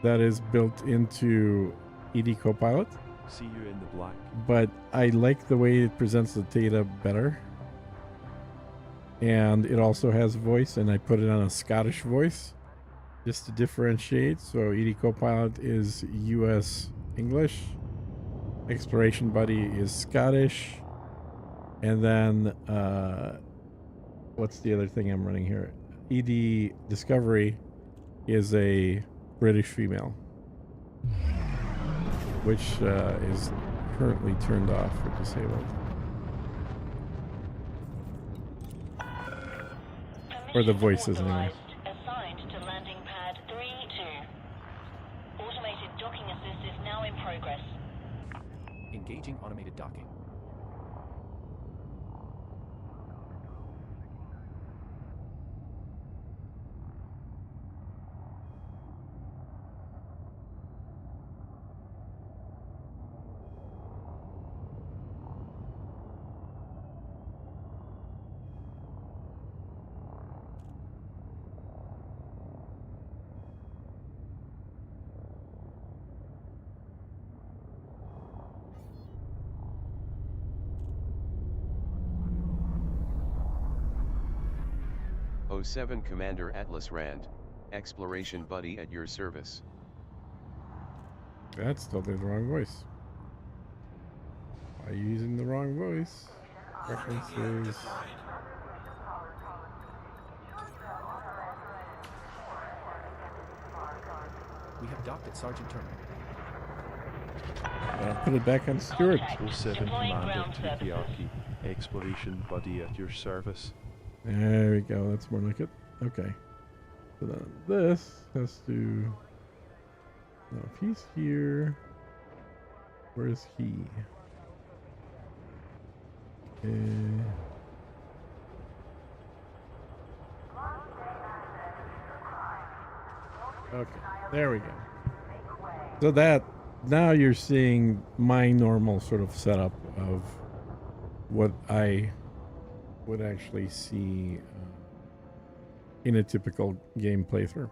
that is built into ED Copilot, See you in the black. but I like the way it presents the data better. And it also has voice, and I put it on a Scottish voice just to differentiate. So ED Copilot is US English, Exploration Buddy is Scottish, and then what's the other thing I'm running here? ED Discovery is a British female, which is currently turned off or disabled. Or the voices anyway. Assigned to landing pad 3-2. Automated docking assist is now in progress. Engaging automated docking. O7 Commander Atlas Rand, Exploration Buddy at your service. That's totally the wrong voice. Why are you using the wrong voice? Preferences. We have docked at Sergeant Turner. Put it back on Stewart. 07 Commander Tukiaki, Exploration Buddy at your service. There we go. That's more like it. Okay. So then this has to. No, if he's here, where is he? Okay, there we go. So that now you're seeing my normal sort of setup of what I would actually see in a typical game playthrough.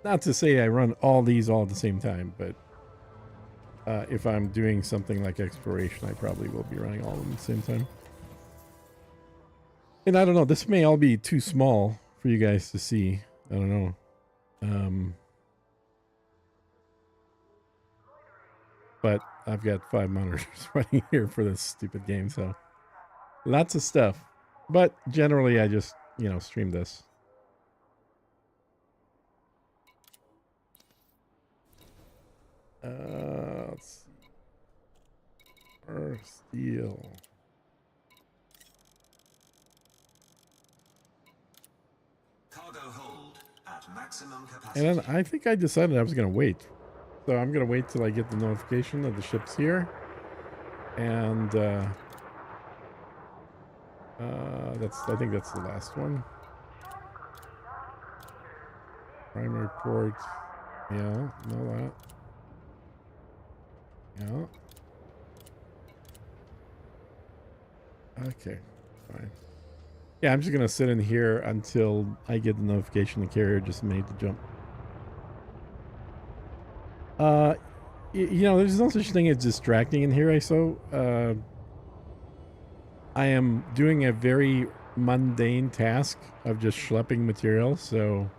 Not to say I run all these all at the same time, but if I'm doing something like exploration, I probably will be running all of them at the same time. And I don't know, this may all be too small for you guys to see. I don't know. But I've got 5 monitors running here for this stupid game, so lots of stuff. But generally, I just, stream this. Let's see. Earth Steel. Cargo hold at maximum capacity. And then I think I decided I was going to wait. So I'm going to wait till I get the notification that the ship's here. And I think that's the last one. Primary port. Yeah, know that. Yeah. Okay, fine. Yeah, I'm just gonna sit in here until I get the notification the carrier just made the jump. There's no such thing as distracting in here, I am doing a very mundane task of just schlepping material. So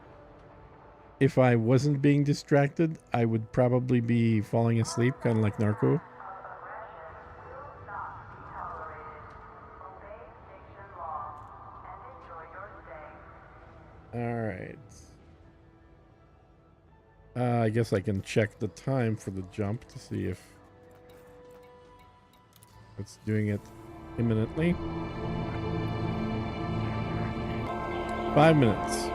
if I wasn't being distracted, I would probably be falling asleep, kind of like Narco. All right. I guess I can check the time for the jump to see if it's doing it imminently. 5 minutes.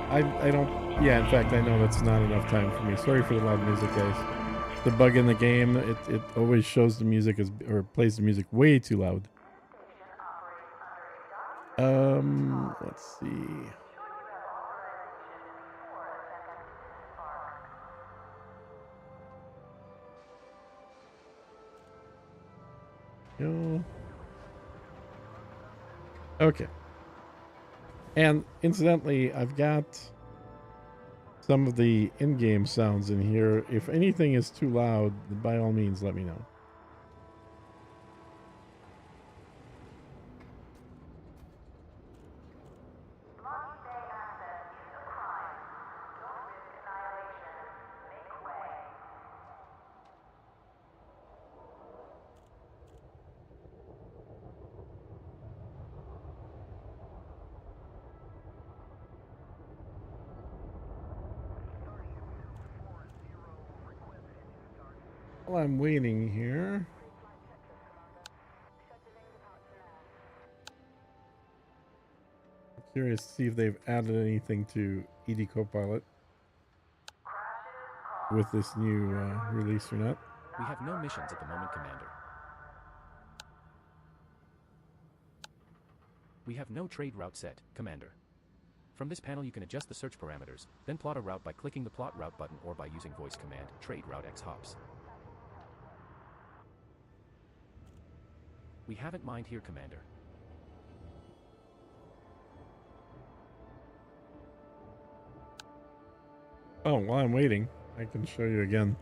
I don't... Yeah, in fact, I know that's not enough time for me. Sorry for the loud music, guys. The bug in the game, it always shows the music as... or plays the music way too loud. Let's see. No. Okay. And incidentally, I've got some of the in-game sounds in here. If anything is too loud, by all means, let me know. While I'm waiting here, I'm curious to see if they've added anything to ED Copilot with this new release or not. We have no missions at the moment, Commander. We have no trade route set, Commander. From this panel you can adjust the search parameters, then plot a route by clicking the plot route button or by using voice command, trade route x hops. We haven't mined here, Commander. Oh, while I'm waiting, I can show you again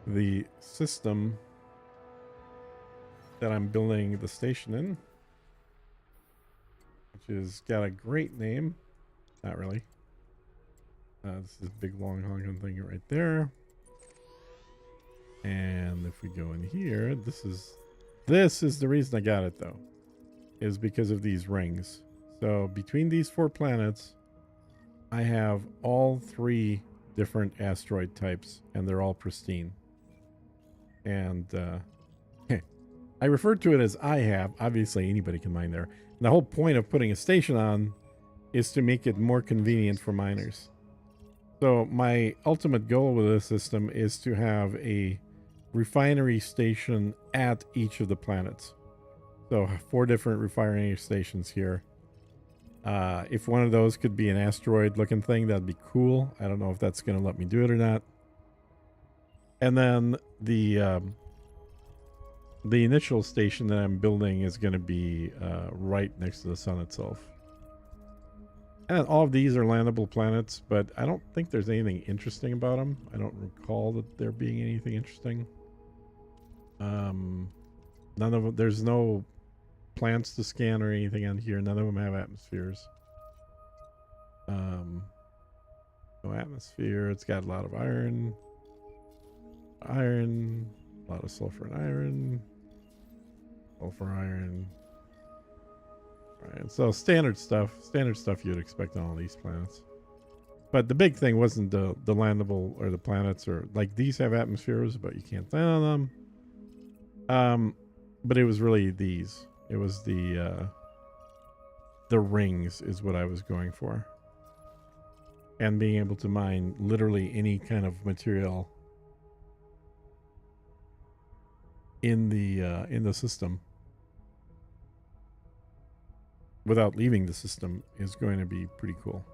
the system that I'm building the station in, which has got a great name. Not really. This is a big long honking thing right there. And if we go in here, this is the reason I got it, though, is because of these rings. So between these 4 planets, I have all 3 different asteroid types, and they're all pristine. And I refer to it as I have. Obviously, anybody can mine there. And the whole point of putting a station on is to make it more convenient for miners. So my ultimate goal with this system is to have a refinery station at each of the planets. So 4 different refinery stations here. If one of those could be an asteroid looking thing, that'd be cool. I don't know if that's going to let me do it or not. And then the initial station that I'm building is going to be right next to the sun itself. And all of these are landable planets, but I don't think there's anything interesting about them. I don't recall that there being anything interesting. None of them, there's no plants to scan or anything on here. None of them have atmospheres. No atmosphere. It's got a lot of iron, a lot of sulfur and iron, iron. Right, so standard stuff you'd expect on all these planets. But the big thing wasn't the landable or the planets, or like these have atmospheres, but you can't land on them. But it was really these. It was the rings is what I was going for. And being able to mine literally any kind of material in the system without leaving the system is going to be pretty cool.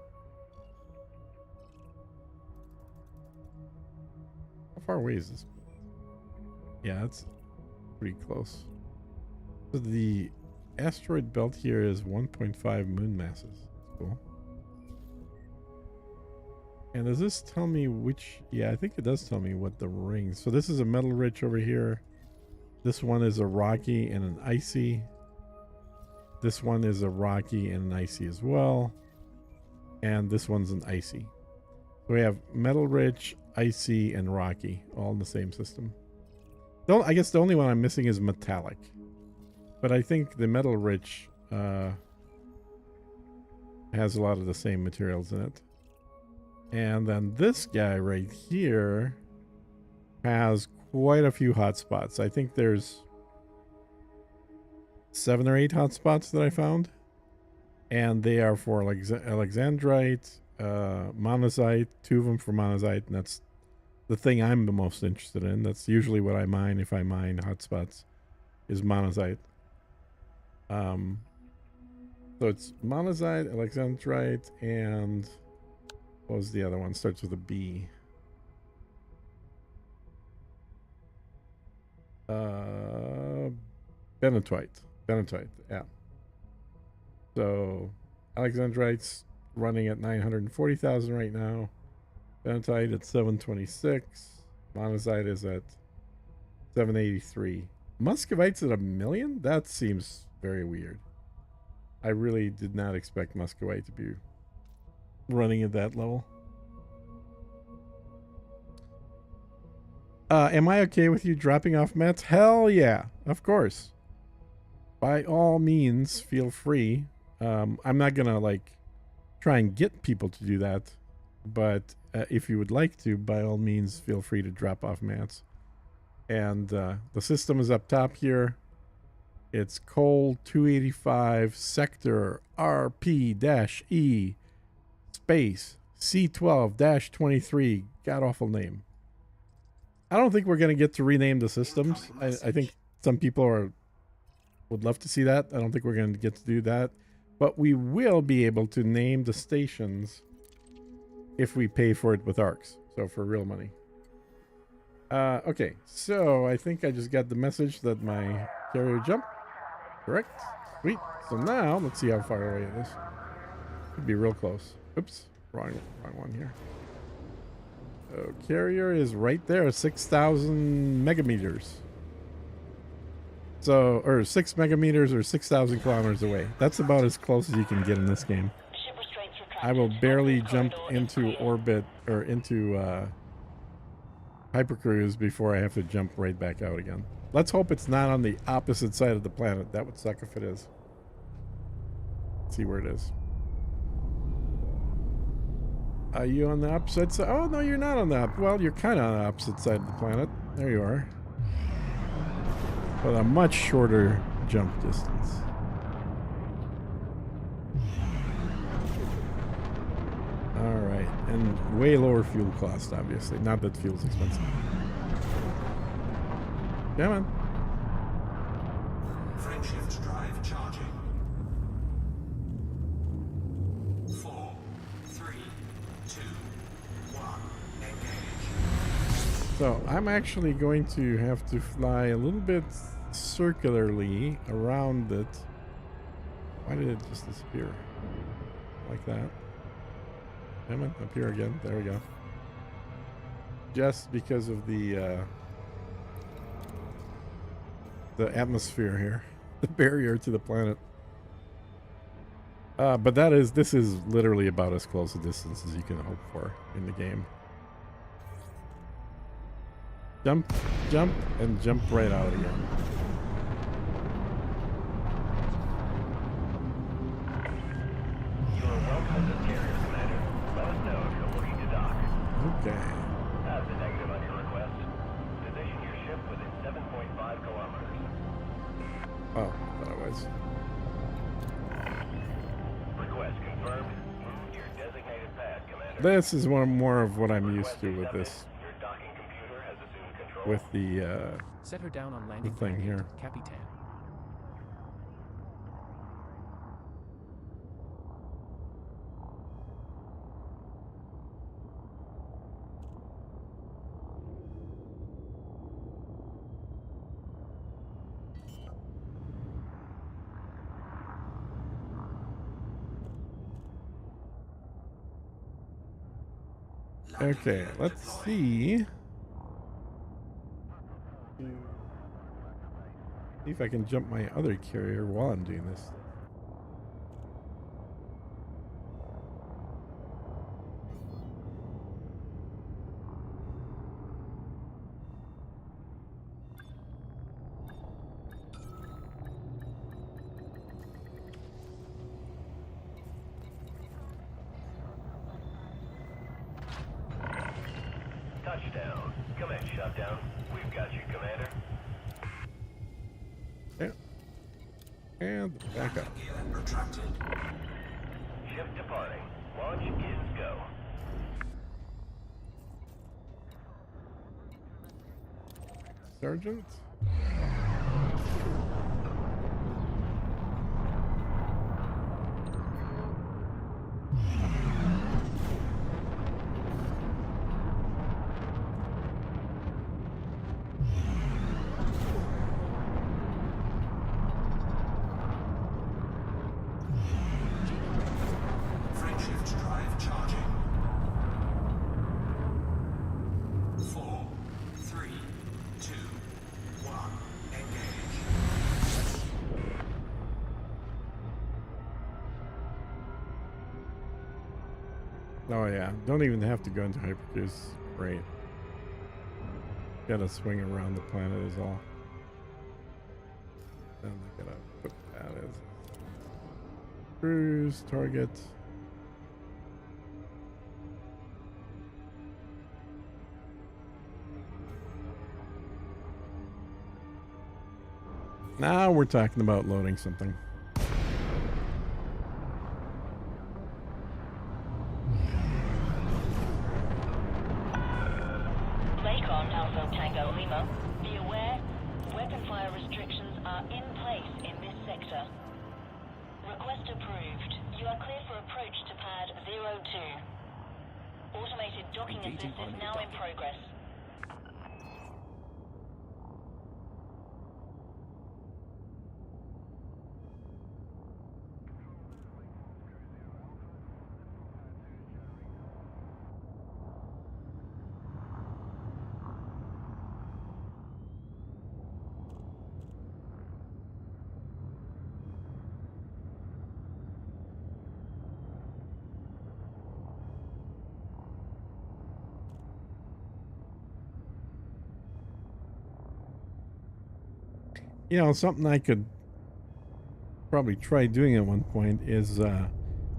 How far away is this? Yeah, it's pretty close. So the asteroid belt here is 1.5 moon masses. That's cool. And does this tell me which... Yeah, I think it does tell me what the rings... So this is a metal rich over here. This one is a rocky and an icy. This one is a rocky and an icy as well. And this one's an icy. So we have metal rich, icy, and rocky, all in the same system. I guess the only one I'm missing is metallic. But I think the metal rich has a lot of the same materials in it. And then this guy right here has quite a few hotspots. I think there's 7 or 8 hotspots that I found. And they are for alexandrite, monazite, 2 of them for monazite, and that's the thing I'm the most interested in. That's usually what I mine if I mine hotspots, is monazite. So it's monazite, alexandrite, and what was the other one? Starts with a B. Bentonite, yeah. So alexandrite's running at 940,000 right now. Bentonite at 726. Monazite is at 783. Muscovite's at 1 million? That seems very weird. I really did not expect muscovite to be running at that level. Am I okay with you dropping off mats? Hell yeah, of course. By all means, feel free. I'm not gonna like try and get people to do that, but if you would like to, by all means, feel free to drop off mats. And the system is up top here. It's Cole 285 sector RP-E space C12-23. God awful name. I don't think we're gonna get to rename the systems. I think some people would love to see that. I don't think we're gonna get to do that. But we will be able to name the stations if we pay for it with ARX. So for real money. Okay, so I think I just got the message that my carrier jumped. Correct? Sweet. So now, let's see how far away it is. Could be real close. Oops. Wrong one here. So carrier is right there, 6,000 megameters. So, or 6 megameters or 6,000 kilometers away. That's about as close as you can get in this game. I will barely jump into orbit or into hypercruise before I have to jump right back out again. Let's hope it's not on the opposite side of the planet. That would suck if it is. Let's see where it is. Are you on the opposite side? Oh, no, you're not on the opposite. Well, you're kind of on the opposite side of the planet. There you are. But a much shorter jump distance. Alright, and way lower fuel cost, obviously. Not that fuel's expensive. Come on. Frameshift drive charging. 4, 3, 2, 1, engage. So I'm actually going to have to fly a little bit circularly around it. Why did it just disappear? Like that. Come on, up here again. There we go. Just because of the atmosphere here. The barrier to the planet. But this is literally about as close a distance as you can hope for in the game. Jump, jump, and jump right out again. You are welcome to Carrier, Commander. Let us know if you're looking to dock. Okay. As a negative on your request, position your ship within 7.5 kilometers. Oh, I thought I was. Request confirmed. Move to your designated pad, Commander. This is more of what I'm used to with this. Your docking computer has assumed control. With the Set her down on landing thing pad eight, here. Capitan. Okay, let's see. See if I can jump my other carrier while I'm doing this. down. Commence shutdown. We've got you, Commander. Yeah. And back up. Gear retracted. Ship departing. Launch is go. Sergeant? Frameshift drive charging. 4, 3, 2, 1. Engage. Oh yeah, don't even have to go into hypercruise. Great. Gotta swing around the planet is all. Then I gotta put that as cruise target. Now we're talking about loading something. Lakon Alpha Tango Lima. Be aware, weapon fire restrictions are in place in this sector. Request approved. You are cleared for approach to pad 02. Automated docking Engaging assist is automated now in docking. progress. You know, something I could probably try doing at one point is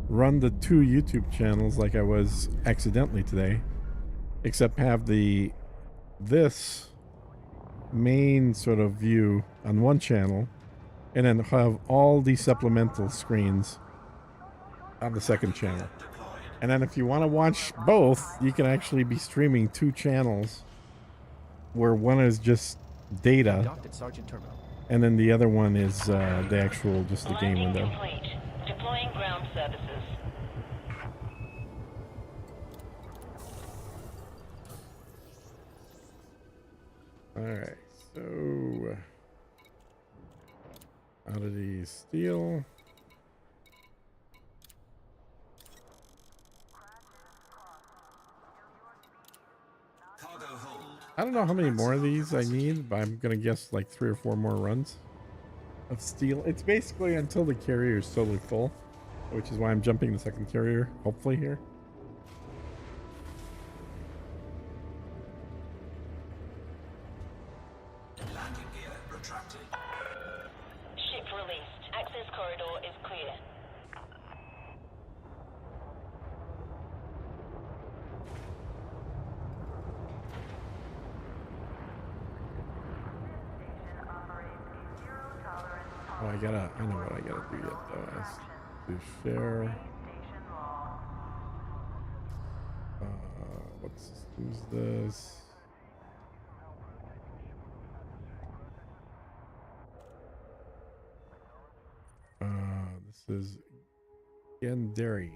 run the 2 YouTube channels like I was accidentally today, except have this main sort of view on one channel and then have all the supplemental screens on the second channel. And then if you want to watch both, you can actually be streaming 2 channels where one is just data Docked at Sergeant Terminal. and then the other one is the actual, just the game Landing window. complete. Deploying ground services. Alright, so out of the steel. Cargo hold. I don't know how many more of these I need, but I'm gonna guess like 3 or 4 more runs of steel. It's basically until the carrier is totally full, which is why I'm jumping the second carrier, hopefully here. Landing gear retracted. Ship released. Access corridor is clear. Oh, I know what I gotta do yet though. Is to share. Who's this? This is Gendary.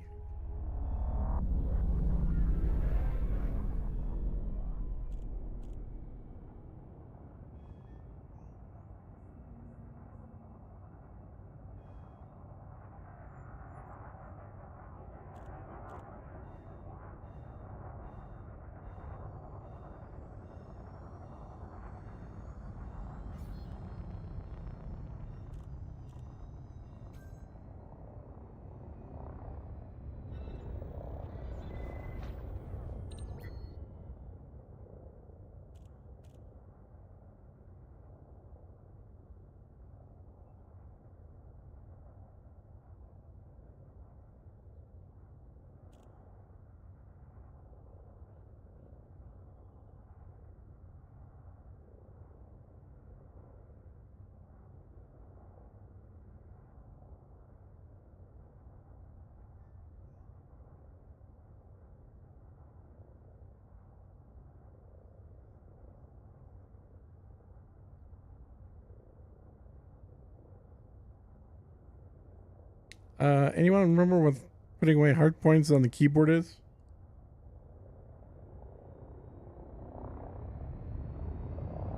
Anyone remember what putting away hard points on the keyboard is?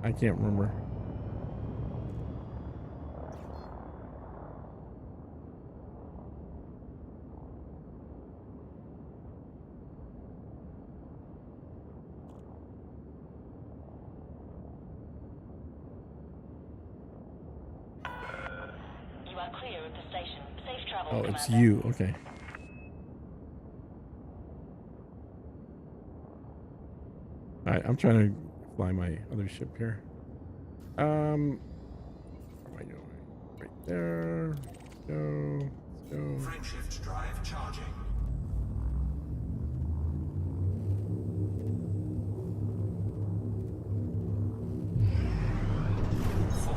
I can't remember. You are clear of the station. Safe travels, Oh, it's Commander. you. Okay. All right, I'm trying to fly my other ship here. Where am I going? Right there. Go. Let's go. Frameshift drive charging. 4,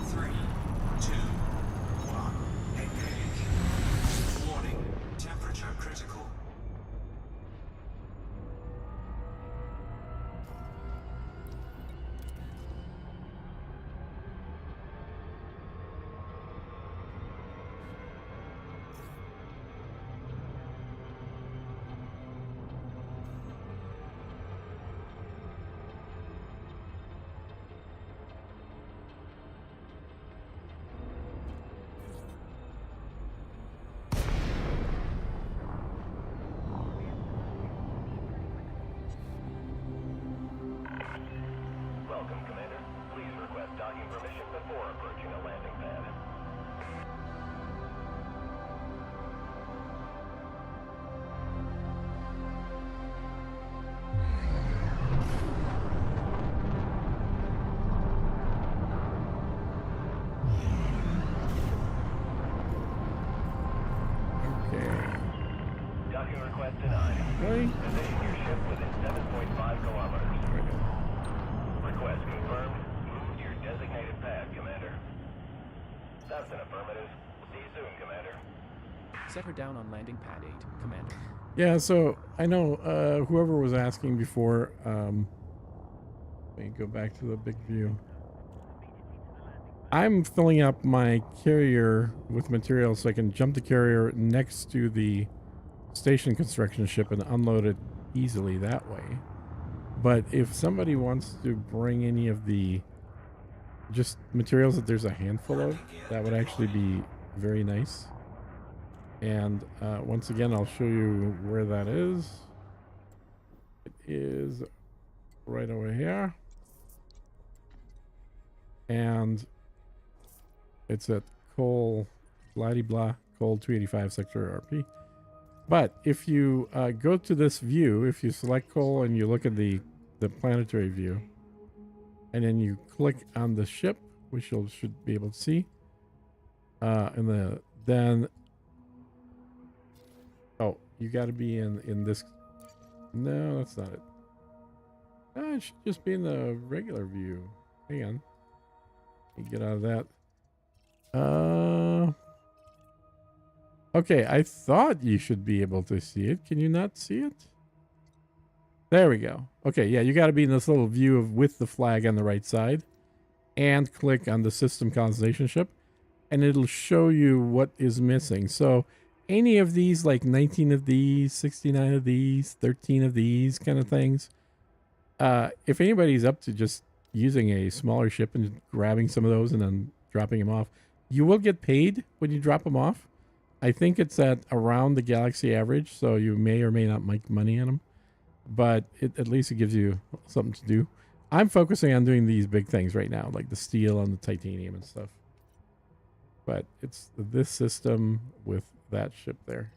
3, 2, 1. Engage. Warning. Temperature critical. Welcome, Commander. Please request docking permission before approaching a landing pad. Okay. Docking request denied. Really? Position your ship within 7.5 kilometers. Request confirmed. Move to your designated pad, Commander. That's an affirmative. See you soon, Commander. Set her down on landing pad 8, Commander. Yeah, so I know whoever was asking before, let me go back to the big view. I'm filling up my carrier with materials so I can jump the carrier next to the station construction ship and unload it easily that way. But if somebody wants to bring any of the just materials that there's a handful of, that would actually be very nice. And once again, I'll show you where that is. It is right over here. And it's at Coal, blah, Coal 285 Sector RP. But if you go to this view, if you select Coal and you look at the planetary view, and then you click on the ship, which you should be able to see, then oh, you got to be in this. No, that's not it. It should just be in the regular view. Hang on. Let me get out of that. Okay, I thought you should be able to see it. Can you not see it? There we go. Okay, yeah, you got to be in this little view of with the flag on the right side, and click on the system constellation ship, and it'll show you what is missing. So any of these, like 19 of these, 69 of these, 13 of these kind of things, if anybody's up to just using a smaller ship and grabbing some of those and then dropping them off, you will get paid when you drop them off. I think it's at around the galaxy average, so you may or may not make money on them, but at least it gives you something to do. I'm focusing on doing these big things right now, like the steel and the titanium and stuff. But it's this system with that ship there.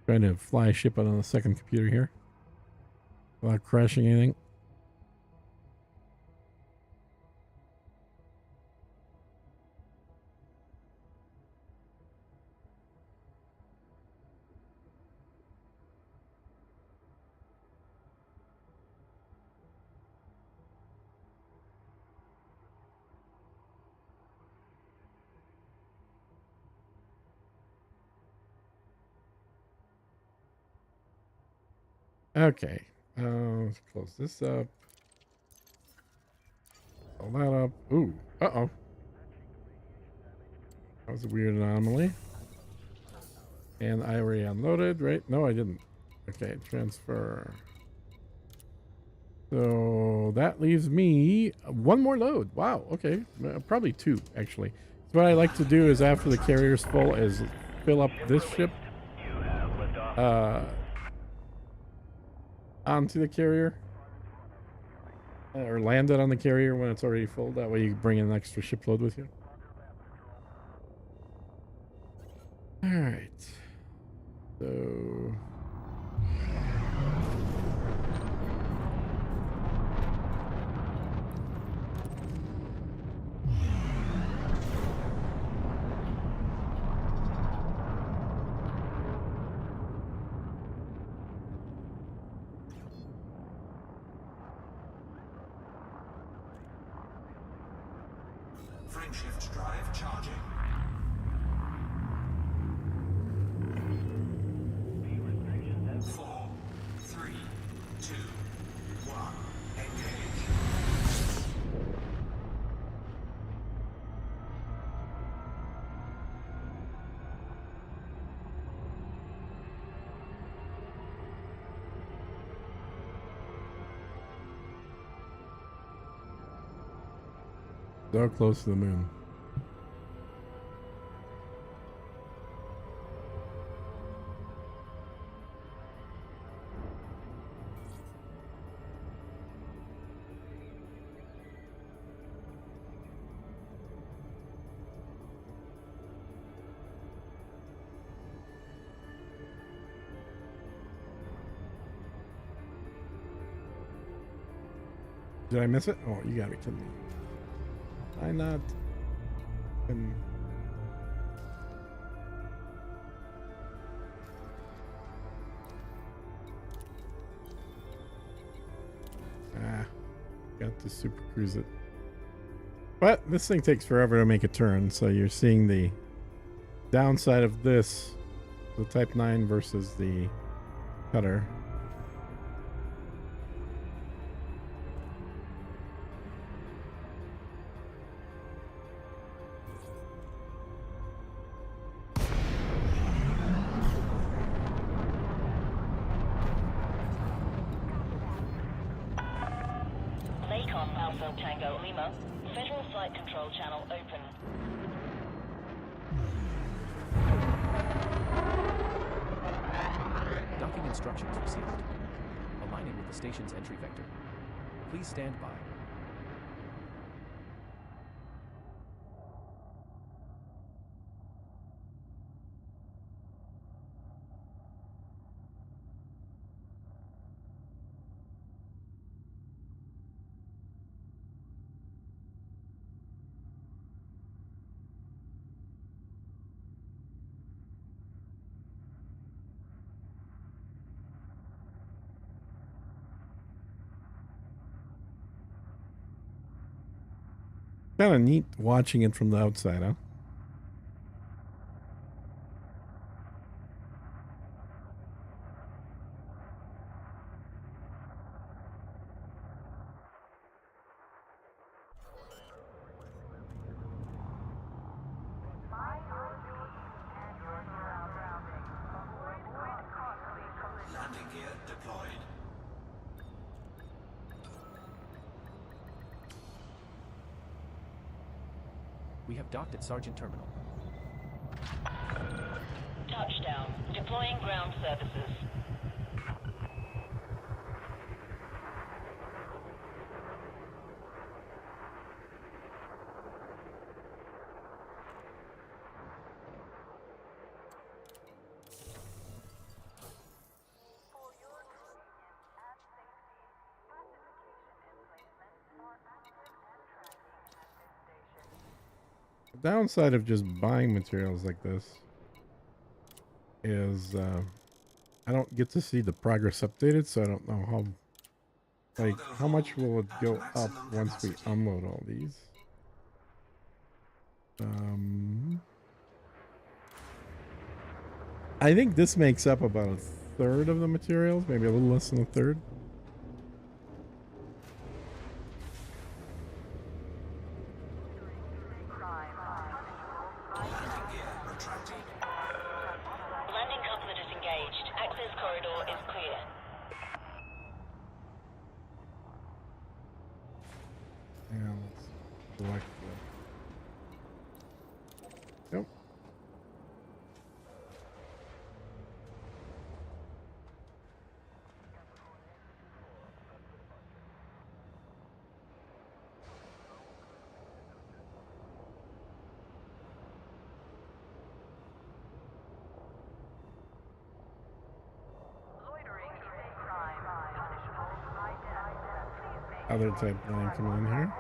Trying to fly a ship out on the second computer here without crashing anything. Okay. Let's close this up. Pull that up. Ooh. Uh-oh. That was a weird anomaly. And I already unloaded, right? No, I didn't. Okay, transfer. So that leaves me one more load. Wow. Okay. Probably two, actually. So what I like to do is after the carrier's full is fill up this ship onto the carrier. Or land it on the carrier when it's already full. That way you bring an extra shipload with you. Alright. So... Frameshift drive charging. Four, three, two, one. Engage. So close to the moon. Did I miss it? Oh, you gotta be kidding me. Why not? Got to super cruise it. But this thing takes forever to make a turn, so you're seeing the downside of this, the Type 9 versus the Cutter. Lakon Alpha Tango Lima. Federal Flight Control Channel open. Docking instructions received. Aligning with the station's entry vector. Please stand by. Kind of neat watching it from the outside, huh? Landing gear deployed. We have docked at Sergeant Terminal. Touchdown. Deploying ground services. The downside of just buying materials like this is I don't get to see the progress updated, so I don't know how much will it go up once we unload all these. I think this makes up about third of the materials, maybe a little less than a third. Landing gear retracted. Landing coupler disengaged. Access corridor is clear. Yeah, let's select the... Yep. Other type 9 coming in here.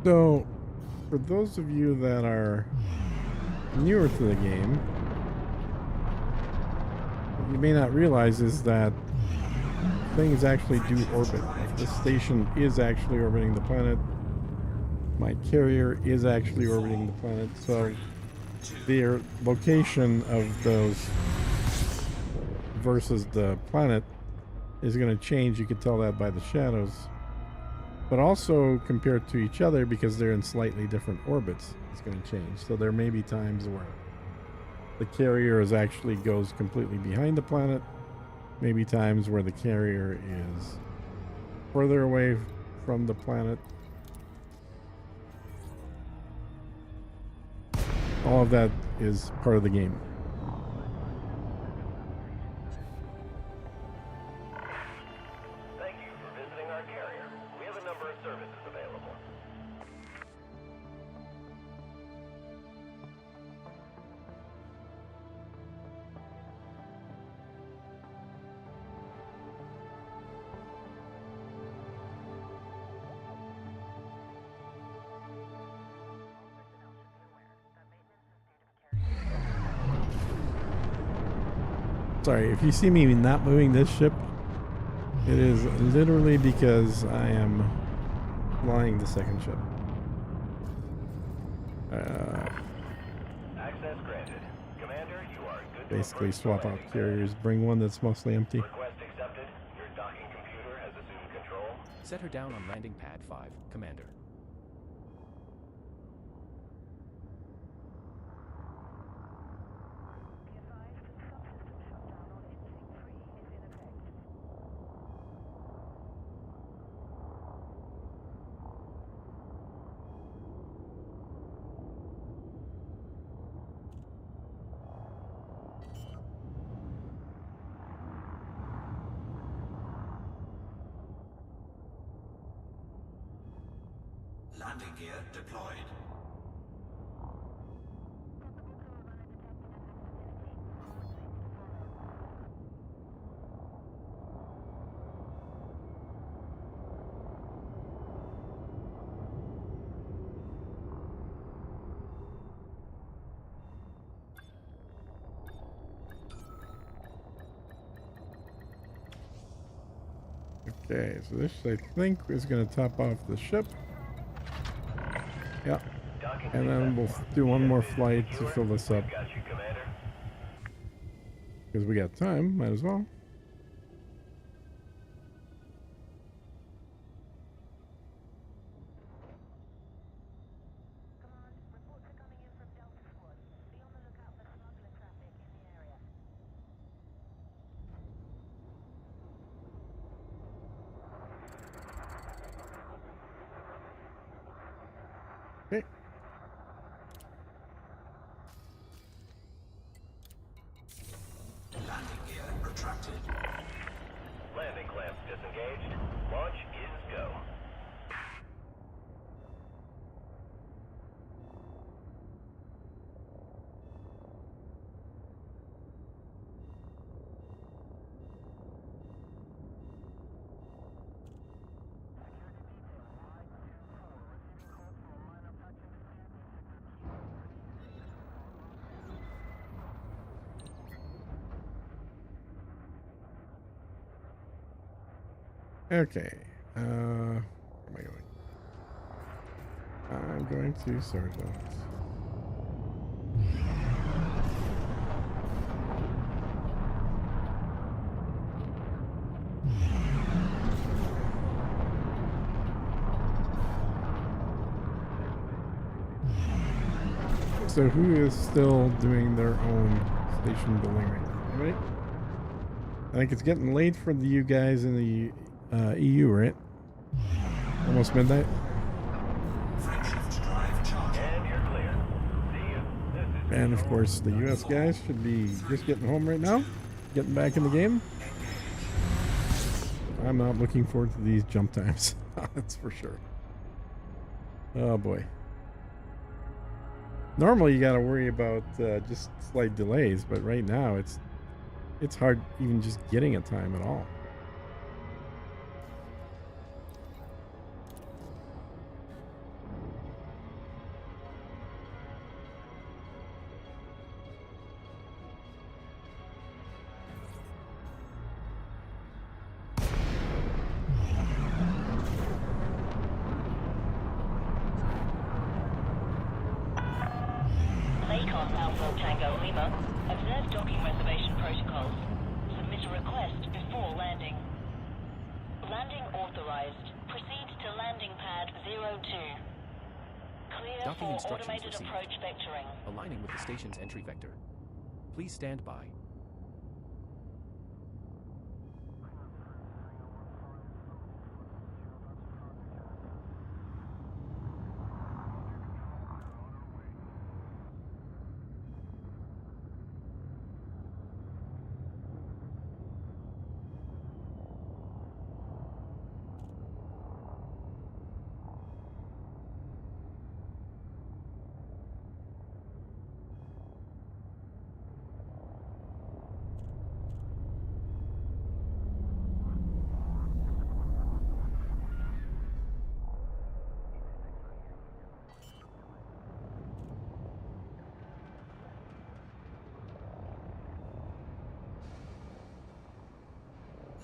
So, for those of you that are newer to the game, what you may not realize is that things actually do orbit. This station is actually orbiting the planet. My carrier is actually orbiting the planet. So, their location of those versus the planet is going to change. You can tell that by the shadows. But also compared to each other, because they're in slightly different orbits, it's going to change. So there may be times where the carrier actually goes completely behind the planet. Maybe times where the carrier is further away from the planet. All of that is part of the game. Thank you for visiting our carrier. We have a number of services available. Sorry, if you see me not moving this ship, it is literally because I am flying the second ship. Access granted. Commander, you are good to Basically approach the swap out landing pad. carriers, bring one that's mostly empty. Request accepted. Your docking computer has assumed control. Set her down on landing pad 5, Commander. Landing gear deployed. Okay, so this I think is going to top off the ship. Yeah, Docking and then we'll do one more flight to fill this up got you, Commander. because we got time. Might as well. Okay. disengaged. Launch is go. Okay. Where am I going? I'm going to Sergeant. So who is still doing their own station building right now? Anybody? I think it's getting late for you guys in the EU, right? Almost midnight. Frameshift drive charging. And you're clear. See you. This is And of course, the US guys should be just getting home right now, getting back in the game. I'm not looking forward to these jump times. That's for sure. Oh boy. Normally you got to worry about just slight delays, but right now it's hard even just getting a time at all. Lakos Alpha Tango Lima. Observe docking reservation protocols. Submit a request before landing. Landing authorized. Proceed to landing pad 02. Clear Docking for instructions automated received. approach vectoring. Aligning with the station's entry vector. Please stand by.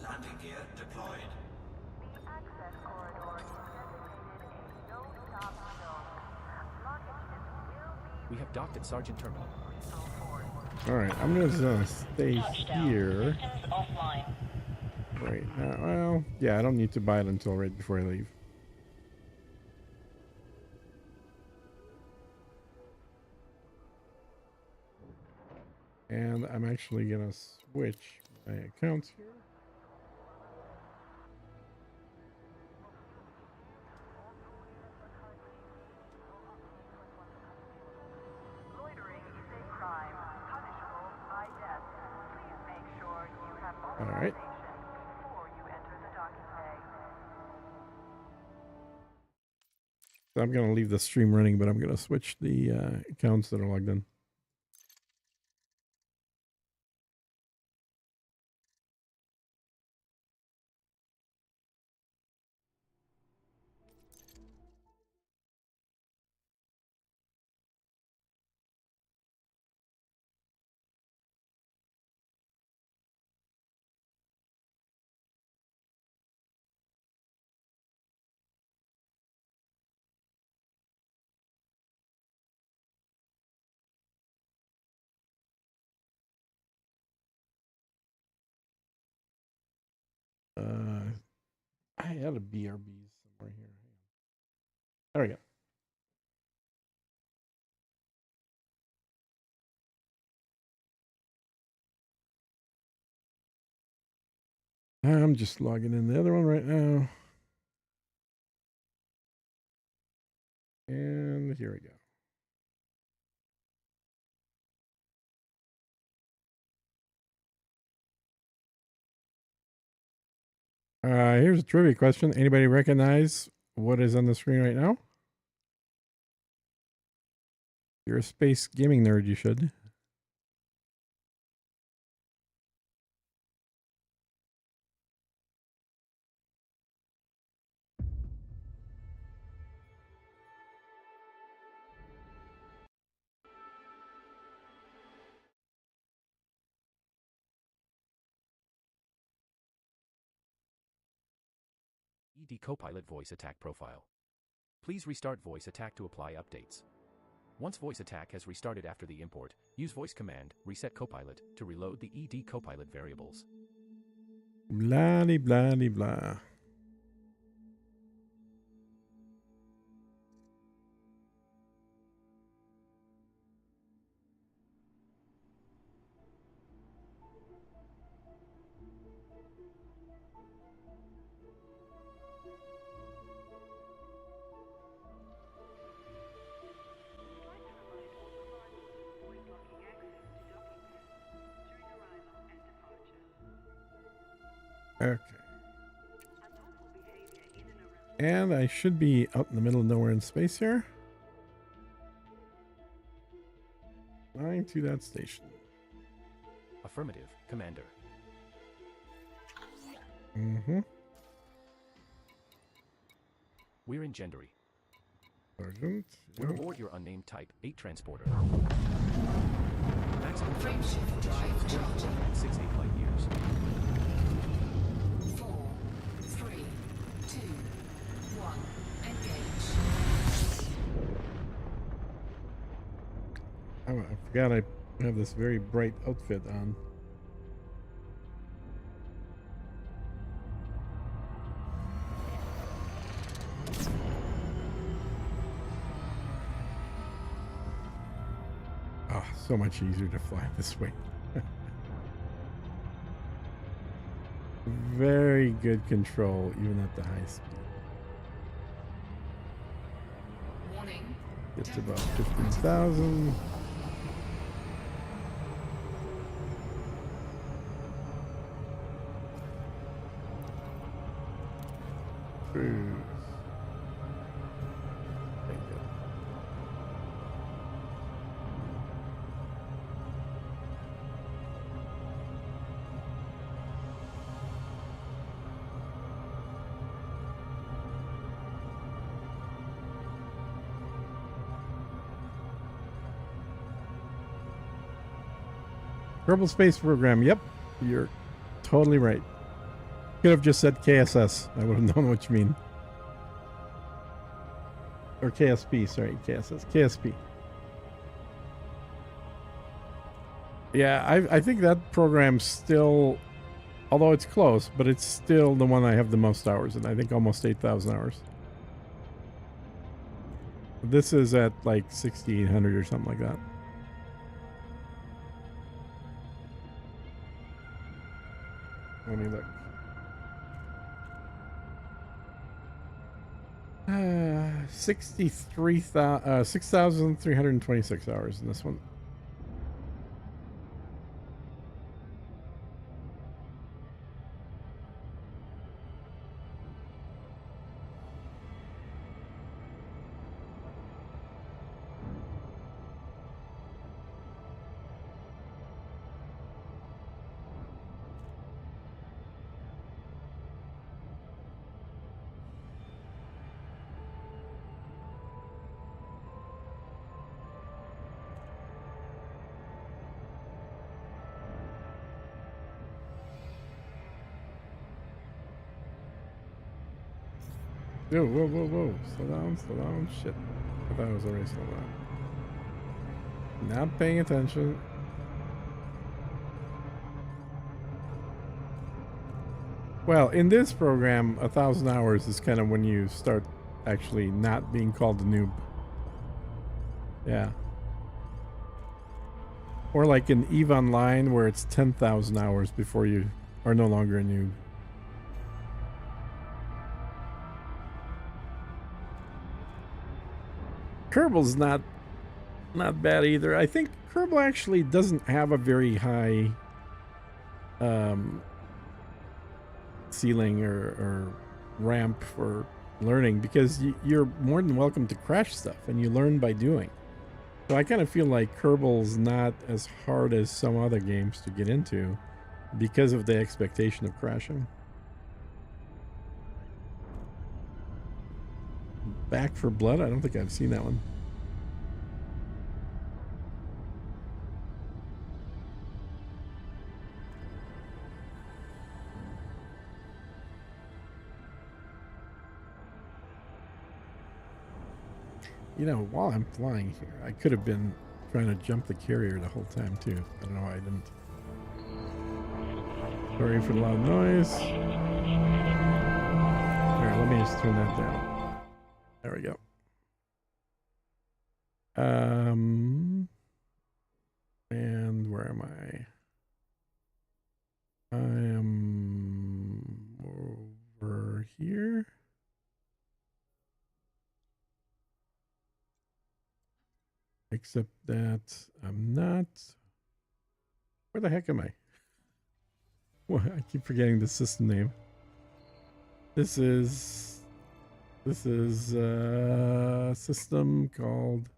Landing gear deployed. We have docked at Sergeant Terminal. All right, I'm gonna stay Touchdown. here Systems offline. right now. Well, yeah, I don't need to buy it until right before I leave. And I'm actually gonna switch my accounts here. All right. So I'm gonna leave the stream running, but I'm gonna switch the accounts that are logged in. I had a BRB somewhere here. There we go. I'm just logging in the other one right now. And here we go. Here's a trivia question. Anybody recognize what is on the screen right now? You're a space gaming nerd, you should. ED Copilot voice attack profile. Please restart voice attack to apply updates. Once voice attack has restarted after the import, use voice command reset Copilot to reload the ED Copilot variables. Blah de blah de blah. Okay. And I should be out in the middle of nowhere in space here. Flying to that station. Affirmative, Commander. Mm-hmm. We're in Gendry. Sergeant. We're Yep. aboard your unnamed Type 8 transporter. Maximum Frameshift travel drive speed charging. at 68 light years. 4, 3, 2, 1. Engage. Oh, I forgot I have this very bright outfit on. Oh, so much easier to fly this way. Very good control, even at the high speed. Warning. Gets to about 15,000. Cruise. Very good. Kerbal Space Program. Yep, you're totally right. Could have just said KSS. I would have known what you mean. Or KSP, sorry, KSS. KSP. Yeah, I think that program's still, although it's close, but it's still the one I have the most hours in. I think almost 8,000 hours. This is at like 6,800 or something like that. Let me look. 6,326 hours in this one. Whoa, whoa, whoa, whoa. Slow down, slow down. Shit. I thought it was already slow down. Not paying attention. Well, in this program, 1,000 hours is kind of when you start actually not being called a noob. Yeah. Or like in EVE Online, where it's 10,000 hours before you are no longer a noob. Kerbal's not bad either. I think Kerbal actually doesn't have a very high ceiling or ramp for learning, because you're more than welcome to crash stuff and you learn by doing. So I kind of feel like Kerbal's not as hard as some other games to get into because of the expectation of crashing. Back for Blood? I don't think I've seen that one. You know, while I'm flying here, I could have been trying to jump the carrier the whole time too. I don't know why I didn't. Sorry for the loud noise. Here, let me just turn that down. There we go. And where am I? I am over here. Except that I'm not. Where the heck am I? Well, I keep forgetting the system name. This is a system called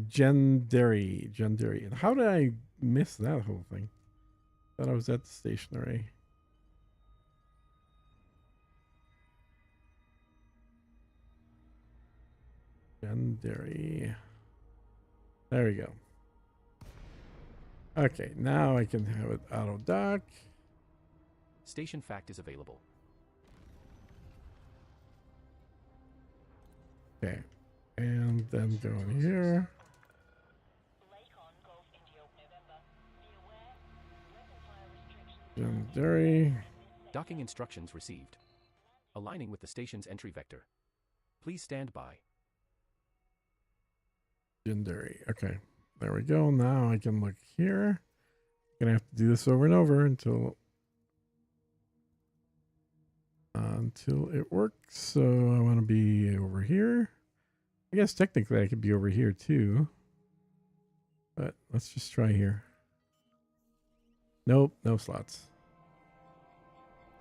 Gendary. Gendary. And how did I miss that whole thing? Thought I was at the stationary. Gendary. There we go. Okay, now I can have it auto dock. Station fact is available. Okay, and then go in here. Gendary. Docking instructions received. Aligning with the station's entry vector. Please stand by. Gendary. Okay, there we go. Now I can look here. I'm gonna have to do this over and over until it works. So I want to be over here. I guess technically I could be over here too, but let's just try here. Nope, no slots.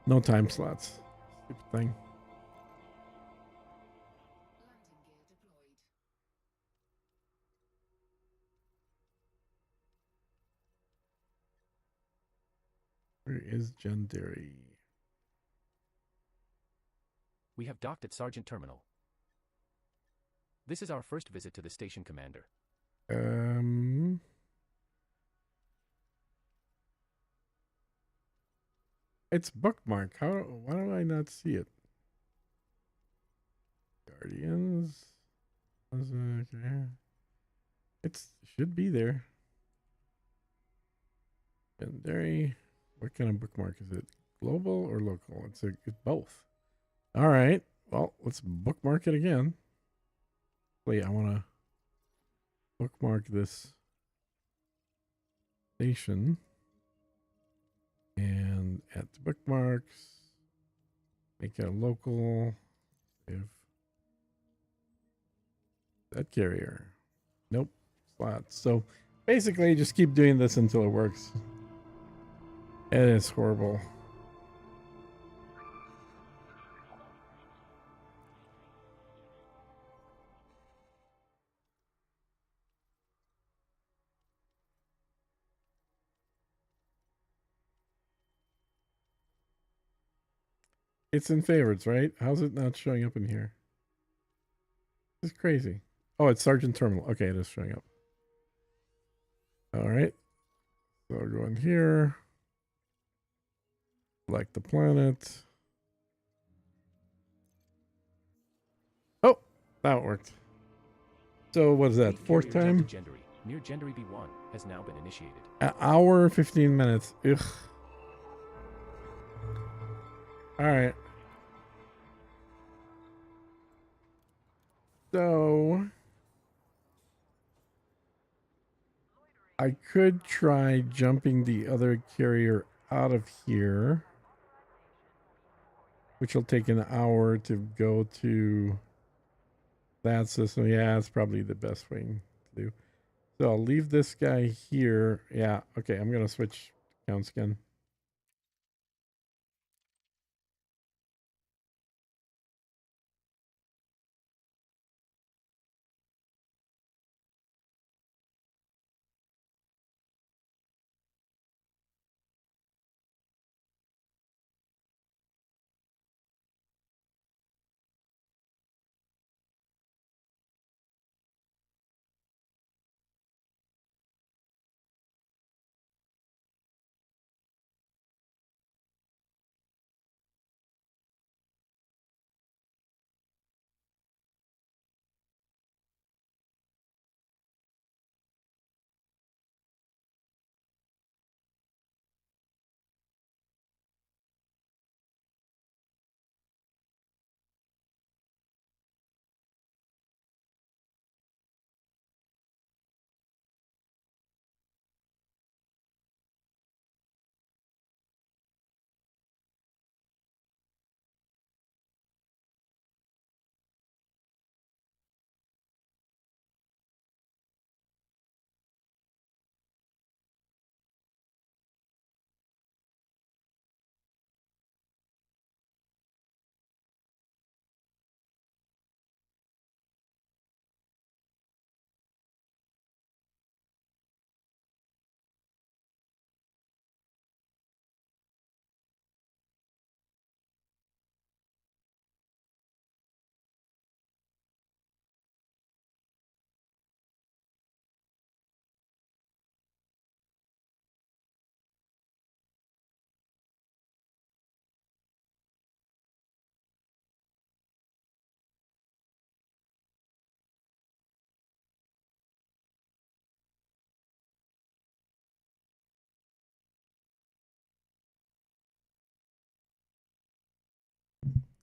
No time slots. Stupid thing. Where is Gendary? We have docked at Sergeant Terminal. This is our first visit to the station, Commander. It's bookmark. Why do I not see it? Guardians. Okay. It should be there. Gendary. What kind of bookmark is it? Global or local? It's both. All right. Well, let's bookmark it again. Wait, I want to bookmark this station and add the bookmarks. Make it a local. If that carrier. Nope. Slots. So basically, just keep doing this until it works. It is horrible. It's in favorites, right? How's it not showing up in here? This is crazy. Oh, it's Sergeant Terminal. Okay, it is showing up. All right. So I'll go in here. Select the planet. Oh, that worked. So what is that? Fourth time? Gendary, near Gendary B1 has now been initiated. An hour, 15 minutes. Ugh. All right. So I could try jumping the other carrier out of here, which will take an hour to go to that system. Yeah, it's probably the best thing to do. So I'll leave this guy here. Yeah, okay, I'm going to switch accounts again.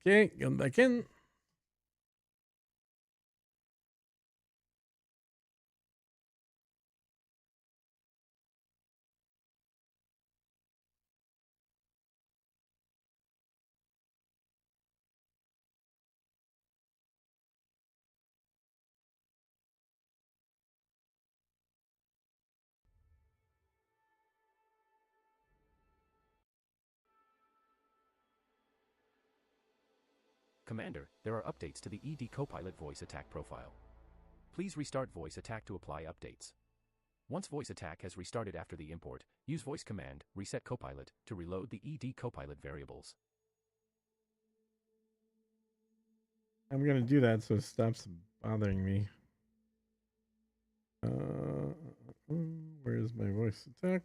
Okay, going back in. Commander, there are updates to the ED Copilot voice attack profile. Please restart voice attack to apply updates. Once voice attack has restarted after the import, use voice command, reset Copilot, to reload the ED Copilot variables. I'm gonna do that so it stops bothering me. Where's my voice attack?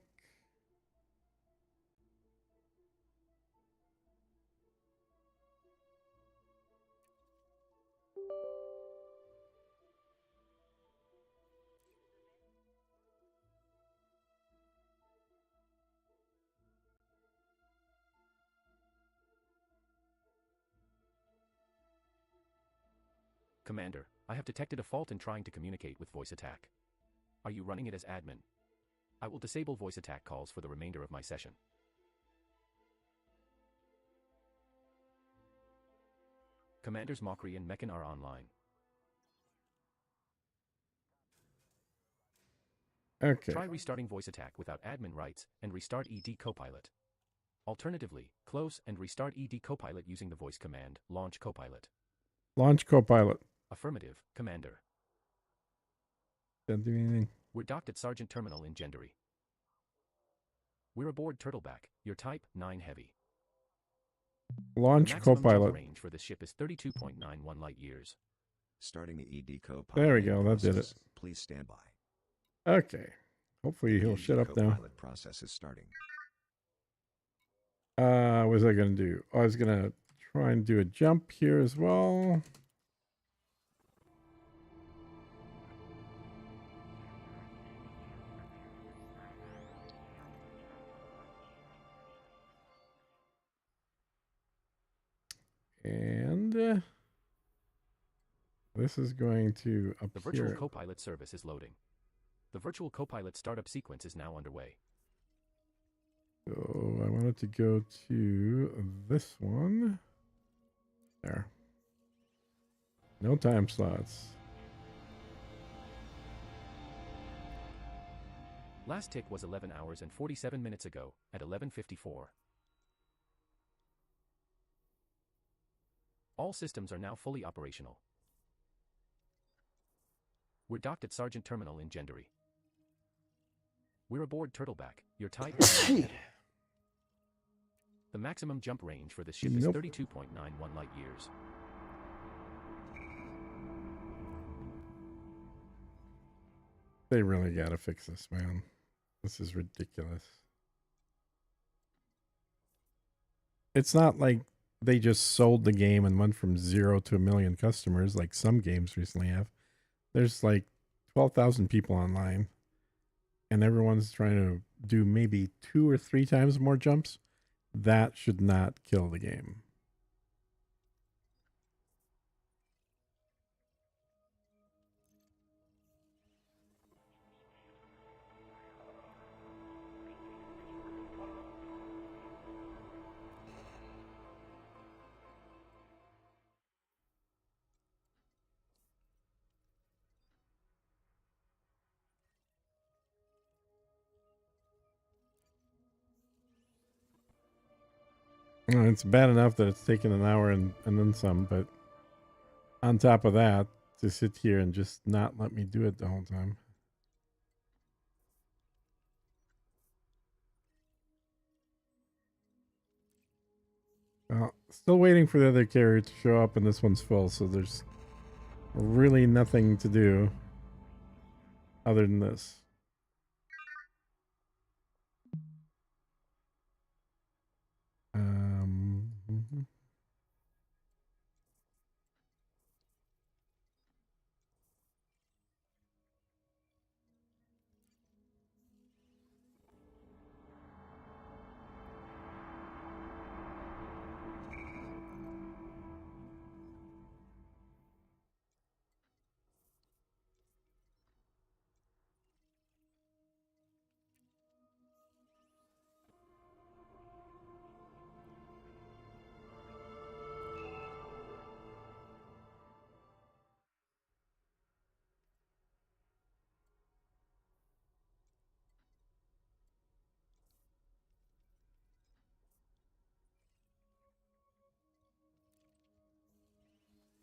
Commander, I have detected a fault in trying to communicate with voice attack. Are you running it as admin? I will disable voice attack calls for the remainder of my session. Commanders Mokri and Meccan are online. Okay. Try restarting voice attack without admin rights and restart ED Copilot. Alternatively, close and restart ED Copilot using the voice command, launch Copilot. Launch Copilot. Affirmative, Commander. Doesn't do anything. We're docked at Sergeant Terminal in Gendry. We're aboard Turtleback, your type, 9 Heavy. Launch The maximum jump Copilot. range for this ship is 32.91 light years. Starting the ED Copilot. There we go, main that did it. process. Please stand by. Okay. Hopefully he'll ED shut up now. Copilot process is starting. What was I gonna do? I was gonna try and do a jump here as well. And this is going to The virtual appear. Copilot service is loading. The virtual Copilot startup sequence is now underway. So I wanted to go to this one. There. No time slots. Last tick was 11 hours and 47 minutes ago, at 11:54. All systems are now fully operational. We're docked at Sergeant Terminal in Gendry. We're aboard Turtleback, your type. The maximum jump range for this ship is Nope. 32.91 light years. They really gotta fix this, man. This is ridiculous. It's not like they just sold the game and went from 0 to 1 million customers like some games recently have. There's like 12,000 people online, and everyone's trying to do maybe 2 or 3 times more jumps. That should not kill the game. It's bad enough that it's taken an hour and then some, but on top of that, to sit here and just not let me do it the whole time. Well, still waiting for the other carrier to show up, and this one's full, so there's really nothing to do other than this. Mhm.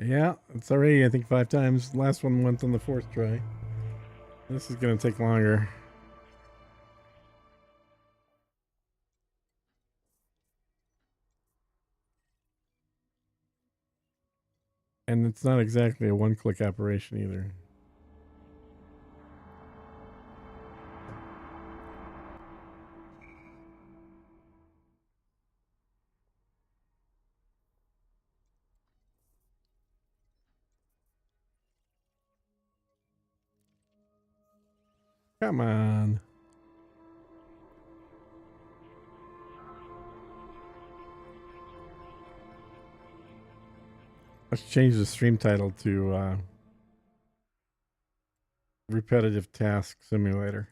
Yeah, it's already, I think, 5 times. Last one went on the 4th try. This is going to take longer. And it's not exactly a one-click operation either. Come on. Let's change the stream title to Repetitive Task Simulator.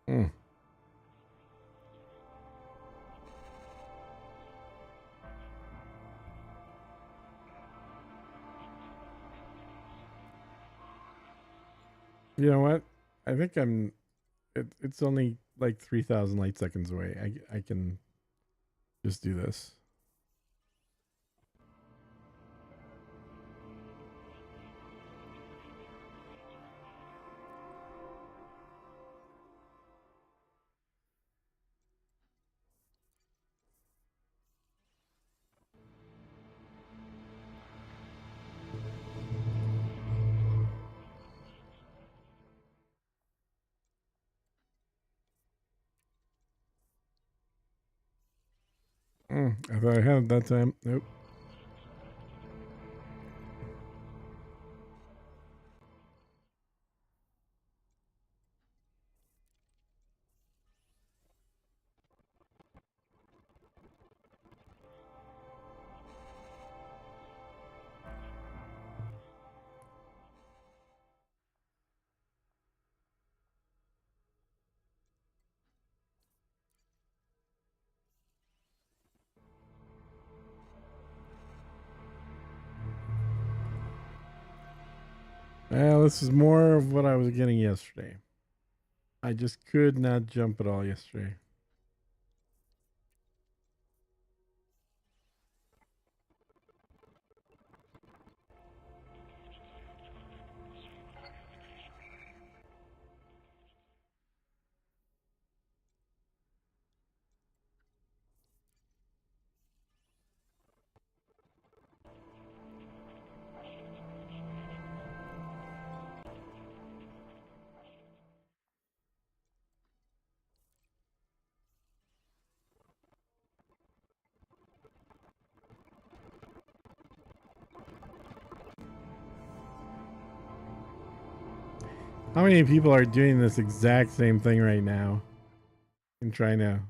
Hmm. You know what? I think it's only like 3,000 light seconds away. I can just do this. I thought I had it that time. Nope. Well, this is more of what I was getting yesterday. I just could not jump at all yesterday. How many people are doing this exact same thing right now and trying to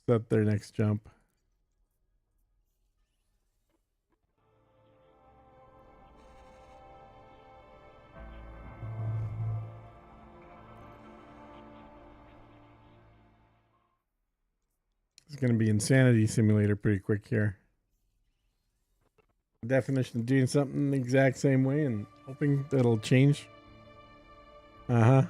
set their next jump? It's going to be Insanity Simulator pretty quick here. Definition of doing something the exact same way and hoping that it'll change. Uh-huh.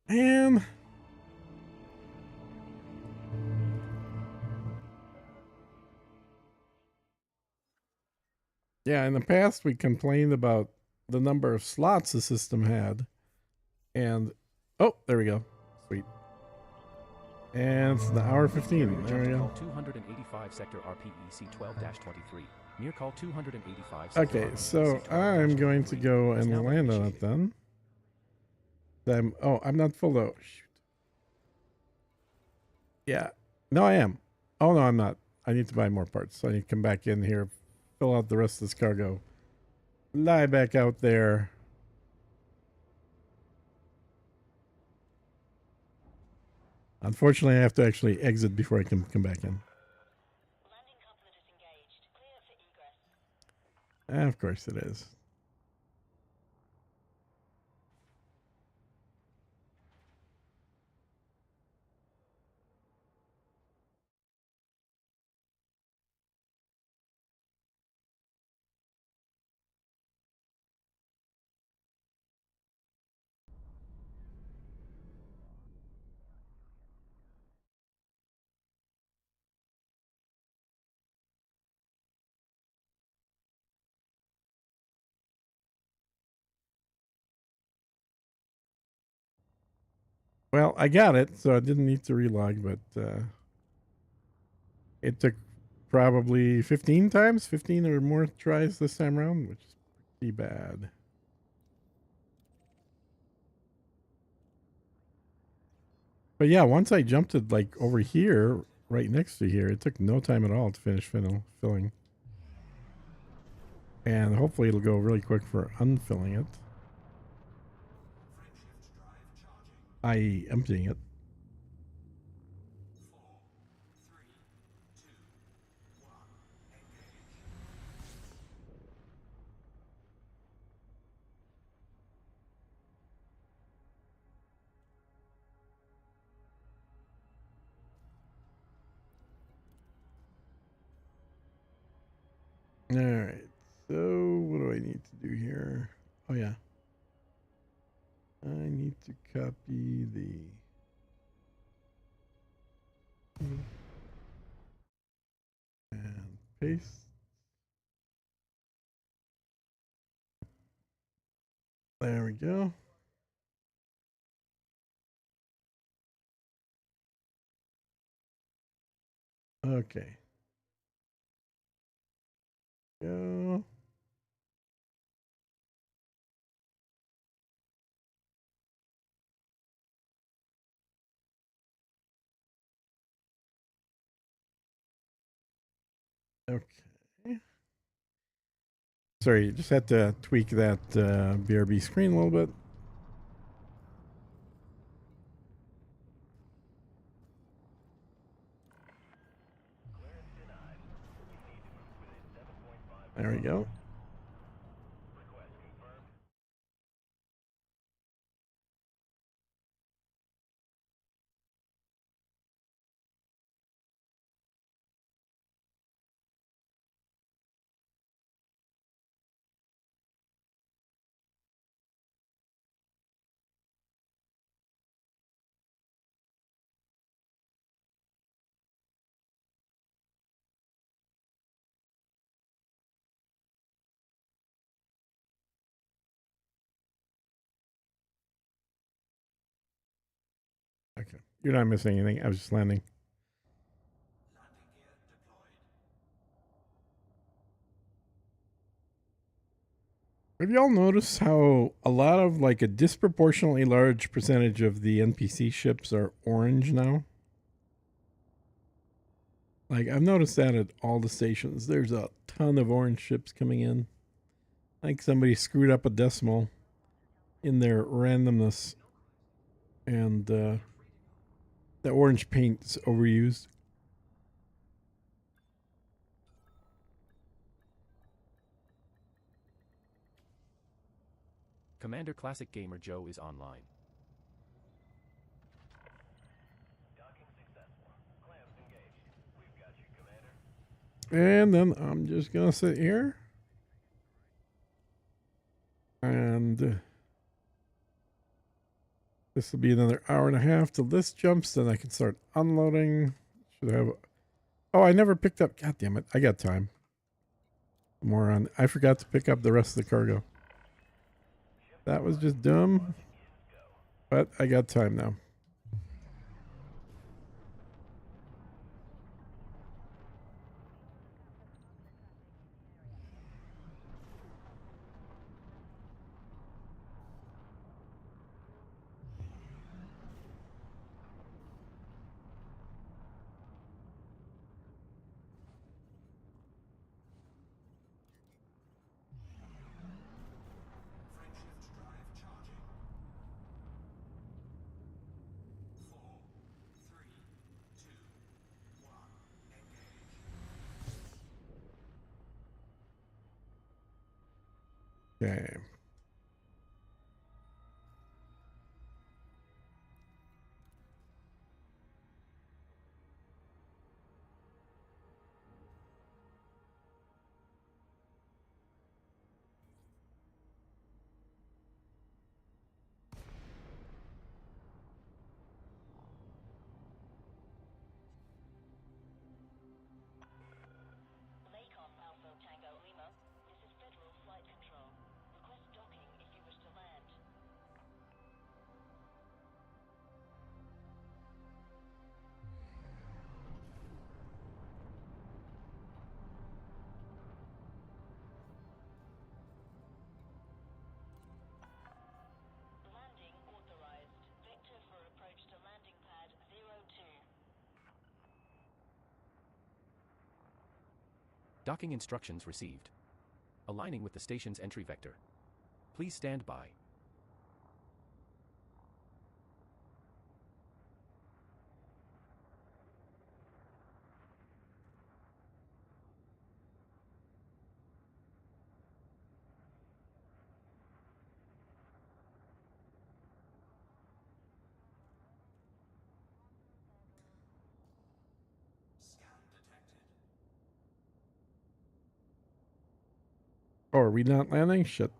Man. Yeah, in the past we complained about the number of slots the system had. And oh, there we go. Sweet. And it's the hour 15. There we go. 285 sector RPEC 12-23. Near call 285. Okay, so I'm going to go and land on it then. I'm not full though. Shoot. Yeah. No, I am. Oh no, I'm not. I need to buy more parts. So I need to come back in here, fill out the rest of this cargo, lie back out there. Unfortunately, I have to actually exit before I can come back in. Landing coupler disengaged. Clear for egress. Of course it is. Well, I got it, so I didn't need to relog, but it took probably 15 times, 15 or more tries this time around, which is pretty bad. But yeah, once I jumped it like over here, right next to here, it took no time at all to finish filling. And hopefully it'll go really quick for unfilling it. I emptying it. 4, 3, 2, 1, engage. All right. So what do I need to do here? Oh yeah. I need to copy the and paste. There we go. Okay. Go. Okay. Sorry, just had to tweak that BRB screen a little bit. There we go. Okay. You're not missing anything. I was just landing. Landing gear deployed. Have y'all noticed how a lot of like a disproportionately large percentage of the NPC ships are orange now? Like I've noticed that at all the stations. There's a ton of orange ships coming in. Like somebody screwed up a decimal in their randomness. And the orange paint's overused. Commander Classic Gamer Joe is online. Docking successful. Clamps engaged. We've got you, Commander. And then I'm just gonna sit here. And this will be another hour and a half till this jumps. Then I can start unloading. Should have. Oh, I never picked up. God damn it! I got time. More on. I forgot to pick up the rest of the cargo. That was just dumb. But I got time now. Okay. Lakon Alpha Tango Lima. This is Federal Flight Control. Request docking if you wish to land. Landing authorized. Vector for approach to landing pad 02. Docking instructions received. Aligning with the station's entry vector. Please stand by. Scan detected. Oh, are we not landing? Shit.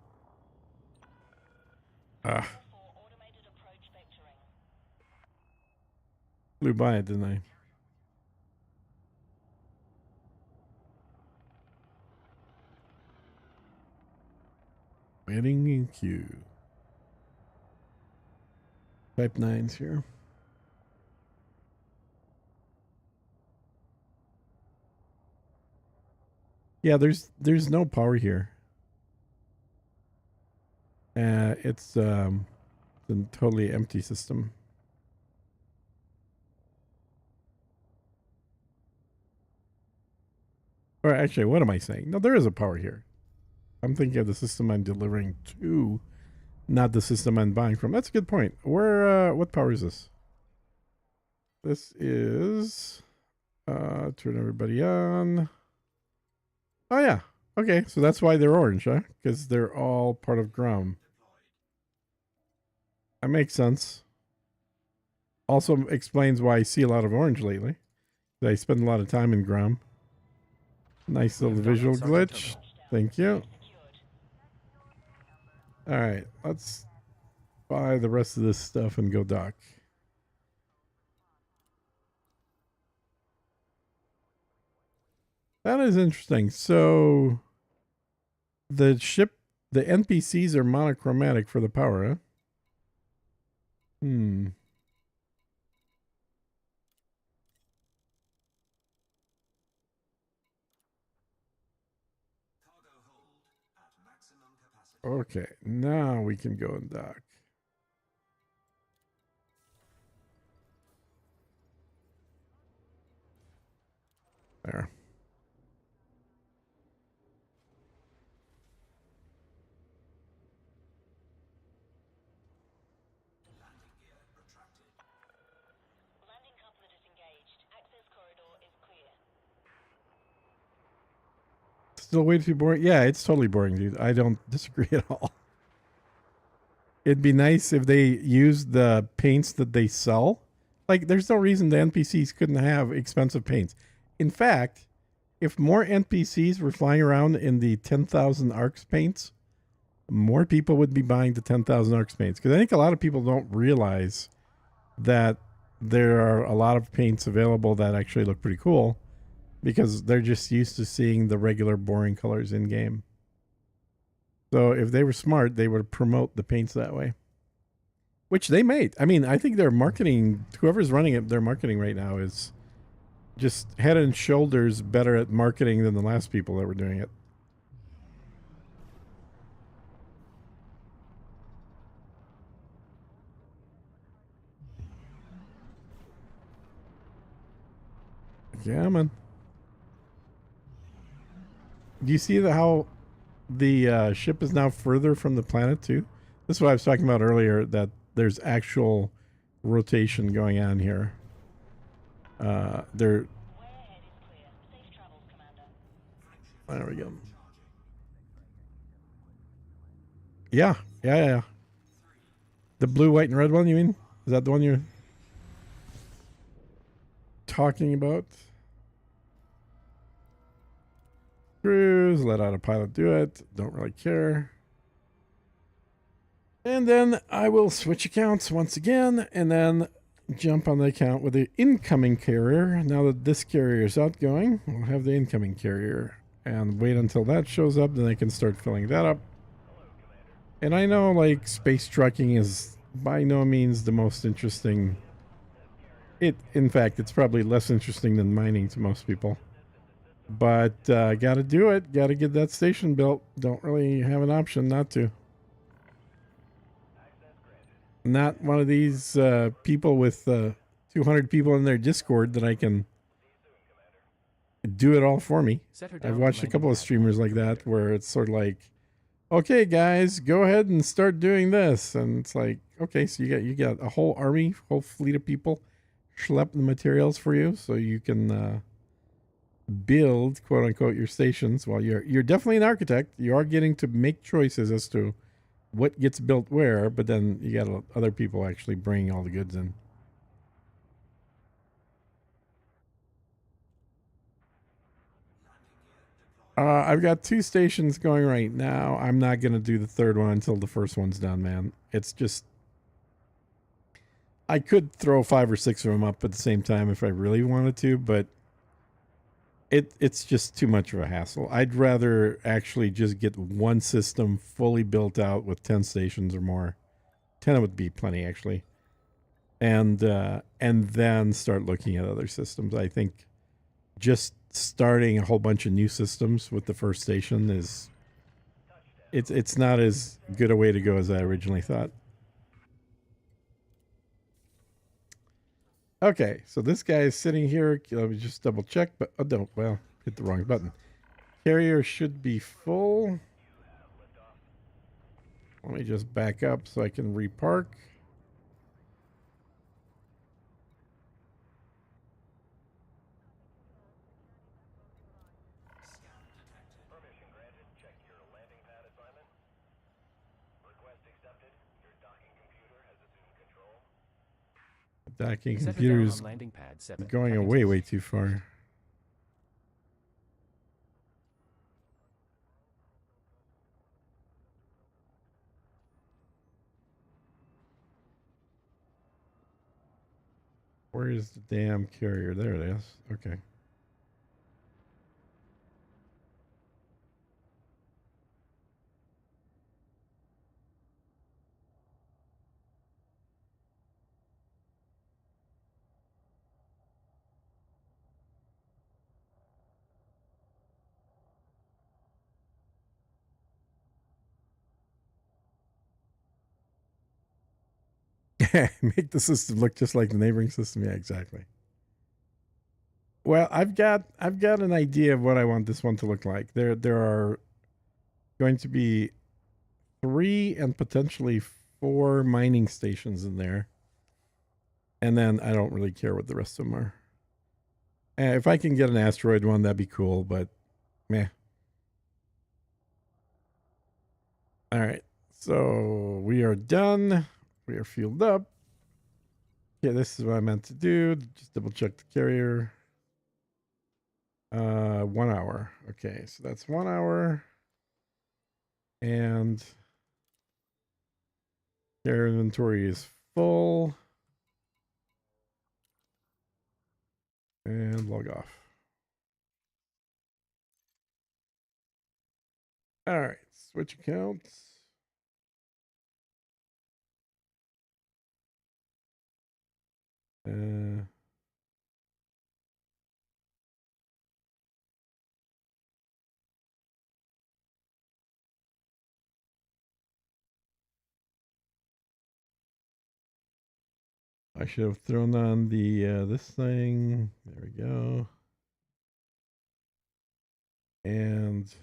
Ah, For automated approach vectoring. flew by it, didn't I? Waiting in queue. Type 9's here. Yeah, there's no power here. It's a totally empty system. Or actually, what am I saying? No, there is a power here. I'm thinking of the system I'm delivering to, not the system I'm buying from. That's a good point. Where, what power is this? This is, turn everybody on. Oh yeah. Okay, so that's why they're orange, huh? Because they're all part of Grom. That makes sense. Also explains why I see a lot of orange lately. I spend a lot of time in Grom. Nice little visual glitch. Thank you. Alright, let's buy the rest of this stuff and go dock. That is interesting. So the NPCs are monochromatic for the power, huh? Hmm. Cargo hold at maximum capacity. Okay, now we can go and dock. There. Landing gear retracted. Landing coupler disengaged. Access corridor is clear. Still way too boring? Yeah, it's totally boring, dude. I don't disagree at all. It'd be nice if they used the paints that they sell. Like, there's no reason the NPCs couldn't have expensive paints. In fact, if more NPCs were flying around in the 10,000 ARX paints, more people would be buying the 10,000 ARX paints. Because I think a lot of people don't realize that there are a lot of paints available that actually look pretty cool, because they're just used to seeing the regular boring colors in game. So if they were smart, they would promote the paints that way, which they made. I mean, I think their marketing, whoever's running it, their marketing right now is just head and shoulders better at marketing than the last people that were doing it. Yeah, man. Do you see how the ship is now further from the planet too? This is what I was talking about earlier, that there's actual rotation going on here. There we go. Yeah, yeah. The blue, white, and red one, you mean? Is that the one you're talking about? Cruise, let autopilot do it. Don't really care. And then I will switch accounts once again and then jump on the account with the incoming carrier. Now that this carrier is outgoing, we'll have the incoming carrier and wait until that shows up. Then I can start filling that up. And I know like space trucking is by no means the most interesting. In fact, it's probably less interesting than mining to most people. But gotta do it. Gotta get that station built. Don't really have an option not to. Not one of these people with 200 people in their Discord that I can do it all for me. I've watched a couple of streamers like that where it's sort of like, okay, guys, go ahead and start doing this. And it's like, okay, so you got a whole army, whole fleet of people schlepping the materials for you so you can build, quote unquote, your stations. Well, you're definitely an architect. You are getting to make choices as to what gets built where, but then you got other people actually bringing all the goods in. I've got 2 stations going right now. I'm not going to do the third one until the first one's done, man. It's just... I could throw 5 or 6 of them up at the same time if I really wanted to, but it's just too much of a hassle. I'd rather actually just get one system fully built out with 10 stations or more. 10 would be plenty, actually. And then start looking at other systems. I think just starting a whole bunch of new systems with the first station is it's not as good a way to go as I originally thought. Okay, so this guy is sitting here. Let me just double check, but oh, don't. Well, hit the wrong button. Carrier should be full. Let me just back up so I can repark. Permission granted. Check your landing pad assignment. Request accepted. Your docking computer has assumed control. The docking Set her computer down is on landing pad 7. going Having away to- way too far. Where is the damn carrier? There it is. Okay. Make the system look just like the neighboring system. Yeah, exactly. Well, I've got an idea of what I want this one to look like. There are going to be 3 and potentially 4 mining stations in there. And then I don't really care what the rest of them are. If I can get an asteroid one, that'd be cool, but meh. All right. So we are done. We are fueled up. Yeah, this is what I meant to do. Just double check the carrier. 1 hour. Okay, so that's 1 hour. And their inventory is full. And log off. All right, switch accounts. I should have thrown on the this thing. There we go. And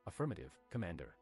Affirmative, Commander.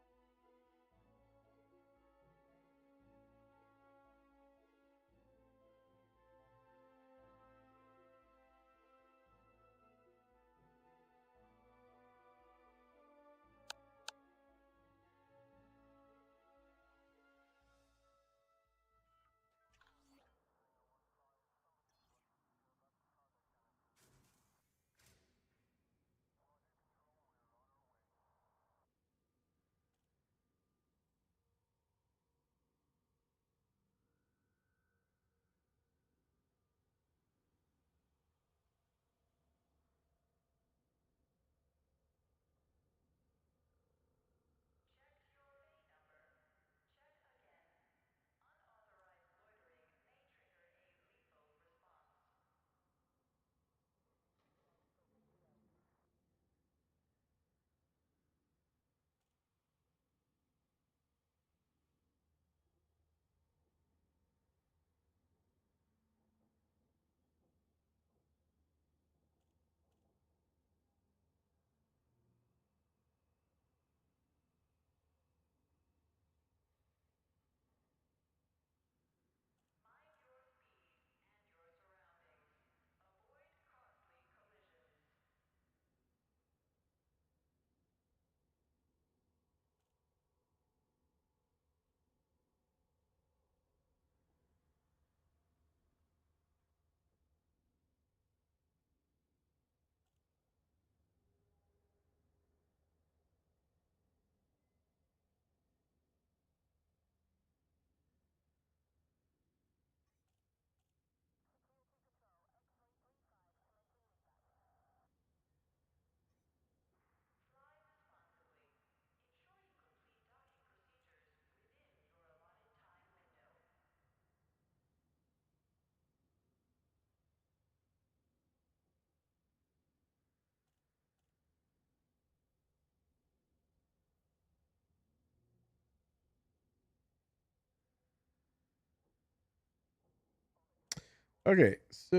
Okay, so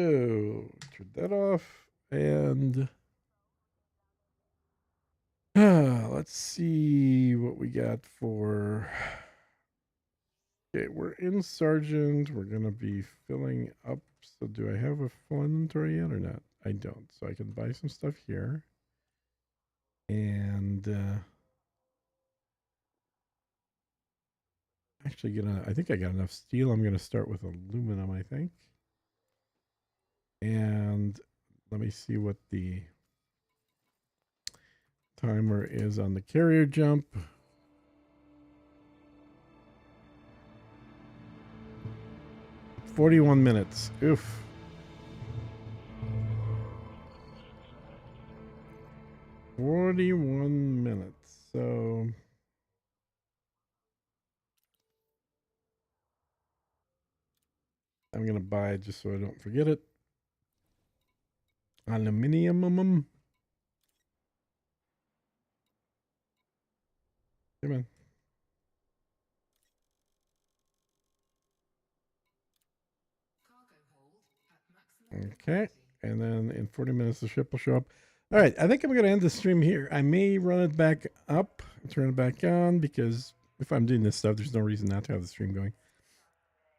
turn that off and let's see what we got for. Okay, we're in Sergeant. We're gonna be filling up. So do I have a full inventory yet or not? I don't. So I can buy some stuff here. And actually I think I got enough steel. I'm gonna start with aluminum, I think. And let me see what the timer is on the carrier jump. "41 minutes. Oof. "41 minutes. So I'm gonna buy it just so I don't forget it. Aluminium. Come on. Okay, and then in 40 minutes the ship will show up. All right, I think I'm going to end the stream here. I may run it back up, turn it back on, because if I'm doing this stuff, there's no reason not to have the stream going.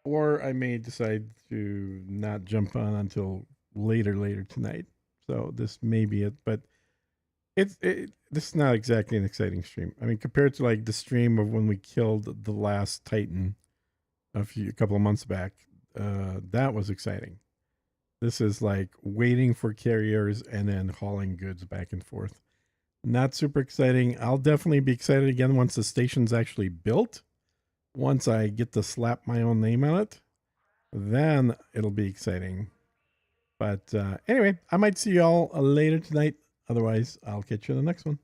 Or I may decide to not jump on until later tonight. So this may be it, but this is not exactly an exciting stream. I mean, compared to like the stream of when we killed the last Titan a couple of months back, that was exciting. This is like waiting for carriers and then hauling goods back and forth. Not super exciting. I'll definitely be excited again once the station's actually built. Once I get to slap my own name on it, then it'll be exciting. But anyway, I might see you all later tonight. Otherwise, I'll catch you in the next one.